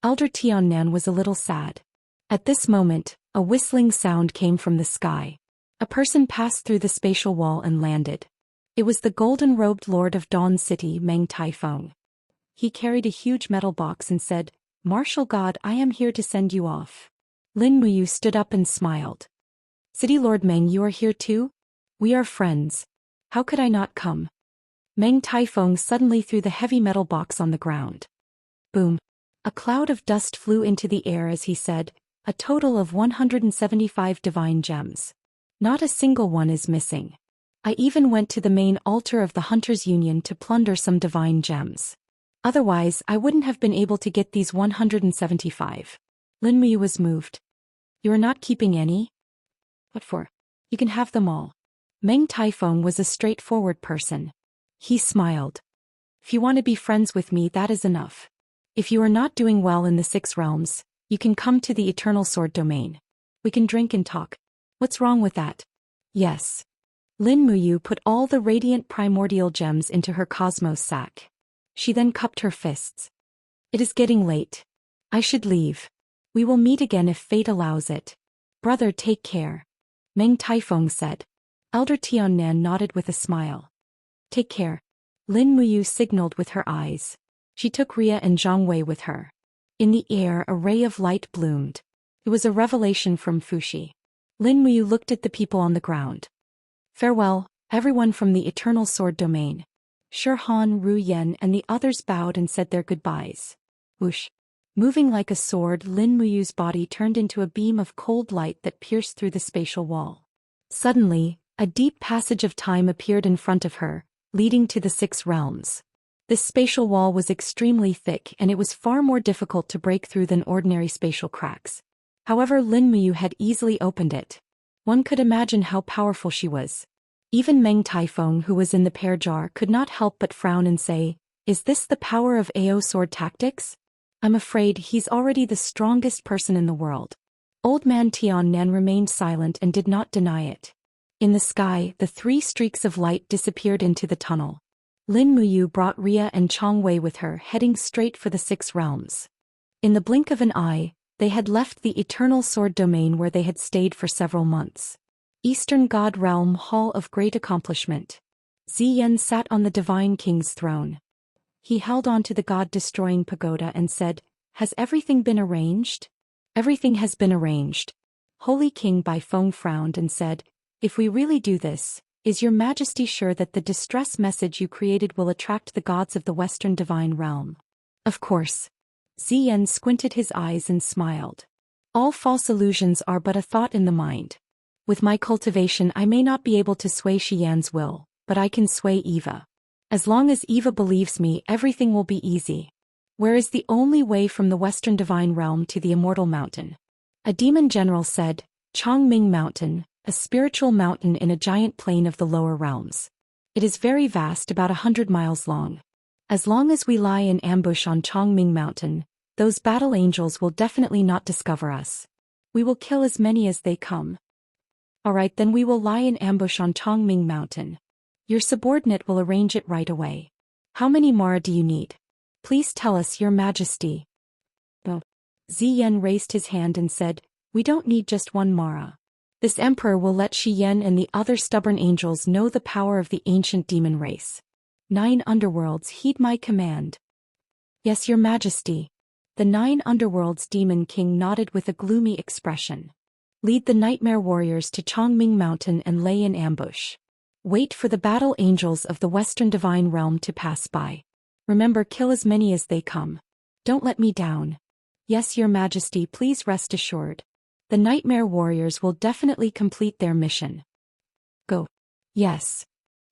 Elder Tian Nan was a little sad. At this moment, a whistling sound came from the sky. A person passed through the spatial wall and landed. It was the golden-robed lord of Dawn City, Meng Taifeng. He carried a huge metal box and said, "Martial God, I am here to send you off." Lin Muyu stood up and smiled. "City Lord Meng, you are here too? We are friends. How could I not come?" Meng Taifeng suddenly threw the heavy metal box on the ground. Boom. A cloud of dust flew into the air as he said, "A total of 175 divine gems. Not a single one is missing. I even went to the main altar of the Hunters Union to plunder some divine gems. Otherwise, I wouldn't have been able to get these 175. Lin Muyu was moved. "You are not keeping any?" "What for? You can have them all." Meng Taifeng was a straightforward person. He smiled. "If you want to be friends with me, that is enough. If you are not doing well in the 6 realms, you can come to the Eternal Sword Domain. We can drink and talk. What's wrong with that?" "Yes." Lin Muyu put all the radiant primordial gems into her cosmos sack. She then cupped her fists. "It is getting late. I should leave. We will meet again if fate allows it. Brother, take care," Meng Taifeng said. Elder Tian Nan nodded with a smile. "Take care." Lin Muyu signaled with her eyes. She took Ria and Zhang Wei with her. In the air, a ray of light bloomed. It was a revelation from Fuxi. Lin Muyu looked at the people on the ground. "Farewell, everyone from the Eternal Sword Domain." Shi Han, Ru Yen, and the others bowed and said their goodbyes. Whoosh. Moving like a sword, Lin Muyu's body turned into a beam of cold light that pierced through the spatial wall. Suddenly, a deep passage of time appeared in front of her, leading to the 6 realms. This spatial wall was extremely thick and it was far more difficult to break through than ordinary spatial cracks. However, Lin Muyu had easily opened it. One could imagine how powerful she was. Even Meng Taifeng, who was in the pear jar, could not help but frown and say, "Is this the power of AO sword tactics? I'm afraid he's already the strongest person in the world." Old man Tian Nan remained silent and did not deny it. In the sky, the 3 streaks of light disappeared into the tunnel. Lin Muyu brought Ria and Chang Wei with her, heading straight for the 6 realms. In the blink of an eye, they had left the Eternal Sword Domain where they had stayed for several months. Eastern God Realm Hall of Great Accomplishment. Zhou Xian sat on the Divine King's throne. He held on to the God-destroying pagoda and said, "Has everything been arranged?" "Everything has been arranged." Holy King Baifeng frowned and said, "If we really do this, is your majesty sure that the distress message you created will attract the gods of the Western Divine Realm?" "Of course." Zhou Xian squinted his eyes and smiled. "All false illusions are but a thought in the mind. With my cultivation I may not be able to sway Xian's will, but I can sway Eva. As long as Eva believes me, everything will be easy." "Where is the only way from the Western Divine Realm to the Immortal Mountain?" A demon general said, "Chongming Mountain, a spiritual mountain in a giant plain of the lower realms. It is very vast, about 100 miles long. As long as we lie in ambush on Chongming Mountain, those battle angels will definitely not discover us. We will kill as many as they come." "Alright, then we will lie in ambush on Chongming Mountain. Your subordinate will arrange it right away. How many Mara do you need? Please tell us, your majesty." "Oh." Zhou Xian raised his hand and said, "We don't need just one Mara. This emperor will let Xian and the other stubborn angels know the power of the ancient demon race. 9 underworlds, heed my command." "Yes, your majesty." The 9 underworlds demon king nodded with a gloomy expression. "Lead the nightmare warriors to Chongming Mountain and lay in ambush. Wait for the battle angels of the Western Divine Realm to pass by. Remember, kill as many as they come. Don't let me down." "Yes, your majesty, please rest assured. The nightmare warriors will definitely complete their mission." "Go." "Yes."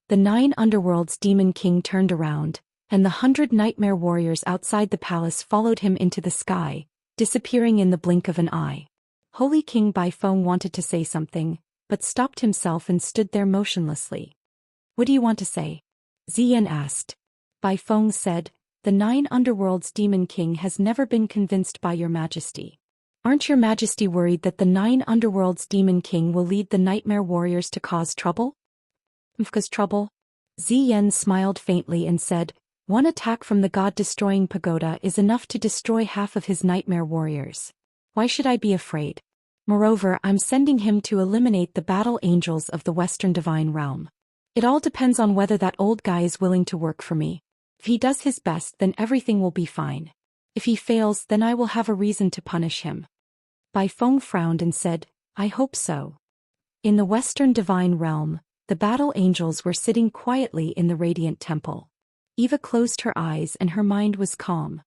The 9 underworlds demon king turned around, and the 100 nightmare warriors outside the palace followed him into the sky, disappearing in the blink of an eye. Holy King Baifeng wanted to say something, but stopped himself and stood there motionlessly. "What do you want to say?" Zhou Xian asked. Baifeng said, "The 9 underworlds demon king has never been convinced by your majesty. Aren't your majesty worried that the 9 underworlds demon king will lead the nightmare warriors to cause trouble?" "Cause trouble?" Zhou Xian smiled faintly and said, "One attack from the god-destroying pagoda is enough to destroy half of his nightmare warriors. Why should I be afraid? Moreover, I'm sending him to eliminate the battle angels of the Western Divine Realm. It all depends on whether that old guy is willing to work for me. If he does his best, then everything will be fine. If he fails, then I will have a reason to punish him." Baifeng frowned and said, "I hope so." In the Western Divine Realm, the battle angels were sitting quietly in the Radiant Temple. Eva closed her eyes and her mind was calm.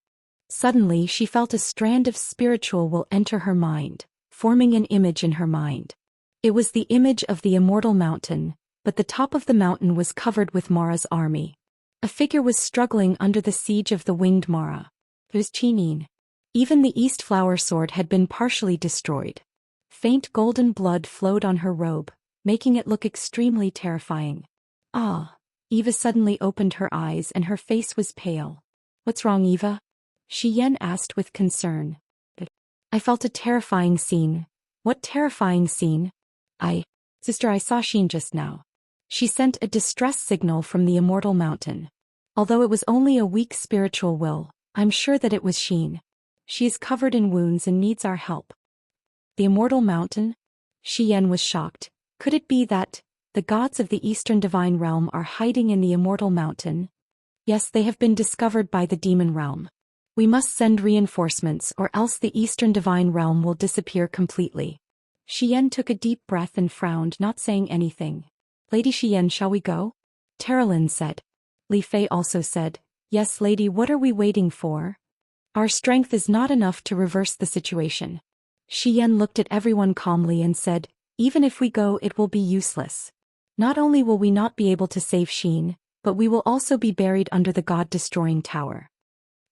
Suddenly she felt a strand of spiritual will enter her mind, forming an image in her mind. It was the image of the Immortal Mountain, but the top of the mountain was covered with Mara's army. A figure was struggling under the siege of the winged Mara. It was Qinin. Even the East Flower Sword had been partially destroyed. Faint golden blood flowed on her robe, making it look extremely terrifying. "Ah." Eva suddenly opened her eyes and her face was pale. "What's wrong, Eva?" Xian asked with concern. "I felt a terrifying scene." "What terrifying scene?" Sister, I saw Xin just now." She sent a distress signal from the Immortal Mountain. Although it was only a weak spiritual will, I'm sure that it was Xin. She is covered in wounds and needs our help." "The Immortal Mountain?" Xian was shocked. Could it be that the gods of the Eastern Divine Realm are hiding in the Immortal Mountain? "Yes, they have been discovered by the Demon Realm. We must send reinforcements or else the Eastern Divine Realm will disappear completely." Xian took a deep breath and frowned, not saying anything. "Lady Xian, shall we go?" Terralyn said. Li Fei also said, "Yes, lady, what are we waiting for? Our strength is not enough to reverse the situation." Xian looked at everyone calmly and said, "Even if we go, it will be useless. Not only will we not be able to save Xin, but we will also be buried under the god-destroying tower.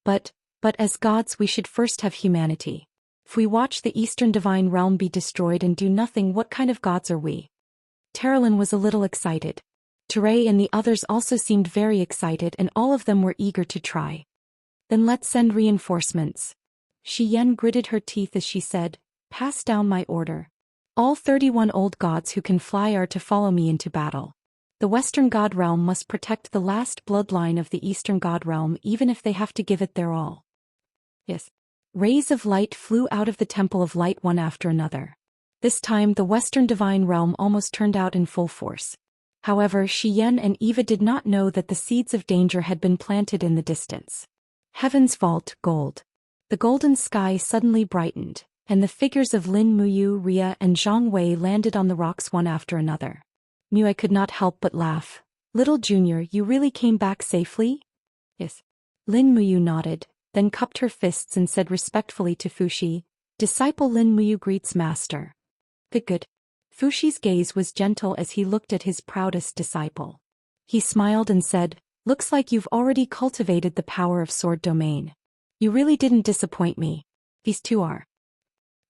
But as gods we should first have humanity. If we watch the Eastern Divine Realm be destroyed and do nothing, what kind of gods are we?" Terralyn was a little excited. Teray and the others also seemed very excited and all of them were eager to try. "Then let's send reinforcements." Xian gritted her teeth as she said, "Pass down my order. All 31 old gods who can fly are to follow me into battle. The Western God Realm must protect the last bloodline of the Eastern God Realm even if they have to give it their all." Yes. Rays of light flew out of the Temple of Light one after another. This time the Western Divine Realm almost turned out in full force. However, Xian and Eva did not know that the seeds of danger had been planted in the distance. Heaven's vault, gold. The golden sky suddenly brightened, and the figures of Lin Muyu, Ria and Zhang Wei landed on the rocks one after another. Mui could not help but laugh. Little Junior, you really came back safely? Yes. Lin Muyu nodded, then cupped her fists and said respectfully to Fuxi, Disciple Lin Muyu greets master. Good. Fuxi's gaze was gentle as he looked at his proudest disciple. He smiled and said, Looks like you've already cultivated the power of sword domain. You really didn't disappoint me. These two are.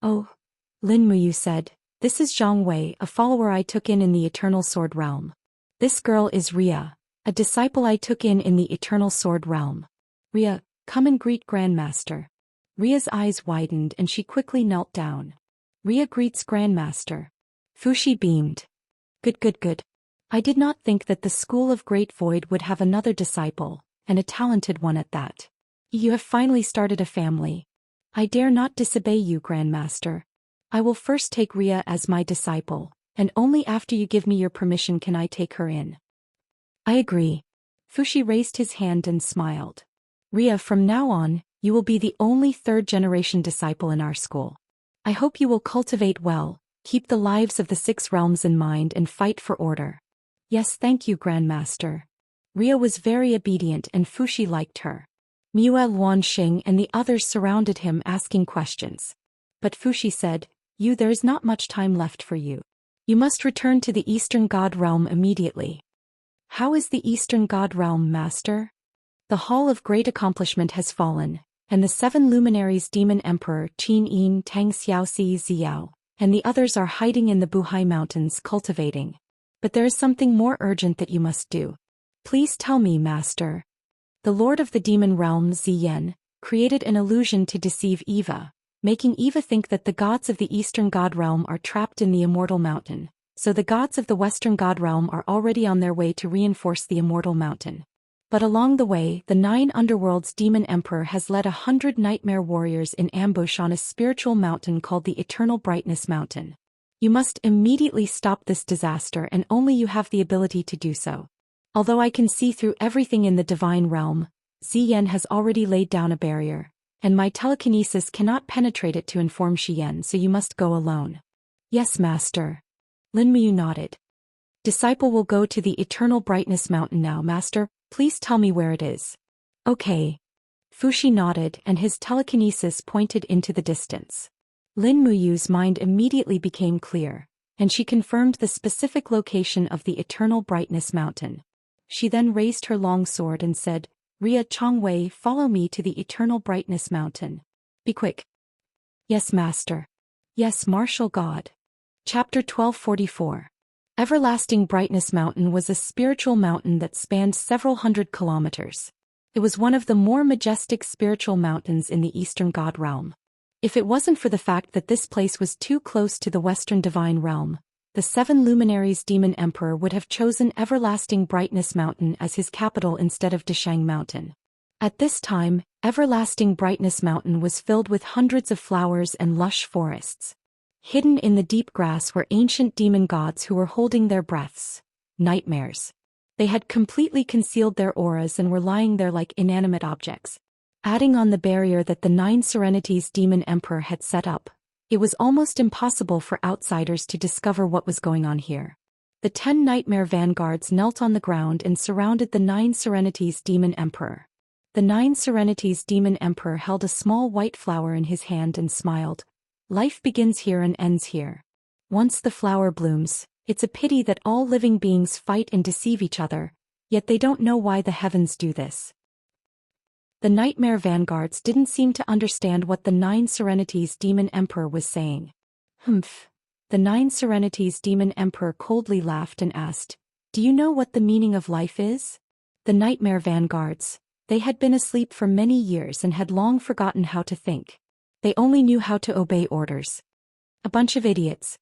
Oh. Lin Muyu said, This is Zhang Wei, a follower I took in the Eternal Sword Realm. This girl is Ria, a disciple I took in the Eternal Sword Realm. Ria, come and greet Grandmaster. Ria's eyes widened and she quickly knelt down. Ria greets Grandmaster. Fuxi beamed. Good. I did not think that the School of Great Void would have another disciple, and a talented one at that. You have finally started a family. I dare not disobey you, Grandmaster. I will first take Ria as my disciple, and only after you give me your permission can I take her in. I agree. Fuxi raised his hand and smiled. Ria, from now on, you will be the only third-generation disciple in our school. I hope you will cultivate well, keep the lives of the 6 realms in mind and fight for order. Yes, thank you, Grandmaster. Ria was very obedient and Fuxi liked her. Miue Luanxing and the others surrounded him asking questions. But Fuxi said, there is not much time left for you. You must return to the Eastern God Realm immediately. How is the Eastern God Realm, Master? The Hall of Great Accomplishment has fallen, and the 7 luminaries Demon Emperor Qin Yin, Tang Xiaoxi Xiao, and the others are hiding in the Buhai Mountains cultivating. But there is something more urgent that you must do. Please tell me, Master. The Lord of the Demon Realm Ziyan created an illusion to deceive Eva, making Eva think that the gods of the Eastern God Realm are trapped in the Immortal Mountain, so the gods of the Western God Realm are already on their way to reinforce the Immortal Mountain. But along the way, the 9 underworlds Demon Emperor has led 100 nightmare warriors in ambush on a spiritual mountain called the Eternal Brightness Mountain. You must immediately stop this disaster and only you have the ability to do so. Although I can see through everything in the Divine Realm, Ziyan has already laid down a barrier, and my telekinesis cannot penetrate it to inform Xian, so you must go alone. Yes, Master. Lin Muyu nodded. Disciple will go to the Eternal Brightness Mountain now, Master. Please tell me where it is. Okay. Fuxi nodded and his telekinesis pointed into the distance. Lin Muyu's mind immediately became clear, and she confirmed the specific location of the Eternal Brightness Mountain. She then raised her long sword and said, Ria Changwei, follow me to the Eternal Brightness Mountain. Be quick. Yes, Master. Yes, Martial God. Chapter 1244. Everlasting Brightness Mountain was a spiritual mountain that spanned several hundred kilometers. It was one of the more majestic spiritual mountains in the Eastern God Realm. If it wasn't for the fact that this place was too close to the Western Divine Realm, the 7 luminaries Demon Emperor would have chosen Everlasting Brightness Mountain as his capital instead of Deshang Mountain. At this time, Everlasting Brightness Mountain was filled with hundreds of flowers and lush forests. Hidden in the deep grass were ancient demon gods who were holding their breaths. Nightmares. They had completely concealed their auras and were lying there like inanimate objects. Adding on the barrier that the 9 Serenities Demon Emperor had set up, it was almost impossible for outsiders to discover what was going on here. The 10 Nightmare Vanguards knelt on the ground and surrounded the 9 Serenities Demon Emperor. The 9 Serenities Demon Emperor held a small white flower in his hand and smiled. Life begins here and ends here. Once the flower blooms, it's a pity that all living beings fight and deceive each other, yet they don't know why the heavens do this. The Nightmare Vanguards didn't seem to understand what the 9 Serenities Demon Emperor was saying. Humph. The 9 Serenities Demon Emperor coldly laughed and asked, Do you know what the meaning of life is? The Nightmare Vanguards, they had been asleep for many years and had long forgotten how to think. They only knew how to obey orders. A bunch of idiots.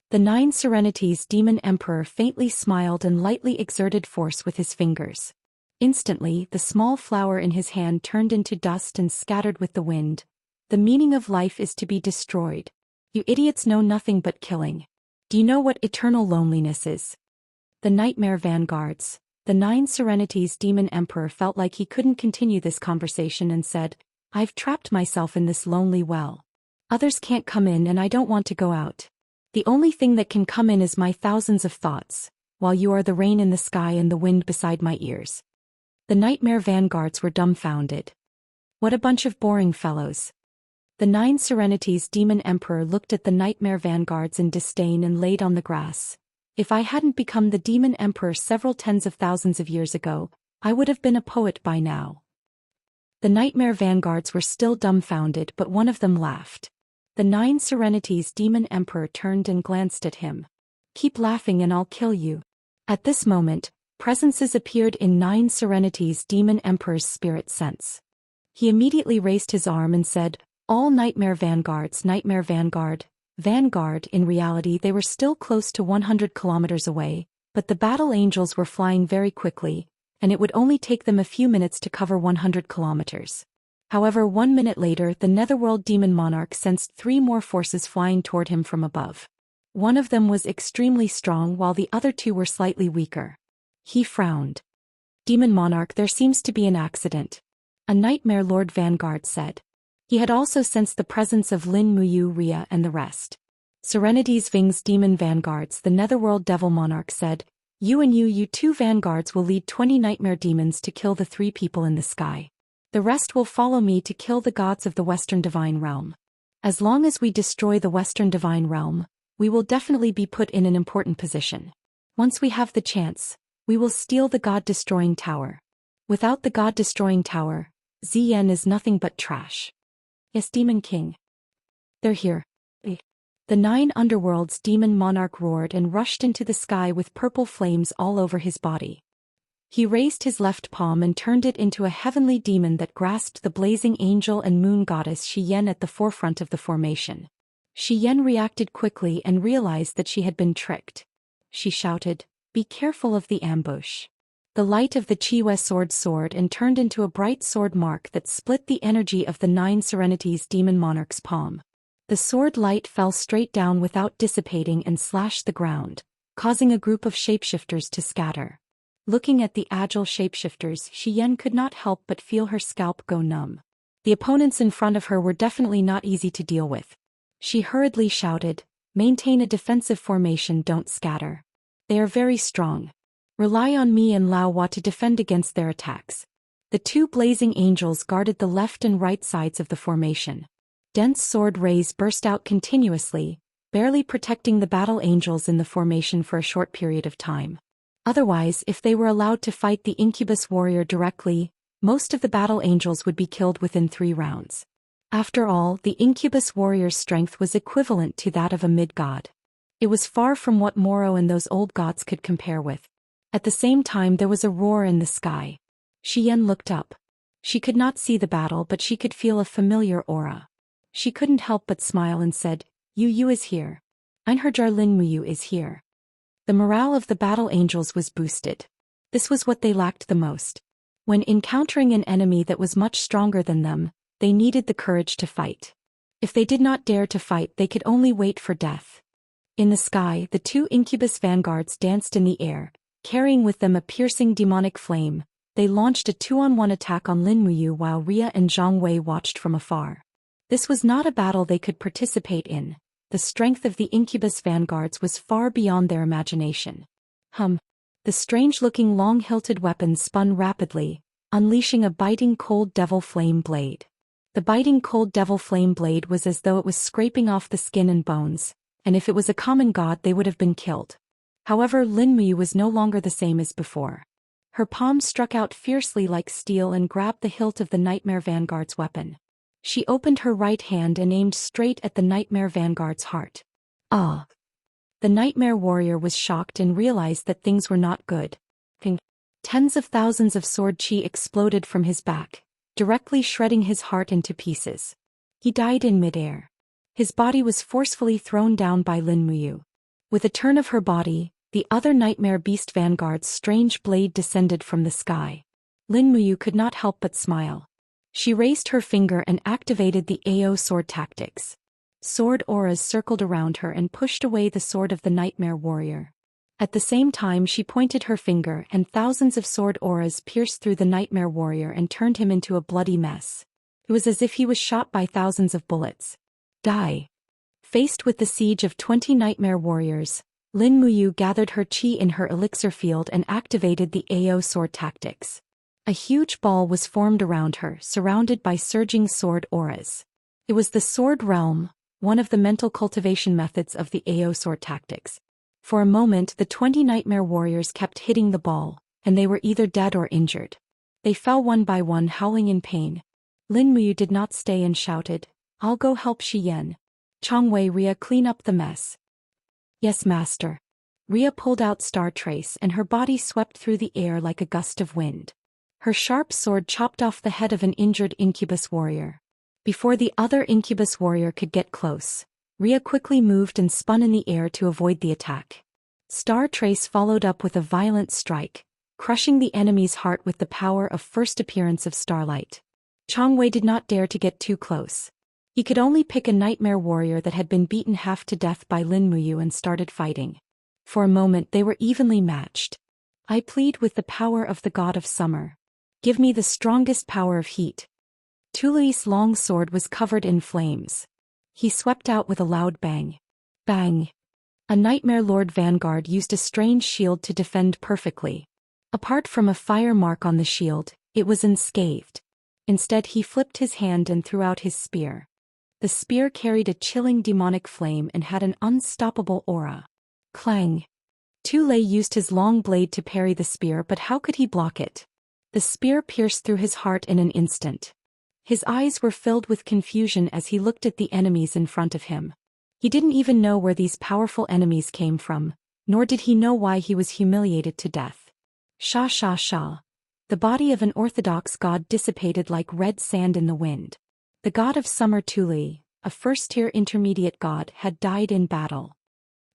The 9 Serenities Demon Emperor faintly smiled and lightly exerted force with his fingers. Instantly, the small flower in his hand turned into dust and scattered with the wind. The meaning of life is to be destroyed. You idiots know nothing but killing. Do you know what eternal loneliness is? The Nightmare Vanguards. The Nine Serenities Demon Emperor felt like he couldn't continue this conversation and said, I've trapped myself in this lonely well. Others can't come in and I don't want to go out. The only thing that can come in is my thousands of thoughts, while you are the rain in the sky and the wind beside my ears. The Nightmare Vanguards were dumbfounded. What a bunch of boring fellows. The Nine Serenities Demon Emperor looked at the Nightmare Vanguards in disdain and laid on the grass. If I hadn't become the Demon Emperor several tens of thousands of years ago, I would have been a poet by now. The Nightmare Vanguards were still dumbfounded, but one of them laughed. The Nine Serenities Demon Emperor turned and glanced at him. Keep laughing and I'll kill you. At this moment, presences appeared in Nine Serenities Demon Emperor's spirit sense. He immediately raised his arm and said, All Nightmare Vanguards, Nightmare Vanguard. Vanguard. In reality they were still close to 100 kilometers away, but the battle angels were flying very quickly, and it would only take them a few minutes to cover 100 kilometers. However, 1 minute later the Netherworld Demon Monarch sensed 3 more forces flying toward him from above. One of them was extremely strong while the other 2 were slightly weaker. He frowned. Demon Monarch, there seems to be an accident. A Nightmare Lord Vanguard said. He had also sensed the presence of Lin Muyu, Ria and the rest. Serenity's Ving's Demon Vanguards, the Netherworld Devil Monarch said, You 2 vanguards will lead 20 nightmare demons to kill the 3 people in the sky. The rest will follow me to kill the gods of the Western Divine Realm. As long as we destroy the Western Divine Realm, we will definitely be put in an important position. Once we have the chance, we will steal the God-destroying tower. Without the God-destroying tower, Xian is nothing but trash. Yes, Demon King. They're here. The 9 underworlds Demon Monarch roared and rushed into the sky with purple flames all over his body. He raised his left palm and turned it into a heavenly demon that grasped the blazing angel and moon goddess Xian at the forefront of the formation. Xian reacted quickly and realized that she had been tricked. She shouted, Be careful of the ambush. The light of the Chiwe sword soared and turned into a bright sword mark that split the energy of the 9 Serenities Demon Monarch's palm. The sword light fell straight down without dissipating and slashed the ground, causing a group of shapeshifters to scatter. Looking at the agile shapeshifters, Xian could not help but feel her scalp go numb. The opponents in front of her were definitely not easy to deal with. She hurriedly shouted, Maintain a defensive formation, don't scatter. They are very strong. Rely on me and Lao Hua to defend against their attacks. The 2 blazing angels guarded the left and right sides of the formation. Dense sword rays burst out continuously, barely protecting the battle angels in the formation for a short period of time. Otherwise, if they were allowed to fight the Incubus warrior directly, most of the battle angels would be killed within 3 rounds. After all, the Incubus warrior's strength was equivalent to that of a mid-god. It was far from what Moro and those old gods could compare with. At the same time there was a roar in the sky. Xian looked up. She could not see the battle, but she could feel a familiar aura. She couldn't help but smile and said, Yu is here. Einherjar Lin Muyu is here. The morale of the battle angels was boosted. This was what they lacked the most. When encountering an enemy that was much stronger than them, they needed the courage to fight. If they did not dare to fight, they could only wait for death. In the sky, the 2 Incubus vanguards danced in the air, carrying with them a piercing demonic flame. They launched a 2-on-1 attack on Lin Muyu while Ria and Zhang Wei watched from afar. This was not a battle they could participate in. The strength of the Incubus vanguards was far beyond their imagination. The strange-looking long-hilted weapon spun rapidly, unleashing a biting cold devil flame blade. The biting cold devil flame blade was as though it was scraping off the skin and bones, and if it was a common god they would have been killed. However, Lin Muyu was no longer the same as before. Her palm struck out fiercely like steel and grabbed the hilt of the Nightmare Vanguard's weapon. She opened her right hand and aimed straight at the Nightmare Vanguard's heart. Ah! The Nightmare Warrior was shocked and realized that things were not good. Tens of thousands of sword chi exploded from his back, directly shredding his heart into pieces. He died in midair. His body was forcefully thrown down by Lin Muyu. With a turn of her body, the other Nightmare Beast Vanguard's strange blade descended from the sky. Lin Muyu could not help but smile. She raised her finger and activated the AO sword tactics. Sword auras circled around her and pushed away the sword of the nightmare warrior. At the same time she pointed her finger and thousands of sword auras pierced through the nightmare warrior and turned him into a bloody mess. It was as if he was shot by thousands of bullets. Die. Faced with the siege of 20 nightmare warriors, Lin Muyu gathered her chi in her elixir field and activated the AO sword tactics. A huge ball was formed around her, surrounded by surging sword auras. It was the sword realm, one of the mental cultivation methods of the AO sword tactics. For a moment the 20 nightmare warriors kept hitting the ball, and they were either dead or injured. They fell one by one, howling in pain. Lin Muyu did not stay and shouted, "I'll go help Xian. Changwei, Ria, clean up the mess." "Yes, master." Ria pulled out Star Trace and her body swept through the air like a gust of wind. Her sharp sword chopped off the head of an injured incubus warrior. Before the other incubus warrior could get close, Ria quickly moved and spun in the air to avoid the attack. Star Trace followed up with a violent strike, crushing the enemy's heart with the power of first appearance of starlight. Changwei did not dare to get too close. He could only pick a nightmare warrior that had been beaten half to death by Lin Muyu and started fighting. For a moment they were evenly matched. "I plead with the power of the god of summer. Give me the strongest power of heat." Tuli's long sword was covered in flames. He swept out with a loud bang. Bang! A nightmare lord vanguard used a strange shield to defend perfectly. Apart from a fire mark on the shield, it was unscathed. Instead he flipped his hand and threw out his spear. The spear carried a chilling demonic flame and had an unstoppable aura. Clang! Tule used his long blade to parry the spear, but how could he block it? The spear pierced through his heart in an instant. His eyes were filled with confusion as he looked at the enemies in front of him. He didn't even know where these powerful enemies came from, nor did he know why he was humiliated to death. Sha sha sha. The body of an orthodox god dissipated like red sand in the wind. The god of summer Tule, a first-tier intermediate god, had died in battle.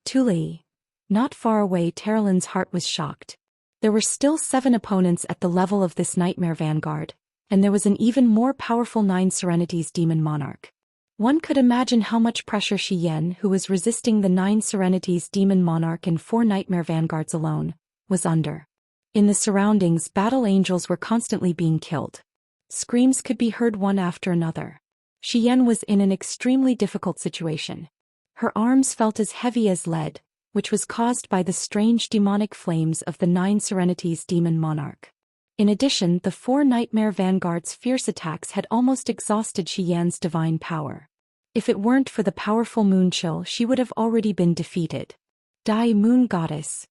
Tule. Not far away, Terolin's heart was shocked. There were still 7 opponents at the level of this nightmare vanguard, and there was an even more powerful 9 Serenities demon monarch. One could imagine how much pressure Xian, who was resisting the 9 Serenities demon monarch and 4 nightmare vanguards alone, was under. In the surroundings, battle angels were constantly being killed. Screams could be heard one after another. Xian was in an extremely difficult situation. Her arms felt as heavy as lead, which was caused by the strange demonic flames of the 9 Serenities demon monarch. In addition, the 4 nightmare vanguards' fierce attacks had almost exhausted Xian's divine power. If it weren't for the powerful moon chill, she would have already been defeated. Die, moon goddess.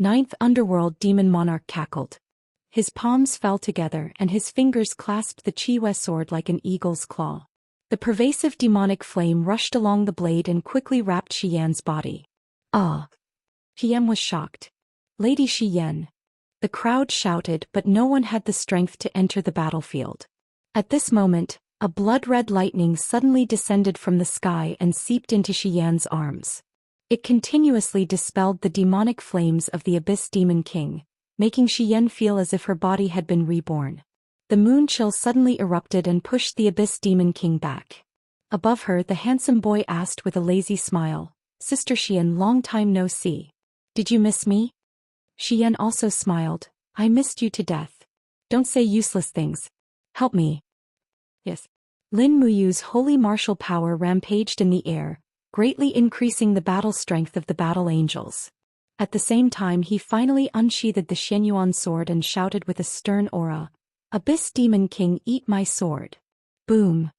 9th underworld demon monarch cackled. His palms fell together and his fingers clasped the Chiwe sword like an eagle's claw. The pervasive demonic flame rushed along the blade and quickly wrapped Xian's body. Ah! Xian was shocked. Lady Xian. The crowd shouted, but no one had the strength to enter the battlefield. At this moment, a blood-red lightning suddenly descended from the sky and seeped into Xian's arms. It continuously dispelled the demonic flames of the Abyss Demon King, making Xian feel as if her body had been reborn. The moon chill suddenly erupted and pushed the Abyss Demon King back. Above her, the handsome boy asked with a lazy smile, "Sister Xian, long time no see. Did you miss me?" Xian also smiled, "I missed you to death. Don't say useless things. Help me." Yes. Lin Muyu's holy martial power rampaged in the air, greatly increasing the battle strength of the battle angels. At the same time he finally unsheathed the Xianyuan sword and shouted with a stern aura, "Abyss Demon King, eat my sword." Boom!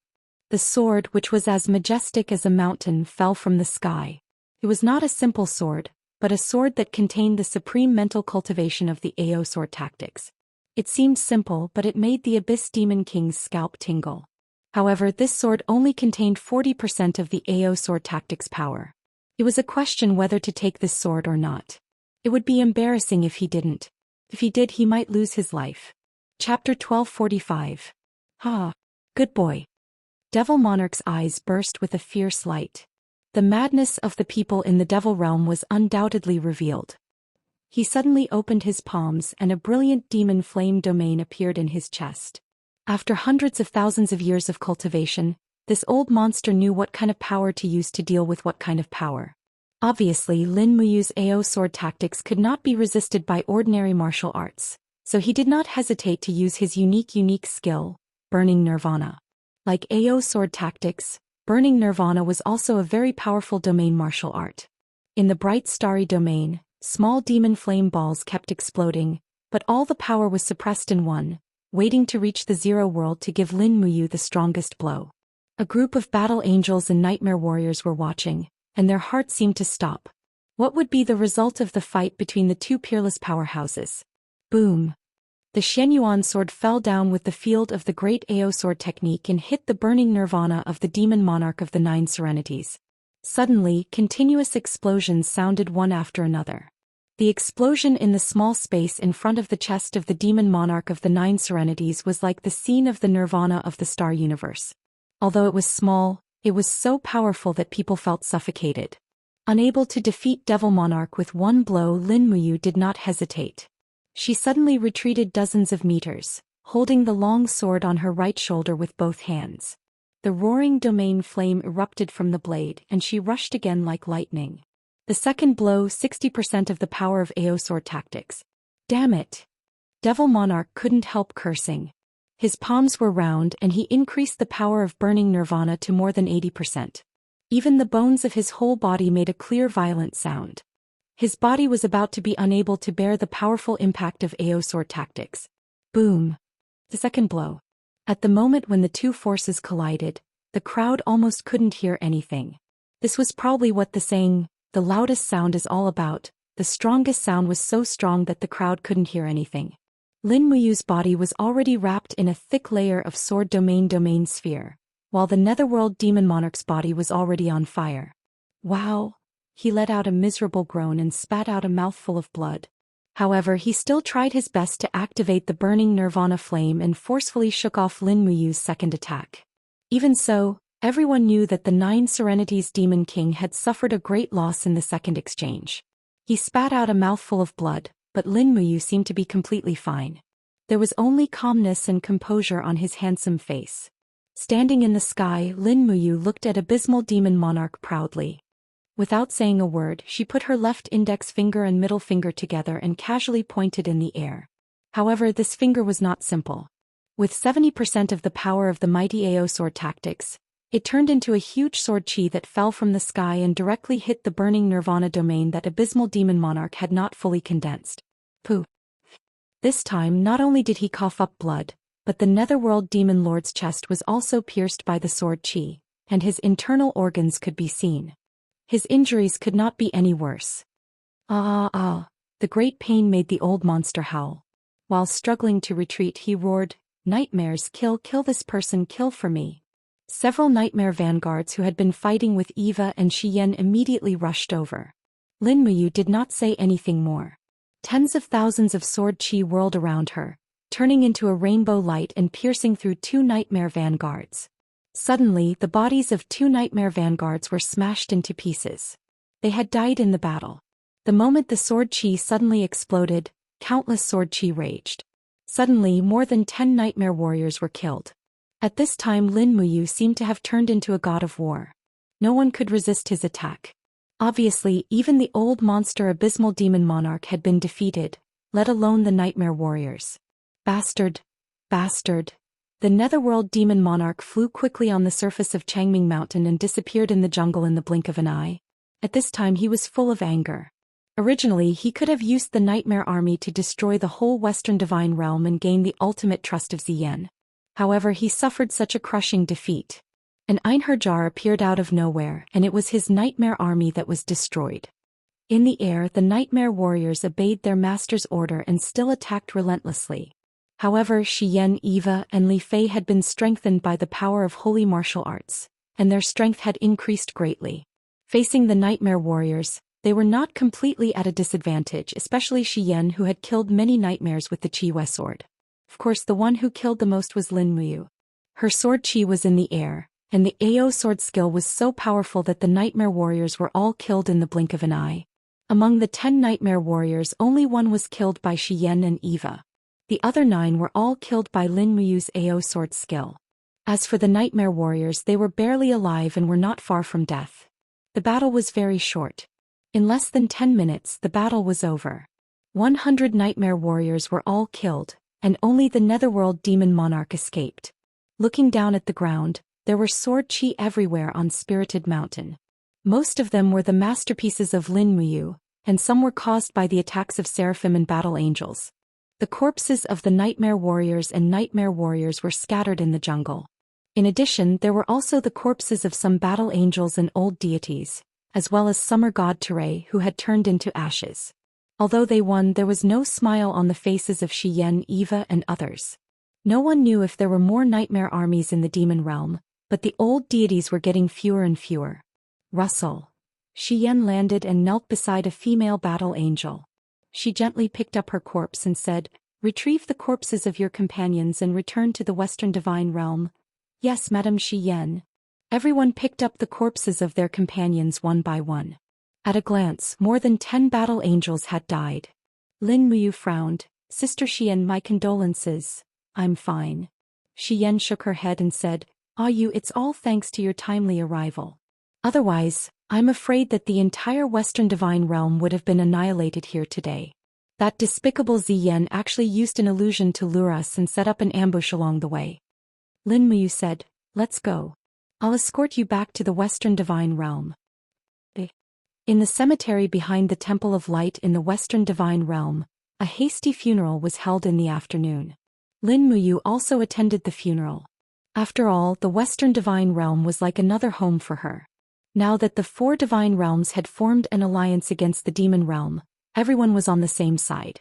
The sword, which was as majestic as a mountain, fell from the sky. It was not a simple sword, but a sword that contained the supreme mental cultivation of the AO sword tactics. It seemed simple, but it made the Abyss Demon King's scalp tingle. However, this sword only contained 40% of the AO sword tactics power. It was a question whether to take this sword or not. It would be embarrassing if he didn't. If he did, he might lose his life. Chapter 1245. Ha! Good boy. Devil Monarch's eyes burst with a fierce light. The madness of the people in the Devil Realm was undoubtedly revealed. He suddenly opened his palms and a brilliant demon flame domain appeared in his chest. After hundreds of thousands of years of cultivation, This old monster knew what kind of power to use to deal with what kind of power. Obviously, Lin Muyu's AO sword tactics could not be resisted by ordinary martial arts, so he did not hesitate to use his unique skill, Burning Nirvana. Like AO sword tactics, Burning Nirvana was also a very powerful domain martial art. In the bright starry domain, small demon flame balls kept exploding, but all the power was suppressed in one, waiting to reach the zero world to give Lin Muyu the strongest blow. A group of battle angels and nightmare warriors were watching, and their hearts seemed to stop. What would be the result of the fight between the two peerless powerhouses? Boom! The Xianyuan sword fell down with the field of the great AO sword technique and hit the burning nirvana of the demon monarch of the Nine Serenities. Suddenly, continuous explosions sounded one after another. The explosion in the small space in front of the chest of the demon monarch of the Nine Serenities was like the scene of the nirvana of the star universe. Although it was small, it was so powerful that people felt suffocated. Unable to defeat Devil Monarch with one blow, Lin Muyu did not hesitate. She suddenly retreated dozens of meters, holding the long sword on her right shoulder with both hands. The roaring domain flame erupted from the blade and she rushed again like lightning. The second blow, 60% of the power of AO sword tactics. Damn it! Devil Monarch couldn't help cursing. His palms were round and he increased the power of burning nirvana to more than 80%. Even the bones of his whole body made a clear violent sound. His body was about to be unable to bear the powerful impact of AO sword tactics. Boom! The second blow. At the moment when the two forces collided, the crowd almost couldn't hear anything. This was probably what the saying, "the loudest sound," is all about. The strongest sound was so strong that the crowd couldn't hear anything. Lin Muyu's body was already wrapped in a thick layer of sword domain sphere, while the netherworld demon monarch's body was already on fire. Wow! He let out a miserable groan and spat out a mouthful of blood. However, he still tried his best to activate the burning nirvana flame and forcefully shook off Lin Muyu's second attack. Even so, everyone knew that the Nine Serenities Demon King had suffered a great loss in the second exchange. He spat out a mouthful of blood, but Lin Muyu seemed to be completely fine. There was only calmness and composure on his handsome face. Standing in the sky, Lin Muyu looked at Abysmal Demon Monarch proudly. Without saying a word, she put her left index finger and middle finger together and casually pointed in the air. However, this finger was not simple. With 70% of the power of the mighty AO sword tactics, it turned into a huge sword chi that fell from the sky and directly hit the burning nirvana domain that Abysmal Demon Monarch had not fully condensed. Pooh! This time not only did he cough up blood, but the Netherworld Demon Lord's chest was also pierced by the sword chi, and his internal organs could be seen. His injuries could not be any worse. The great pain made the old monster howl. While struggling to retreat, he roared, "Nightmares, kill this person, kill for me." Several nightmare vanguards who had been fighting with Eva and Xian immediately rushed over. Lin Muyu did not say anything more. Tens of thousands of sword chi whirled around her, turning into a rainbow light and piercing through two nightmare vanguards. Suddenly, the bodies of two nightmare vanguards were smashed into pieces. They had died in the battle. The moment the sword chi suddenly exploded, countless sword chi raged. Suddenly, more than 10 nightmare warriors were killed. At this time, Lin Muyu seemed to have turned into a god of war. No one could resist his attack. Obviously, even the old monster Abysmal Demon Monarch had been defeated, let alone the nightmare warriors. Bastard! Bastard! The Netherworld Demon Monarch flew quickly on the surface of Changming Mountain and disappeared in the jungle in the blink of an eye. At this time he was full of anger. Originally he could have used the Nightmare Army to destroy the whole Western Divine Realm and gain the ultimate trust of Xian. However, he suffered such a crushing defeat. An Einherjar appeared out of nowhere, and it was his Nightmare Army that was destroyed. In the air, the Nightmare Warriors obeyed their master's order and still attacked relentlessly. However, Xian, Eva, and Li Fei had been strengthened by the power of holy martial arts, and their strength had increased greatly. Facing the Nightmare Warriors, they were not completely at a disadvantage, especially Xian, who had killed many nightmares with the Qihua sword. Of course, the one who killed the most was Lin Muyu. Her sword chi was in the air, and the AO sword skill was so powerful that the Nightmare Warriors were all killed in the blink of an eye. Among the 10 Nightmare Warriors, only one was killed by Xian and Eva. The other 9 were all killed by Lin Muyu's AO sword skill. As for the nightmare warriors, they were barely alive and were not far from death. The battle was very short. In less than 10 minutes the battle was over. 100 nightmare warriors were all killed, and only the netherworld demon monarch escaped. Looking down at the ground, there were sword chi everywhere on Spirited Mountain. Most of them were the masterpieces of Lin Muyu, and some were caused by the attacks of seraphim and battle angels. The corpses of the nightmare warriors and nightmare warriors were scattered in the jungle. In addition, there were also the corpses of some battle angels and old deities, as well as summer god Ture who had turned into ashes. Although they won, there was no smile on the faces of Xian, Eva and others. No one knew if there were more nightmare armies in the demon realm, but the old deities were getting fewer and fewer. Rustle. Xian landed and knelt beside a female battle angel. She gently picked up her corpse and said, "Retrieve the corpses of your companions and return to the Western Divine Realm." "Yes, Madame Xian." Everyone picked up the corpses of their companions one by one. At a glance, more than 10 battle angels had died. Lin Muyu frowned. "Sister Xian, my condolences." "I'm fine." Xian shook her head and said, It's all thanks to your timely arrival. Otherwise, I'm afraid that the entire Western Divine Realm would have been annihilated here today. That despicable Ziyan actually used an illusion to lure us and set up an ambush along the way." Lin Muyu said, "Let's go. I'll escort you back to the Western Divine Realm." In the cemetery behind the Temple of Light in the Western Divine Realm, a hasty funeral was held in the afternoon. Lin Muyu also attended the funeral. After all, the Western Divine Realm was like another home for her. Now that the 4 divine realms had formed an alliance against the demon realm, everyone was on the same side.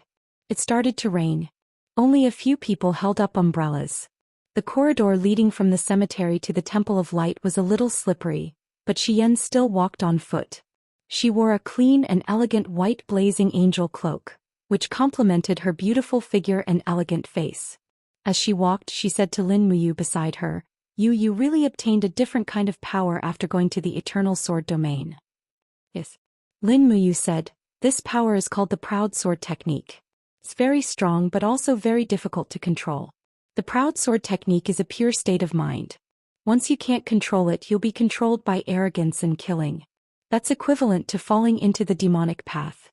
It started to rain. Only a few people held up umbrellas. The corridor leading from the cemetery to the Temple of Light was a little slippery, but Xian still walked on foot. She wore a clean and elegant white blazing angel cloak, which complemented her beautiful figure and elegant face. As she walked, she said to Lin Muyu beside her, You really obtained a different kind of power after going to the Eternal Sword Domain." "Yes." Lin Muyu said, "This power is called the Proud Sword Technique. It's very strong but also very difficult to control. The Proud Sword Technique is a pure state of mind. Once you can't control it, you'll be controlled by arrogance and killing. That's equivalent to falling into the demonic path."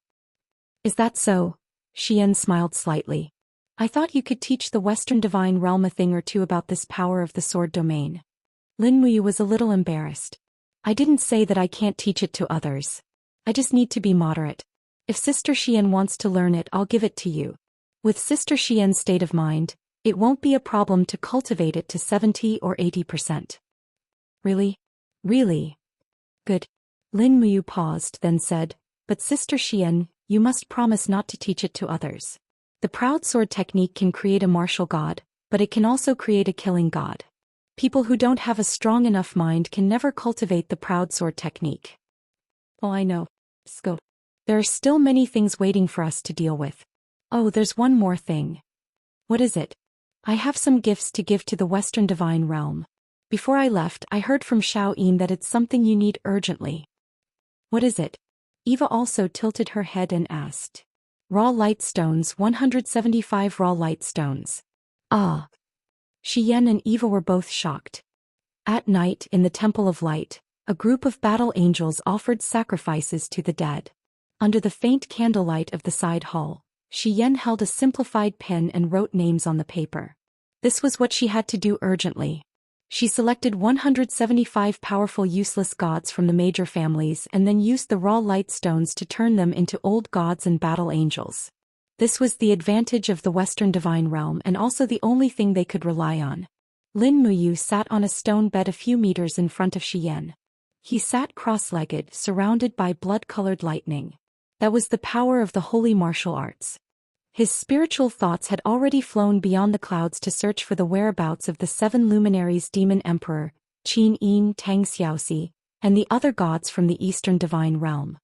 "Is that so?" Xian smiled slightly. "I thought you could teach the Western Divine Realm a thing or two about this power of the Sword Domain." Lin Muyu was a little embarrassed. "I didn't say that I can't teach it to others. I just need to be moderate. If Sister Xian wants to learn it, I'll give it to you. With Sister Xian's state of mind, it won't be a problem to cultivate it to 70 or 80%. "Really? Really? Good." Lin Muyu paused, then said, "But Sister Xian, you must promise not to teach it to others. The Proud Sword Technique can create a martial god, but it can also create a killing god. People who don't have a strong enough mind can never cultivate the Proud Sword Technique." "Oh, I know. Go. There are still many things waiting for us to deal with. Oh, there's one more thing." "What is it?" "I have some gifts to give to the Western Divine Realm. Before I left, I heard from Xiaoyin that it's something you need urgently." "What is it?" Eva also tilted her head and asked. "Raw light stones, 175 raw light stones." "Ah." Xian and Eva were both shocked. At night, in the Temple of Light, a group of battle angels offered sacrifices to the dead. Under the faint candlelight of the side hall, Xian held a simplified pen and wrote names on the paper. This was what she had to do urgently. She selected 175 powerful useless gods from the major families and then used the raw light stones to turn them into old gods and battle angels. This was the advantage of the Western Divine Realm and also the only thing they could rely on. Lin Muyu sat on a stone bed a few meters in front of Xian. He sat cross-legged, surrounded by blood-colored lightning. That was the power of the holy martial arts. His spiritual thoughts had already flown beyond the clouds to search for the whereabouts of the 7 luminaries Demon Emperor, Qin Yin Tang Xiaoxi, and the other gods from the Eastern Divine Realm.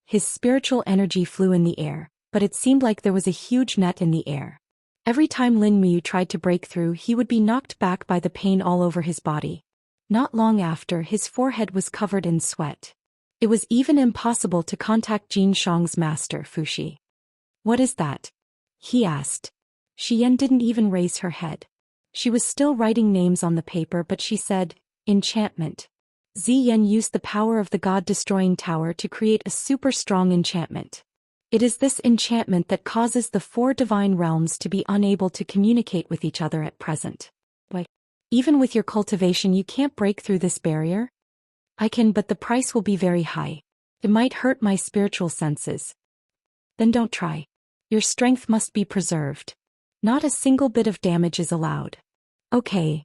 His spiritual energy flew in the air, but it seemed like there was a huge net in the air. Every time Lin Muyu tried to break through, he would be knocked back by the pain all over his body. Not long after, his forehead was covered in sweat. It was even impossible to contact Jin Shang's master, Fuxi. "What is that?" he asked. Xian didn't even raise her head. She was still writing names on the paper, but she said, enchantment. Ziyan used the power of the god-destroying tower to create a super strong enchantment. It is this enchantment that causes the 4 divine realms to be unable to communicate with each other at present. Why? Even with your cultivation you can't break through this barrier? I can, but the price will be very high. It might hurt my spiritual senses. Then don't try. Your strength must be preserved. Not a single bit of damage is allowed. Okay.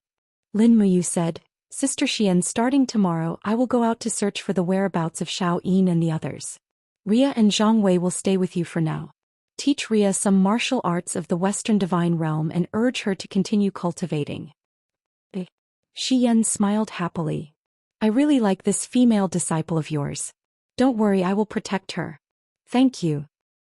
Lin Muyu said, Sister Xian, starting tomorrow I will go out to search for the whereabouts of Xiao Yin and the others. Ria and Zhang Wei will stay with you for now. Teach Ria some martial arts of the Western Divine Realm and urge her to continue cultivating. Shi Yan smiled happily. I really like this female disciple of yours. Don't worry, I will protect her. Thank you.